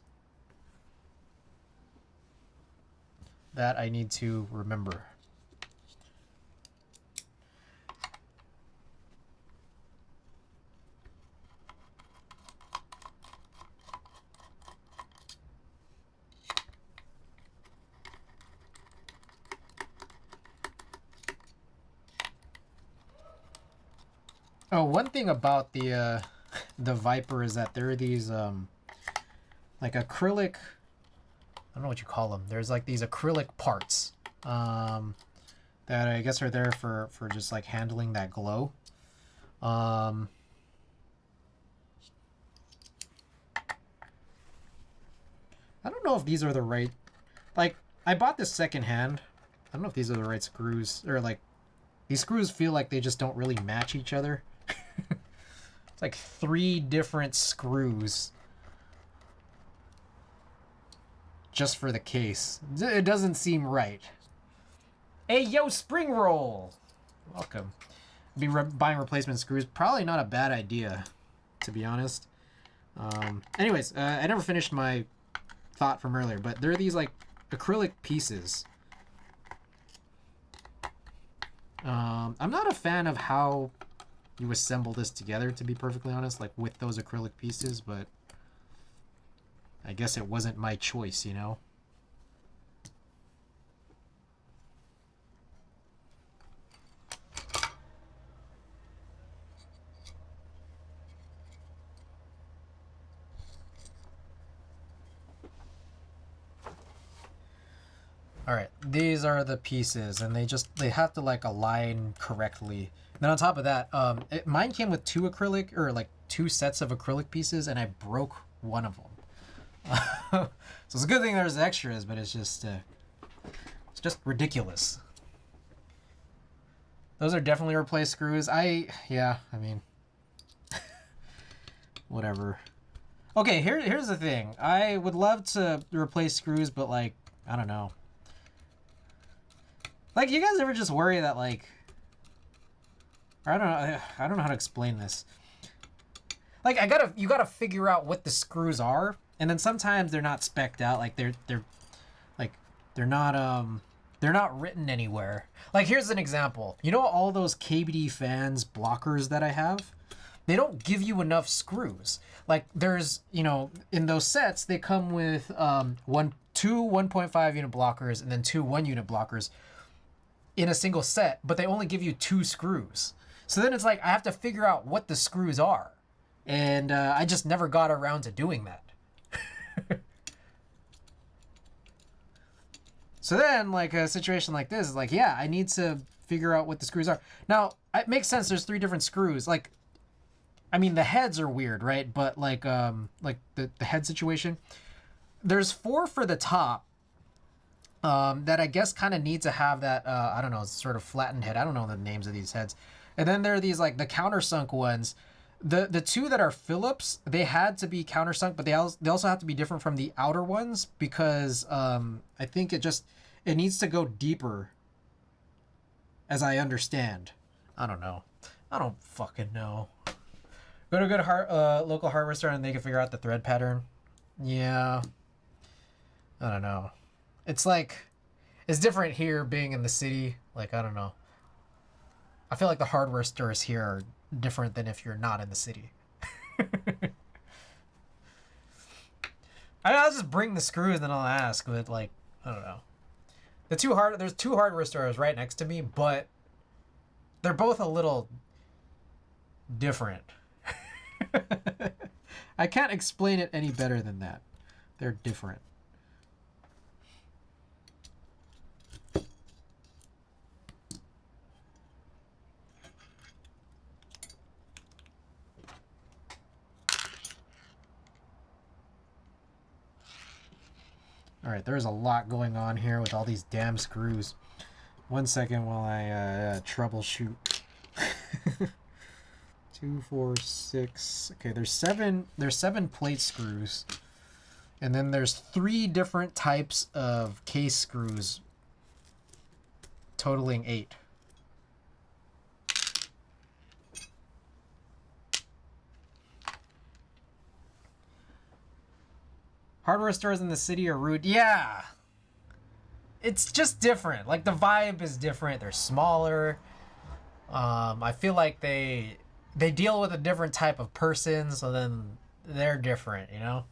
That I need to remember. Oh, one thing about the Viper is that there are these like acrylic. I don't know what you call them. There's like these acrylic parts that I guess are there for just like handling that glow. I don't know if these are the right. Like, I bought this secondhand. I don't know if these are the right screws, or like these screws feel like they just don't really match each other. It's like 3 different screws just for the case. It doesn't seem right. Hey, yo, spring roll! Welcome. Be buying replacement screws. Probably not a bad idea, to be honest. Anyways, I never finished my thought from earlier, but there are these like acrylic pieces. I'm not a fan of how you assemble this together, to be perfectly honest, like with those acrylic pieces, but I guess it wasn't my choice, you know? All right, these are the pieces, and they have to like align correctly. And then on top of that, mine came with 2 acrylic, or like 2 sets of acrylic pieces, and I broke one of them. So it's a good thing there's extras, but it's just ridiculous. Those are definitely replaced screws. Yeah, I mean, whatever. Okay, here's the thing. I would love to replace screws, but like, I don't know. Like, you guys ever just worry that like, I don't know how to explain this. Like, you gotta figure out what the screws are, and then sometimes they're not spec'd out. Like they're not written anywhere. Like, here's an example. You know all those KBD fans blockers that I have? They don't give you enough screws. Like, there's, you know, in those sets they come with two 1.5 unit blockers and then 2 1 unit blockers in a single set, but they only give you 2 screws. So then it's like I have to figure out what the screws are, and I just never got around to doing that. So then, like, a situation like this is like, yeah, I need to figure out what the screws are. Now, it makes sense. There's 3 different screws. Like, I mean, the heads are weird, right? But like the head situation, there's 4 for the top. That I guess kind of need to have that, I don't know, sort of flattened head. I don't know the names of these heads. And then there are these, like, the countersunk ones. The 2 that are Phillips, they had to be countersunk, but they also have to be different from the outer ones because I think it needs to go deeper, as I understand. I don't know. I don't fucking know. Go to a good local hardware store and they can figure out the thread pattern. Yeah. I don't know. It's like, it's different here being in the city. Like, I don't know. I feel like the hardware stores here are different than if you're not in the city. I'll just bring the screws and then I'll ask, but like, I don't know. There's 2 hardware stores right next to me, but they're both a little different. I can't explain it any better than that. They're different. All right, there's a lot going on here with all these damn screws. 1 second while I troubleshoot. 2, 4, 6. Okay, there's 7 plate screws, and then there's 3 different types of case screws, totaling 8. Hardware stores in the city are rude. Yeah. It's just different. Like, the vibe is different. They're smaller. I feel like they deal with a different type of person, so then they're different, you know?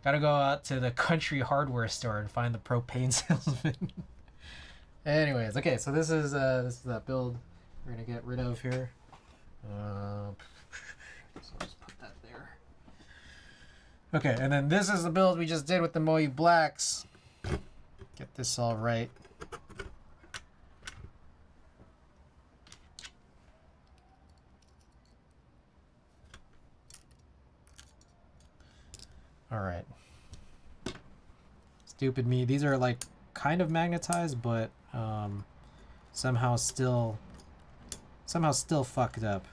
Gotta go out to the country hardware store and find the propane salesman. Anyways, okay, so this is that build we're gonna get rid of here. So I'll just put that there. Okay, and then this is the build we just did with the Moe Blacks. Get this all right. All right. Stupid me. These are like kind of magnetized, but somehow still fucked up.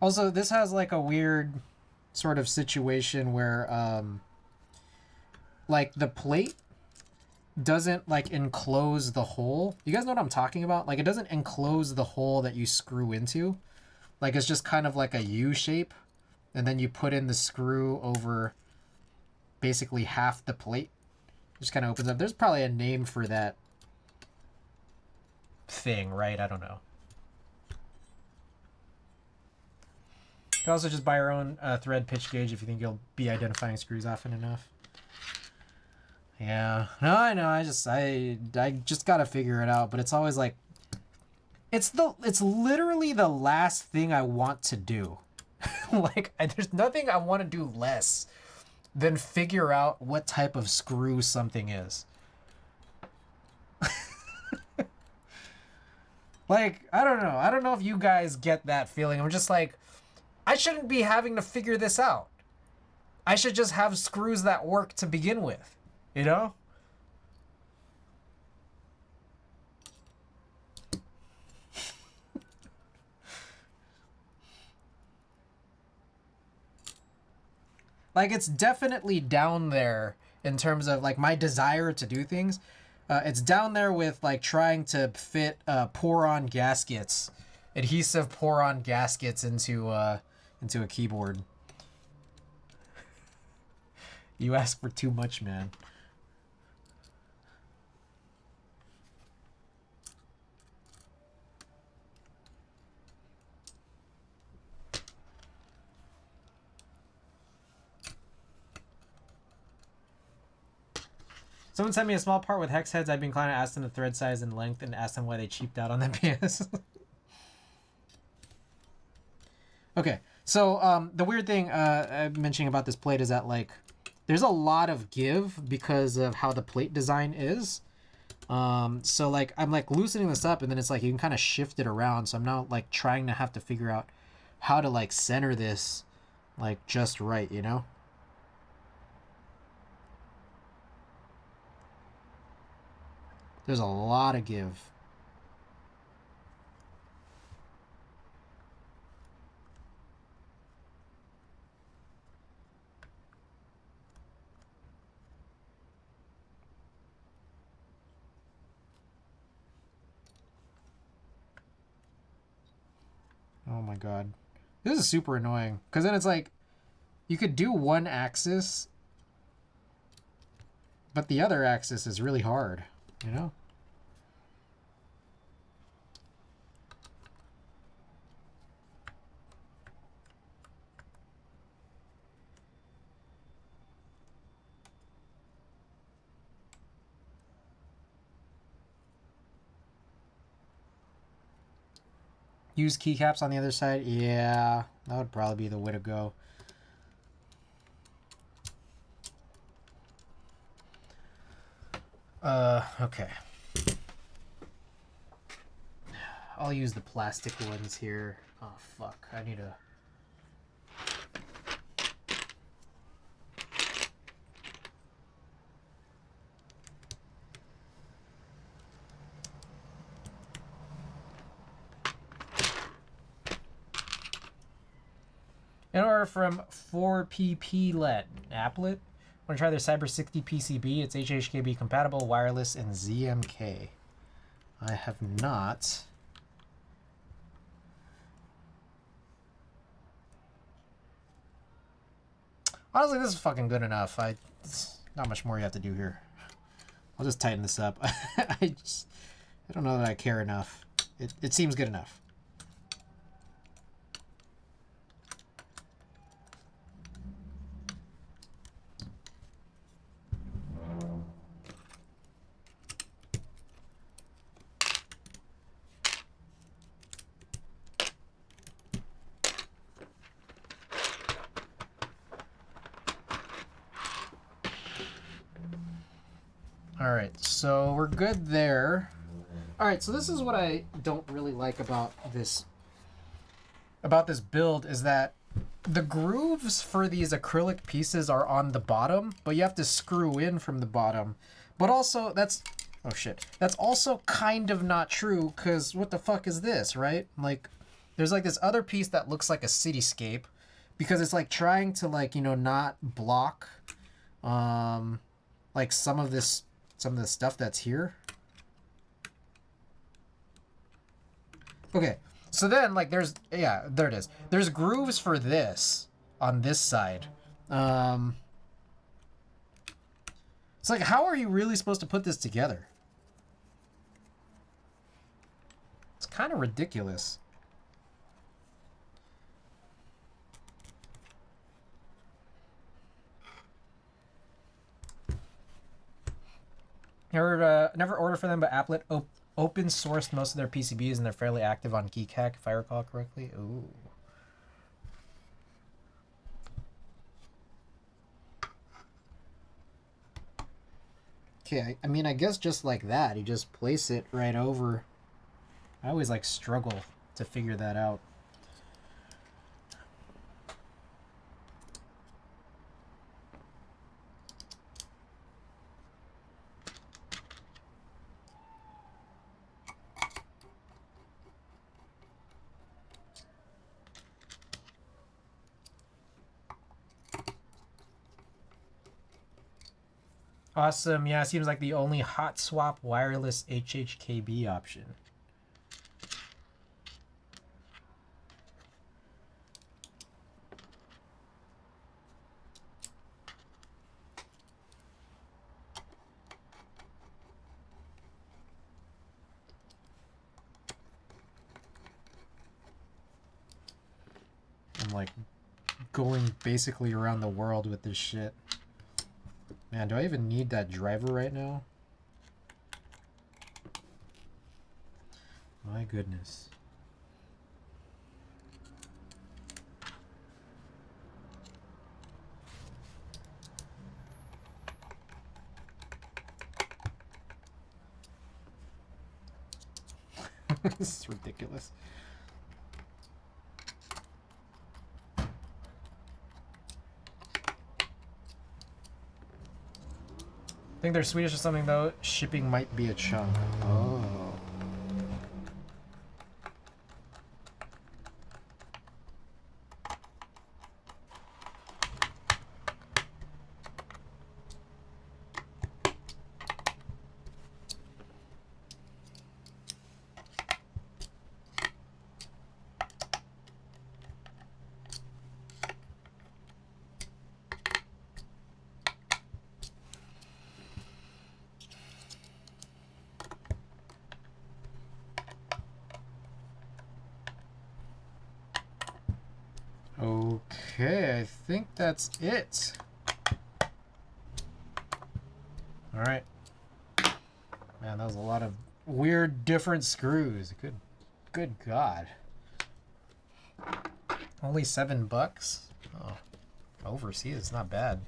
Also, this has like a weird sort of situation where like the plate doesn't like enclose the hole. You guys know what I'm talking about? Like it doesn't enclose the hole that you screw into. Like it's just kind of like a U shape, and then you put in the screw over basically half the plate. It just kind of opens up. There's probably a name for that thing, right? I don't know. You can also just buy your own thread pitch gauge if you think you'll be identifying screws often enough. Yeah, no, I know. I just gotta figure it out. But it's always like, it's literally the last thing I want to do. Like, there's nothing I want to do less than figure out what type of screw something is. Like, I don't know. I don't know if you guys get that feeling. I'm just like, I shouldn't be having to figure this out. I should just have screws that work to begin with, you know? Like, it's definitely down there in terms of, like, my desire to do things. It's down there with, like, trying to fit pour-on gaskets, adhesive pour-on gaskets into a keyboard. You ask for too much, man. Someone sent me a small part with hex heads. I've been inclined to ask them the thread size and length and ask them why they cheaped out on that PS. Okay, so the weird thing I'm mentioning about this plate is that, like, there's a lot of give because of how the plate design is. So, like, I'm, like, loosening this up, and then it's, like, you can kind of shift it around. So I'm now, like, trying to have to figure out how to, like, center this, like, just right, you know? There's a lot of give. Oh my god. This is super annoying. Because then it's like, you could do one axis, but the other axis is really hard, you know? Use keycaps on the other side? Yeah, that would probably be the way to go. Okay. I'll use the plastic ones here. Oh, fuck. I need to... In order from 4PP LED applet, want to try their Cyber 60 PCB. It's HHKB compatible, wireless, and ZMK. I have not. Honestly, this is fucking good enough. Not much more you have to do here. I'll just tighten this up. I don't know that I care enough. it seems good enough. All right, so we're good there. All right, so this is what I don't really like about this build is that the grooves for these acrylic pieces are on the bottom, but you have to screw in from the bottom. But also, that's also kind of not true, because what the fuck is this, right? Like, there's like this other piece that looks like a cityscape, because it's like trying to, like, you know, not block like some of the stuff that's here. Okay, so then, like, there it is. There's grooves for this on this side. It's like, how are you really supposed to put this together? It's kind of ridiculous. Never order for them, but Applet open sourced most of their PCBs and they're fairly active on Geekhack, if I recall correctly. Ooh. Okay, I mean, I guess just like that, you just place it right over. I always, like, struggle to figure that out. Awesome. Yeah, it seems like the only hot swap wireless HHKB option. I'm like going basically around the world with this shit. Man, do I even need that driver right now? My goodness. This is ridiculous. I think they're Swedish or something, though. Shipping might be a chunk. Oh. Okay, I think that's it. All right. Man, that was a lot of weird, different screws. Good God. Only $7? Oh, overseas, it's not bad.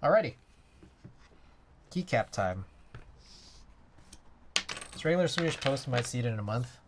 Alrighty. Keycap time. It's regular Swedish Post. Might see it in a month.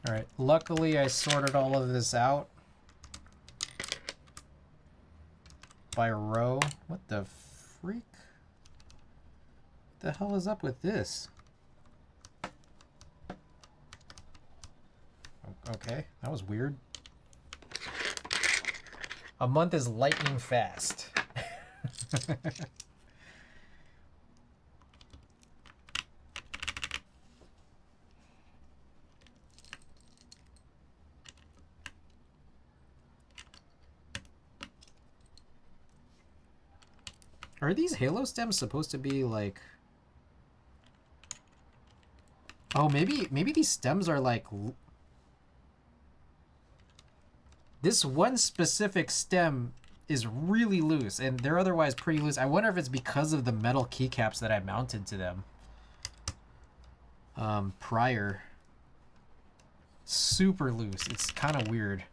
Alright, luckily I sorted all of this out by row. What the freak? What the hell is up with this? Okay, that was weird. A month is lightning fast. Are these Halo stems supposed to be like... Oh, maybe these stems are like... This one specific stem is really loose, and they're otherwise pretty loose. I wonder if it's because of the metal keycaps that I mounted to them prior. Super loose. It's kind of weird.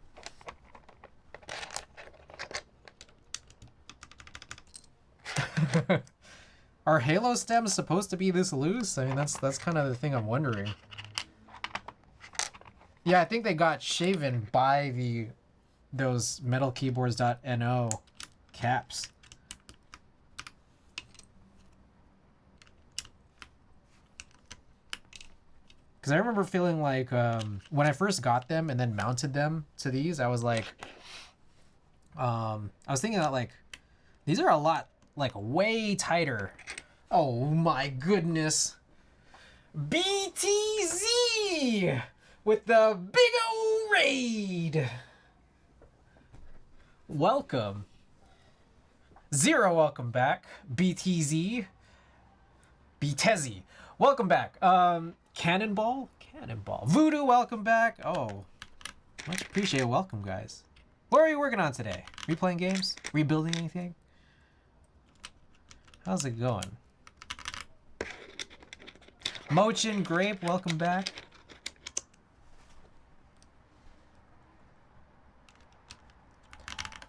Are Halo stems supposed to be this loose? I mean, that's kind of the thing I'm wondering. Yeah, I think they got shaven by those metalkeyboards.no caps. Because I remember feeling like when I first got them and then mounted them to these, I was like, I was thinking that like, these are a lot, like way tighter. Oh my goodness. BTZ with the big O raid. Welcome. Zero, welcome back. BTZ. BTZ. Welcome back. Cannonball? Cannonball. Voodoo, welcome back. Oh, much appreciated. Welcome, guys. What are you working on today? Are you playing games? Rebuilding anything? How's it going? Mochin Grape, welcome back.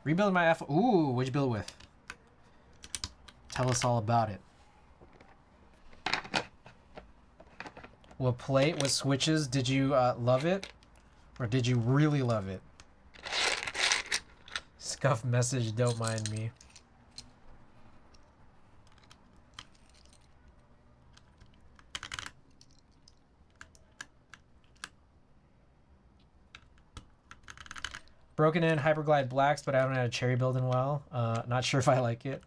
Rebuilding my F. Ooh, what'd you build with? Tell us all about it. What plate? What switches? Did you love it? Or did you really love it? Scuff message, don't mind me. Broken in Hyperglide Blacks, but I haven't had a cherry build in a while. Not sure if I like it.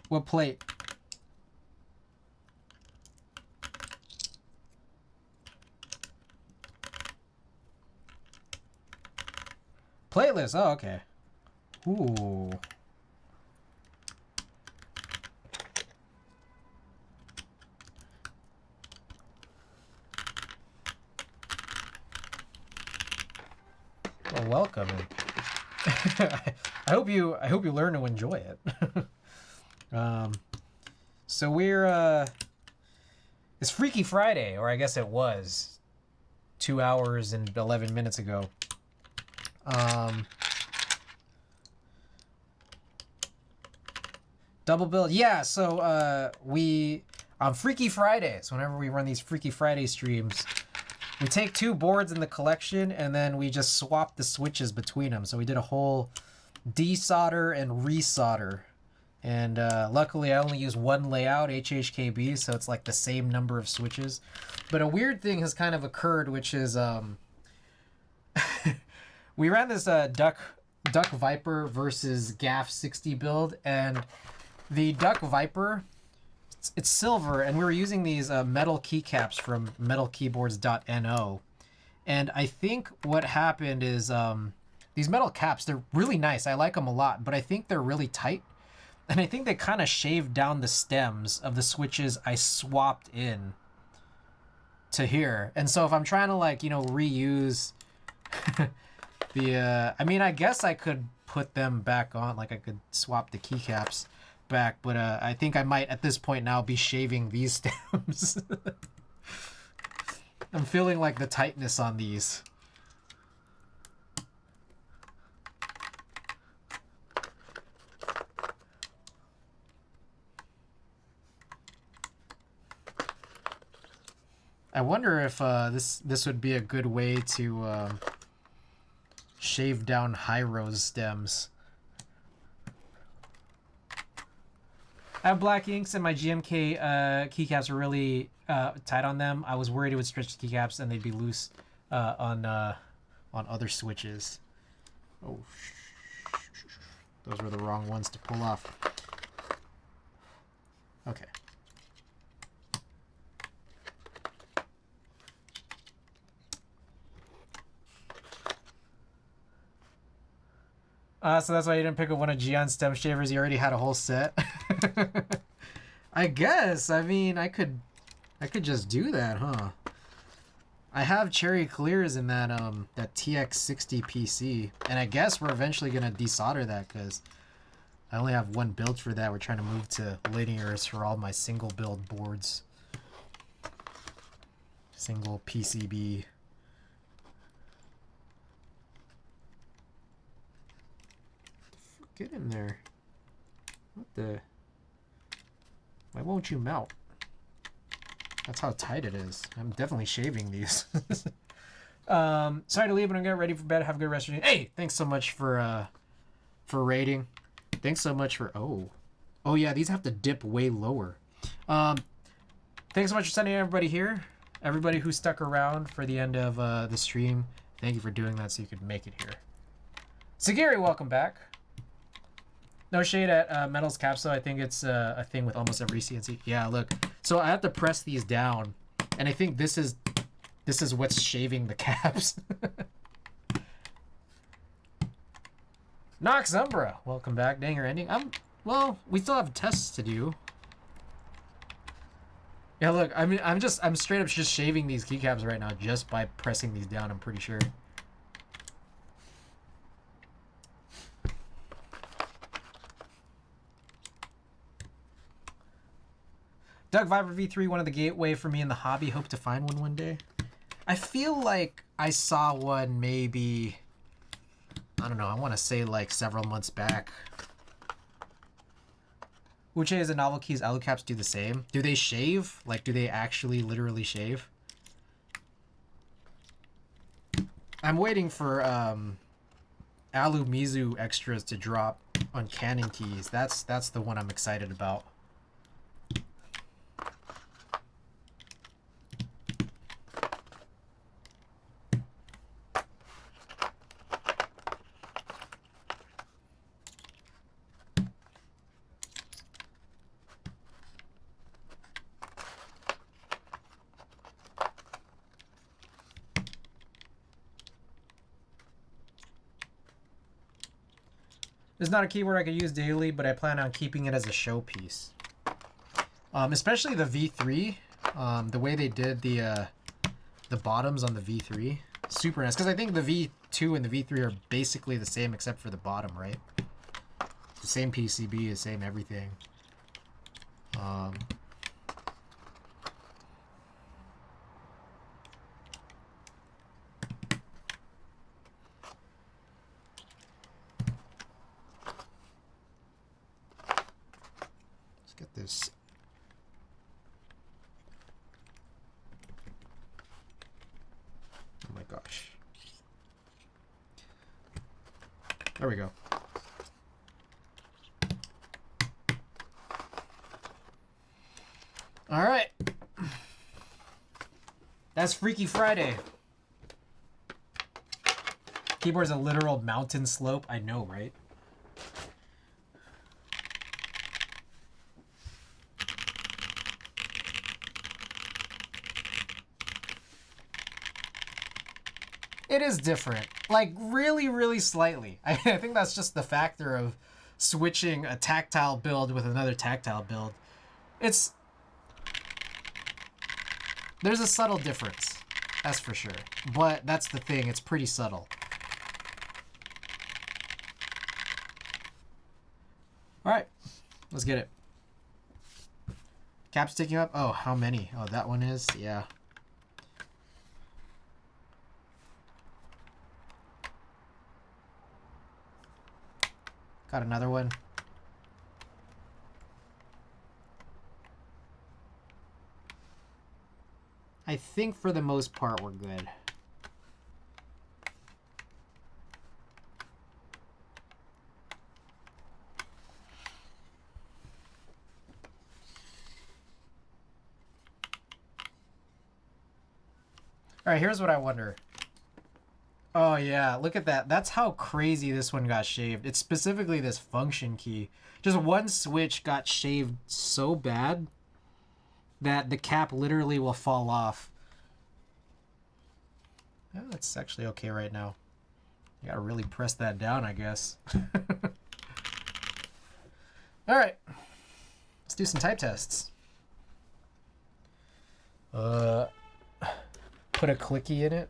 What plate? Plateless. Oh, okay. Ooh. Well, welcome. I hope you learn to enjoy it. So we're it's Freaky Friday, or I guess it was 2 hours and 11 minutes ago. Double build. Yeah, so we on Freaky Fridays, whenever we run these Freaky Friday streams, we take 2 boards in the collection and then we just swap the switches between them. So we did a whole desolder and resolder. And luckily I only use one layout, HHKB, so it's like the same number of switches. But a weird thing has kind of occurred, which is we ran this Duck Viper versus Gaff 60 build, and the Duck Viper, it's silver, and we were using these metal keycaps from metalkeyboards.no. And I think what happened is these metal caps, they're really nice. I like them a lot, but I think they're really tight. And I think they kind of shaved down the stems of the switches I swapped in to here. And so if I'm trying to, like, you know, reuse the... I mean, I guess I could put them back on. Like, I could swap the keycaps back. But I think I might, at this point now, be shaving these stems. I'm feeling, like, the tightness on these. I wonder if this would be a good way to shave down high rose stems. I have black inks and my GMK keycaps are really tight on them. I was worried it would stretch the keycaps and they'd be loose on other switches. Oh, those were the wrong ones to pull off. Okay. So that's why you didn't pick up one of Gion's stem shavers. You already had a whole set. I guess. I mean, I could just do that, huh? I have cherry clears in that that TX60 PC, and I guess we're eventually gonna desolder that because I only have one build for that. We're trying to move to linears for all my single build boards. Single PCB. Get in there. What the? Why won't you melt? That's how tight it is. I'm definitely shaving these. Sorry to leave, but I'm getting ready for bed. Have a good rest of your day. Hey, thanks so much for rating. Thanks so much for oh yeah, these have to dip way lower. Thanks so much for sending everybody here. Everybody who stuck around for the end of the stream. Thank you for doing that so you could make it here. Sagiri, welcome back. No shade at Metal's Capsule. I think it's a thing with almost every CNC. Yeah, look. So I have to press these down, and I think this is what's shaving the caps. Nox Umbra, welcome back. Dang, you're ending. Well, we still have tests to do. Yeah, look. I mean, I'm straight up just shaving these keycaps right now just by pressing these down. I'm pretty sure. Doug Viber V3, one of the gateway for me in the hobby. Hope to find one day. I feel like I saw one maybe, I don't know, I want to say like several months back. Uche is a novel keys. Alucaps do the same. Do they shave? Like, do they actually literally shave? I'm waiting for Alu Mizu extras to drop on Canon keys. That's the one I'm excited about. It's not a keyword I could use daily, but I plan on keeping it as a showpiece. Especially the V3, the way they did the bottoms on the V3, super nice. Because I think the V2 and the V3 are basically the same except for the bottom, right? The same PCB, the same everything. Let's get this. Oh my gosh. There we go. All right. That's Freaky Friday. Keyboard's a literal mountain slope. I know, right? It is different. Like, really, really slightly. I think that's just the factor of switching a tactile build with another tactile build. There's a subtle difference. That's for sure. But that's the thing. It's pretty subtle. All right. Let's get it. Cap sticking up. Oh, how many? Oh, that one is? Yeah. Got another one. I think for the most part we're good. All right, here's what I wonder. Oh yeah, look at that. That's how crazy this one got shaved. It's specifically this function key. Just one switch got shaved so bad that the cap literally will fall off. Yeah, that's actually okay right now. You gotta really press that down, I guess. All right, let's do some type tests. Put a clicky in it.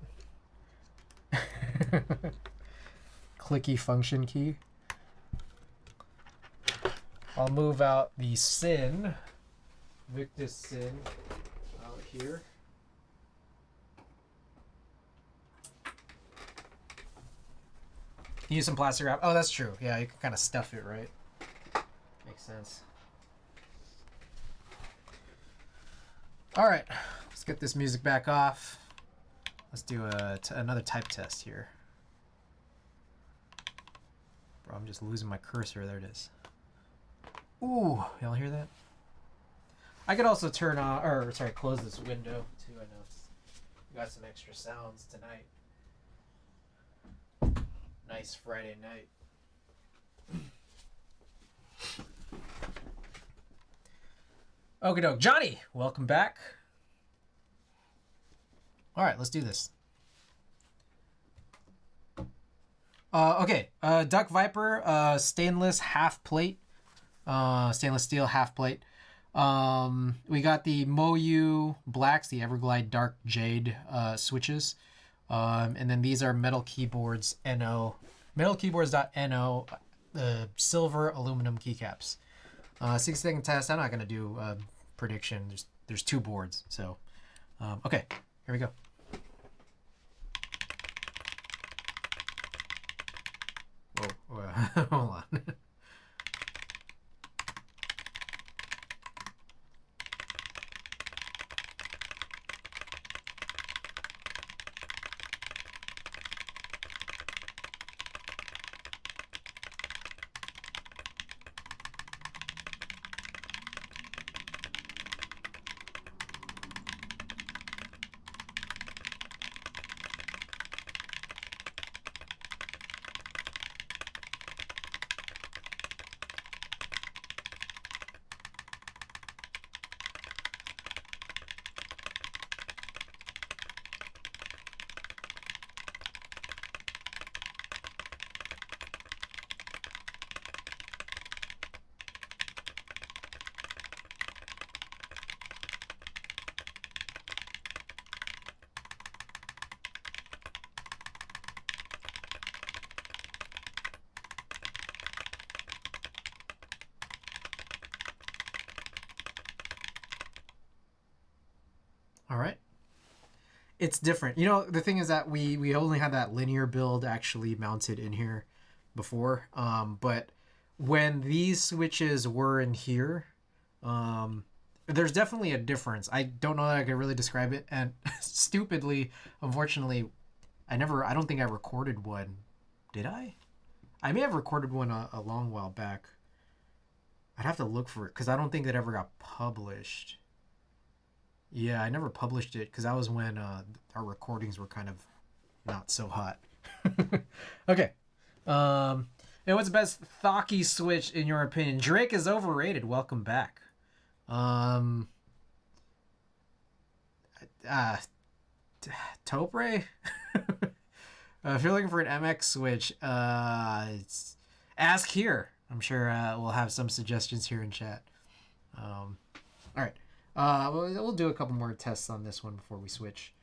Clicky function key. I'll move out the sin, Victus sin, out here. Use some plastic wrap. Oh, that's true. Yeah, you can kind of stuff it, right? Makes sense. All right, let's get this music back off. Let's do another type test here. Bro, I'm just losing my cursor. There it is. Ooh, y'all hear that? I could also turn on, or sorry, close this window too. I know we got some extra sounds tonight. Nice Friday night. Okie doke. Johnny, welcome back. All right, let's do this. Okay, Duck Viper, stainless half plate, stainless steel half plate. We got the Moyu Blacks, the Everglide Dark Jade switches. And then these are Metal Keyboards NO, metalkeyboards.no, silver aluminum keycaps. 60-second test. I'm not gonna do prediction. There's two boards, so okay, here we go. Whoa, hold on. All right. It's different. You know, the thing is that we only had that linear build actually mounted in here before. But when these switches were in here, there's definitely a difference. I don't know that I could really describe it. And stupidly, unfortunately, I don't think I recorded one. Did I? I may have recorded one a long while back. I'd have to look for it because I don't think it ever got published. Yeah, I never published it because that was when our recordings were kind of not so hot. Okay. And what's the best Thocky switch in your opinion? Drake is overrated. Welcome back. Topre? If you're looking for an MX switch, it's ask here. I'm sure we'll have some suggestions here in chat. All right. We'll do a couple more tests on this one before we switch.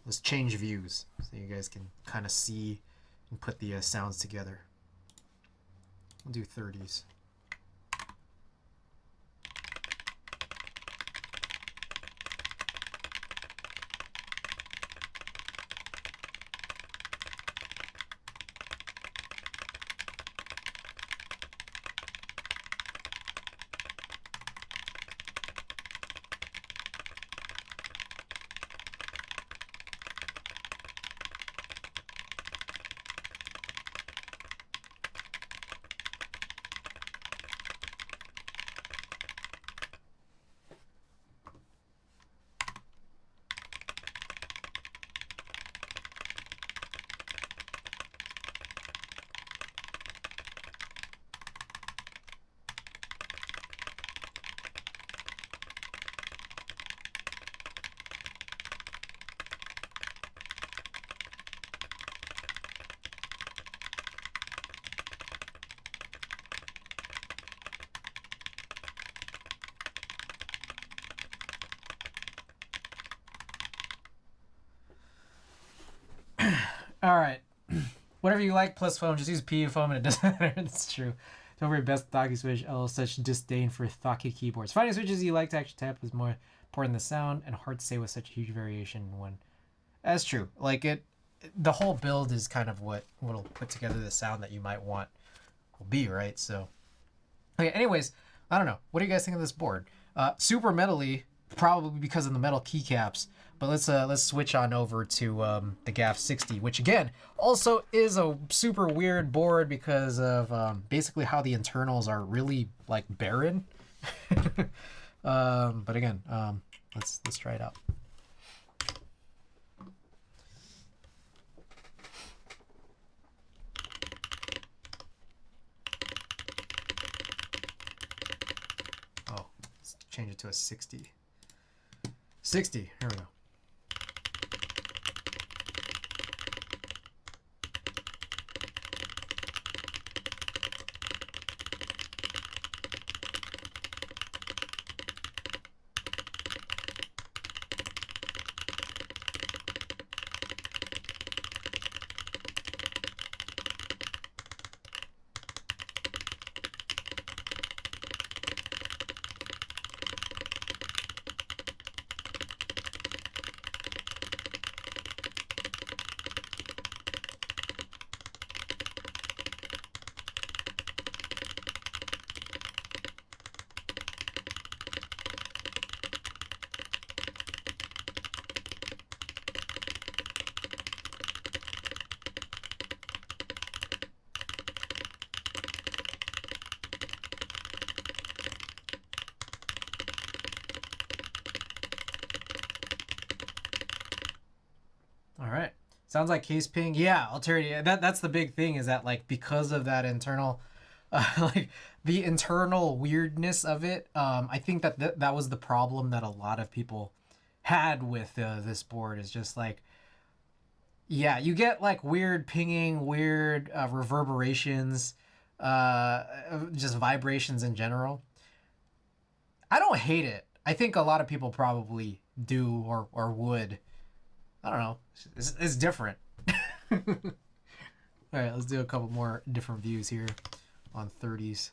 Let's change views so you guys can kind of see and put the sounds together. We'll do 30s. All right. Whatever you like plus foam, just use PU foam and it doesn't matter. That's true. Don't worry, best Thocky switch. Oh, such disdain for Thocky keyboards. Finding switches you like to actually tap is more important than the sound and hard to say with such a huge variation in one. That's true. Like the whole build is kind of what'll put together the sound that you might want will be, right? So, okay. Anyways, I don't know. What do you guys think of this board? Super metally, probably because of the metal keycaps. But let's switch on over to the GAF 60, which again also is a super weird board because of basically how the internals are really like barren. But again, let's try it out. Oh, let's change it to a 60. 60. Here we go. All right. Sounds like case ping. Yeah, Alterity. That's the big thing is that like because of that internal, like the internal weirdness of it. I think that was the problem that a lot of people had with this board is just like, yeah, you get like weird pinging, weird reverberations, just vibrations in general. I don't hate it. I think a lot of people probably do or would. I don't know. It's different. All right, let's do a couple more different views here on 30s.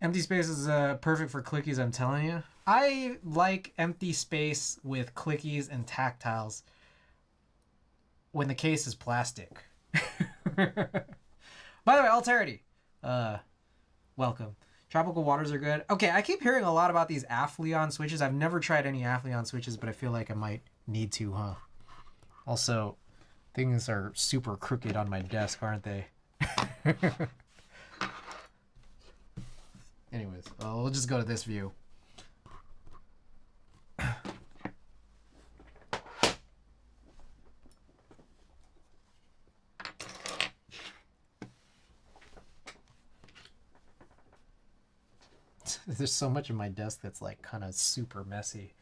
Empty space is perfect for clickies, I'm telling you. I like empty space with clickies and tactiles when the case is plastic. By the way, Alterity, welcome. Tropical waters are good. Okay, I keep hearing a lot about these Aphelion switches. I've never tried any Aphelion switches, but I feel like I might need to, huh? Also, things are super crooked on my desk, aren't they? Anyways, we'll just go to this view. There's so much of my desk that's like kind of super messy.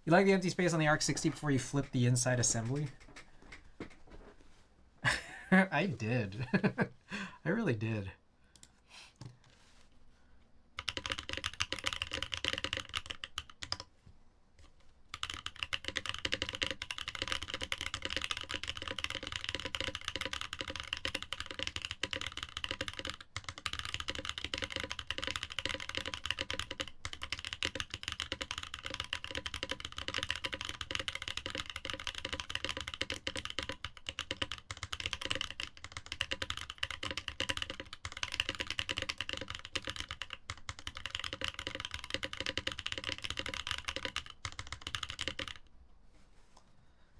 You like the empty space on the ARC 60 before you flip the inside assembly? I did. I really did.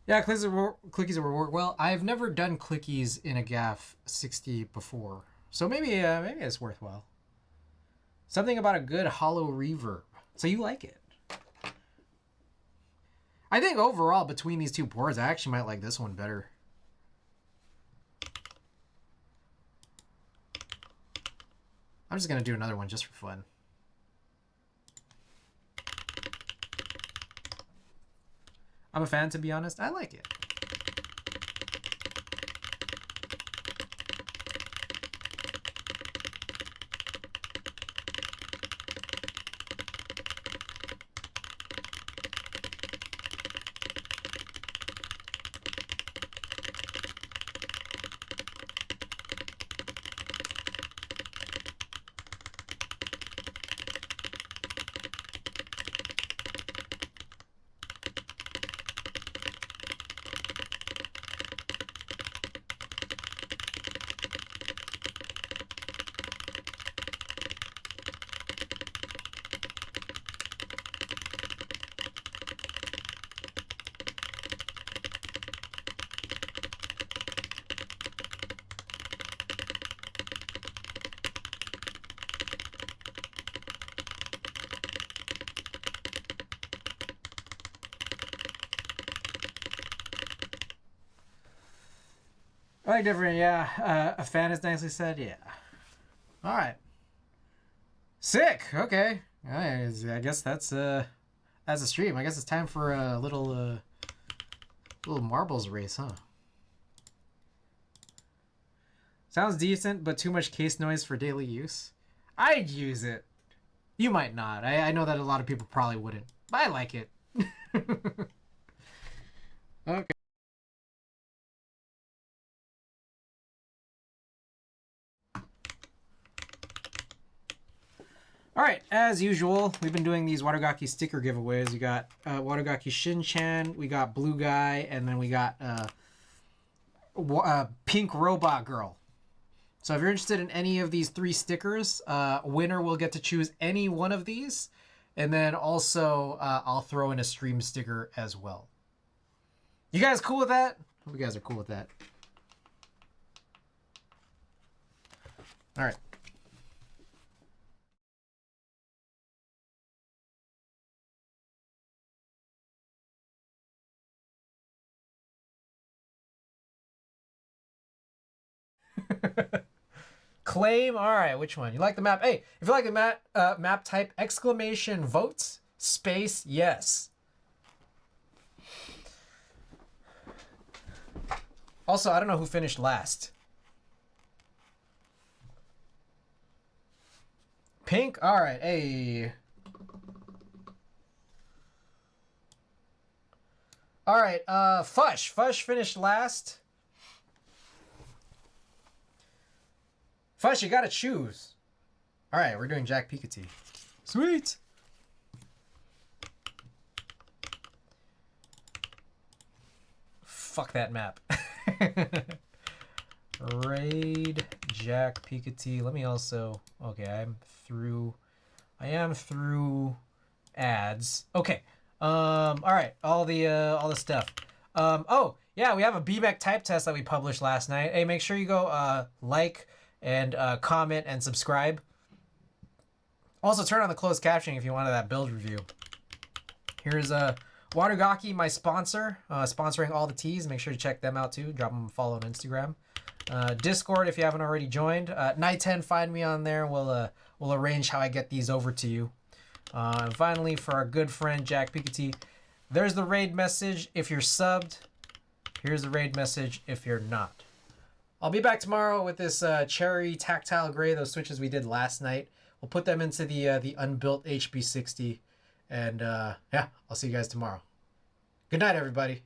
Yeah, clickies will work well. I've never done clickies in a GAF 60 before, So maybe it's worthwhile. Something about a good hollow reverb. So you like it. I think overall between these two boards, I actually might like this one better. I'm just going to do another one just for fun. I'm a fan, to be honest. I like it. I like different, yeah. A fan is nicely said, yeah. All right. Sick. Okay. I guess that's a stream. I guess it's time for a little marbles race, huh? Sounds decent, but too much case noise for daily use. I'd use it. You might not. I know that a lot of people probably wouldn't, but I like it. Okay. All right, as usual, we've been doing these Watagaki sticker giveaways. We got Watagaki Shin-chan, we got Blue Guy, and then we got Pink Robot Girl. So if you're interested in any of these 3 stickers, winner will get to choose any one of these. And then also, I'll throw in a stream sticker as well. You guys cool with that? Hope you guys are cool with that. All right. Claim. All right, which one? You like the map? Hey, if you like the map type, exclamation votes space yes. Also, I don't know who finished last. Pink. All right. Hey. All right. Fush. Fush finished last. Fush, you gotta choose. All right, we're doing Jack Piketty. Sweet. Fuck that map. Raid Jack Piketty. Let me also. Okay, I am through ads. Okay. All right. All the stuff. Oh yeah, we have a BMEC type test that we published last night. Hey, make sure you go like and comment and subscribe. Also, turn on the closed captioning if you wanted that build review. Here's Watagaki, my sponsor, sponsoring all the teas. Make sure to check them out too. Drop them a follow on Instagram. Discord, if you haven't already joined. Night 10, find me on there. We'll arrange how I get these over to you. And finally, for our good friend Jack Piketty, there's the raid message if you're subbed. Here's the raid message if you're not. I'll be back tomorrow with this cherry tactile gray, those switches we did last night. We'll put them into the unbuilt HB60. And yeah, I'll see you guys tomorrow. Good night, everybody.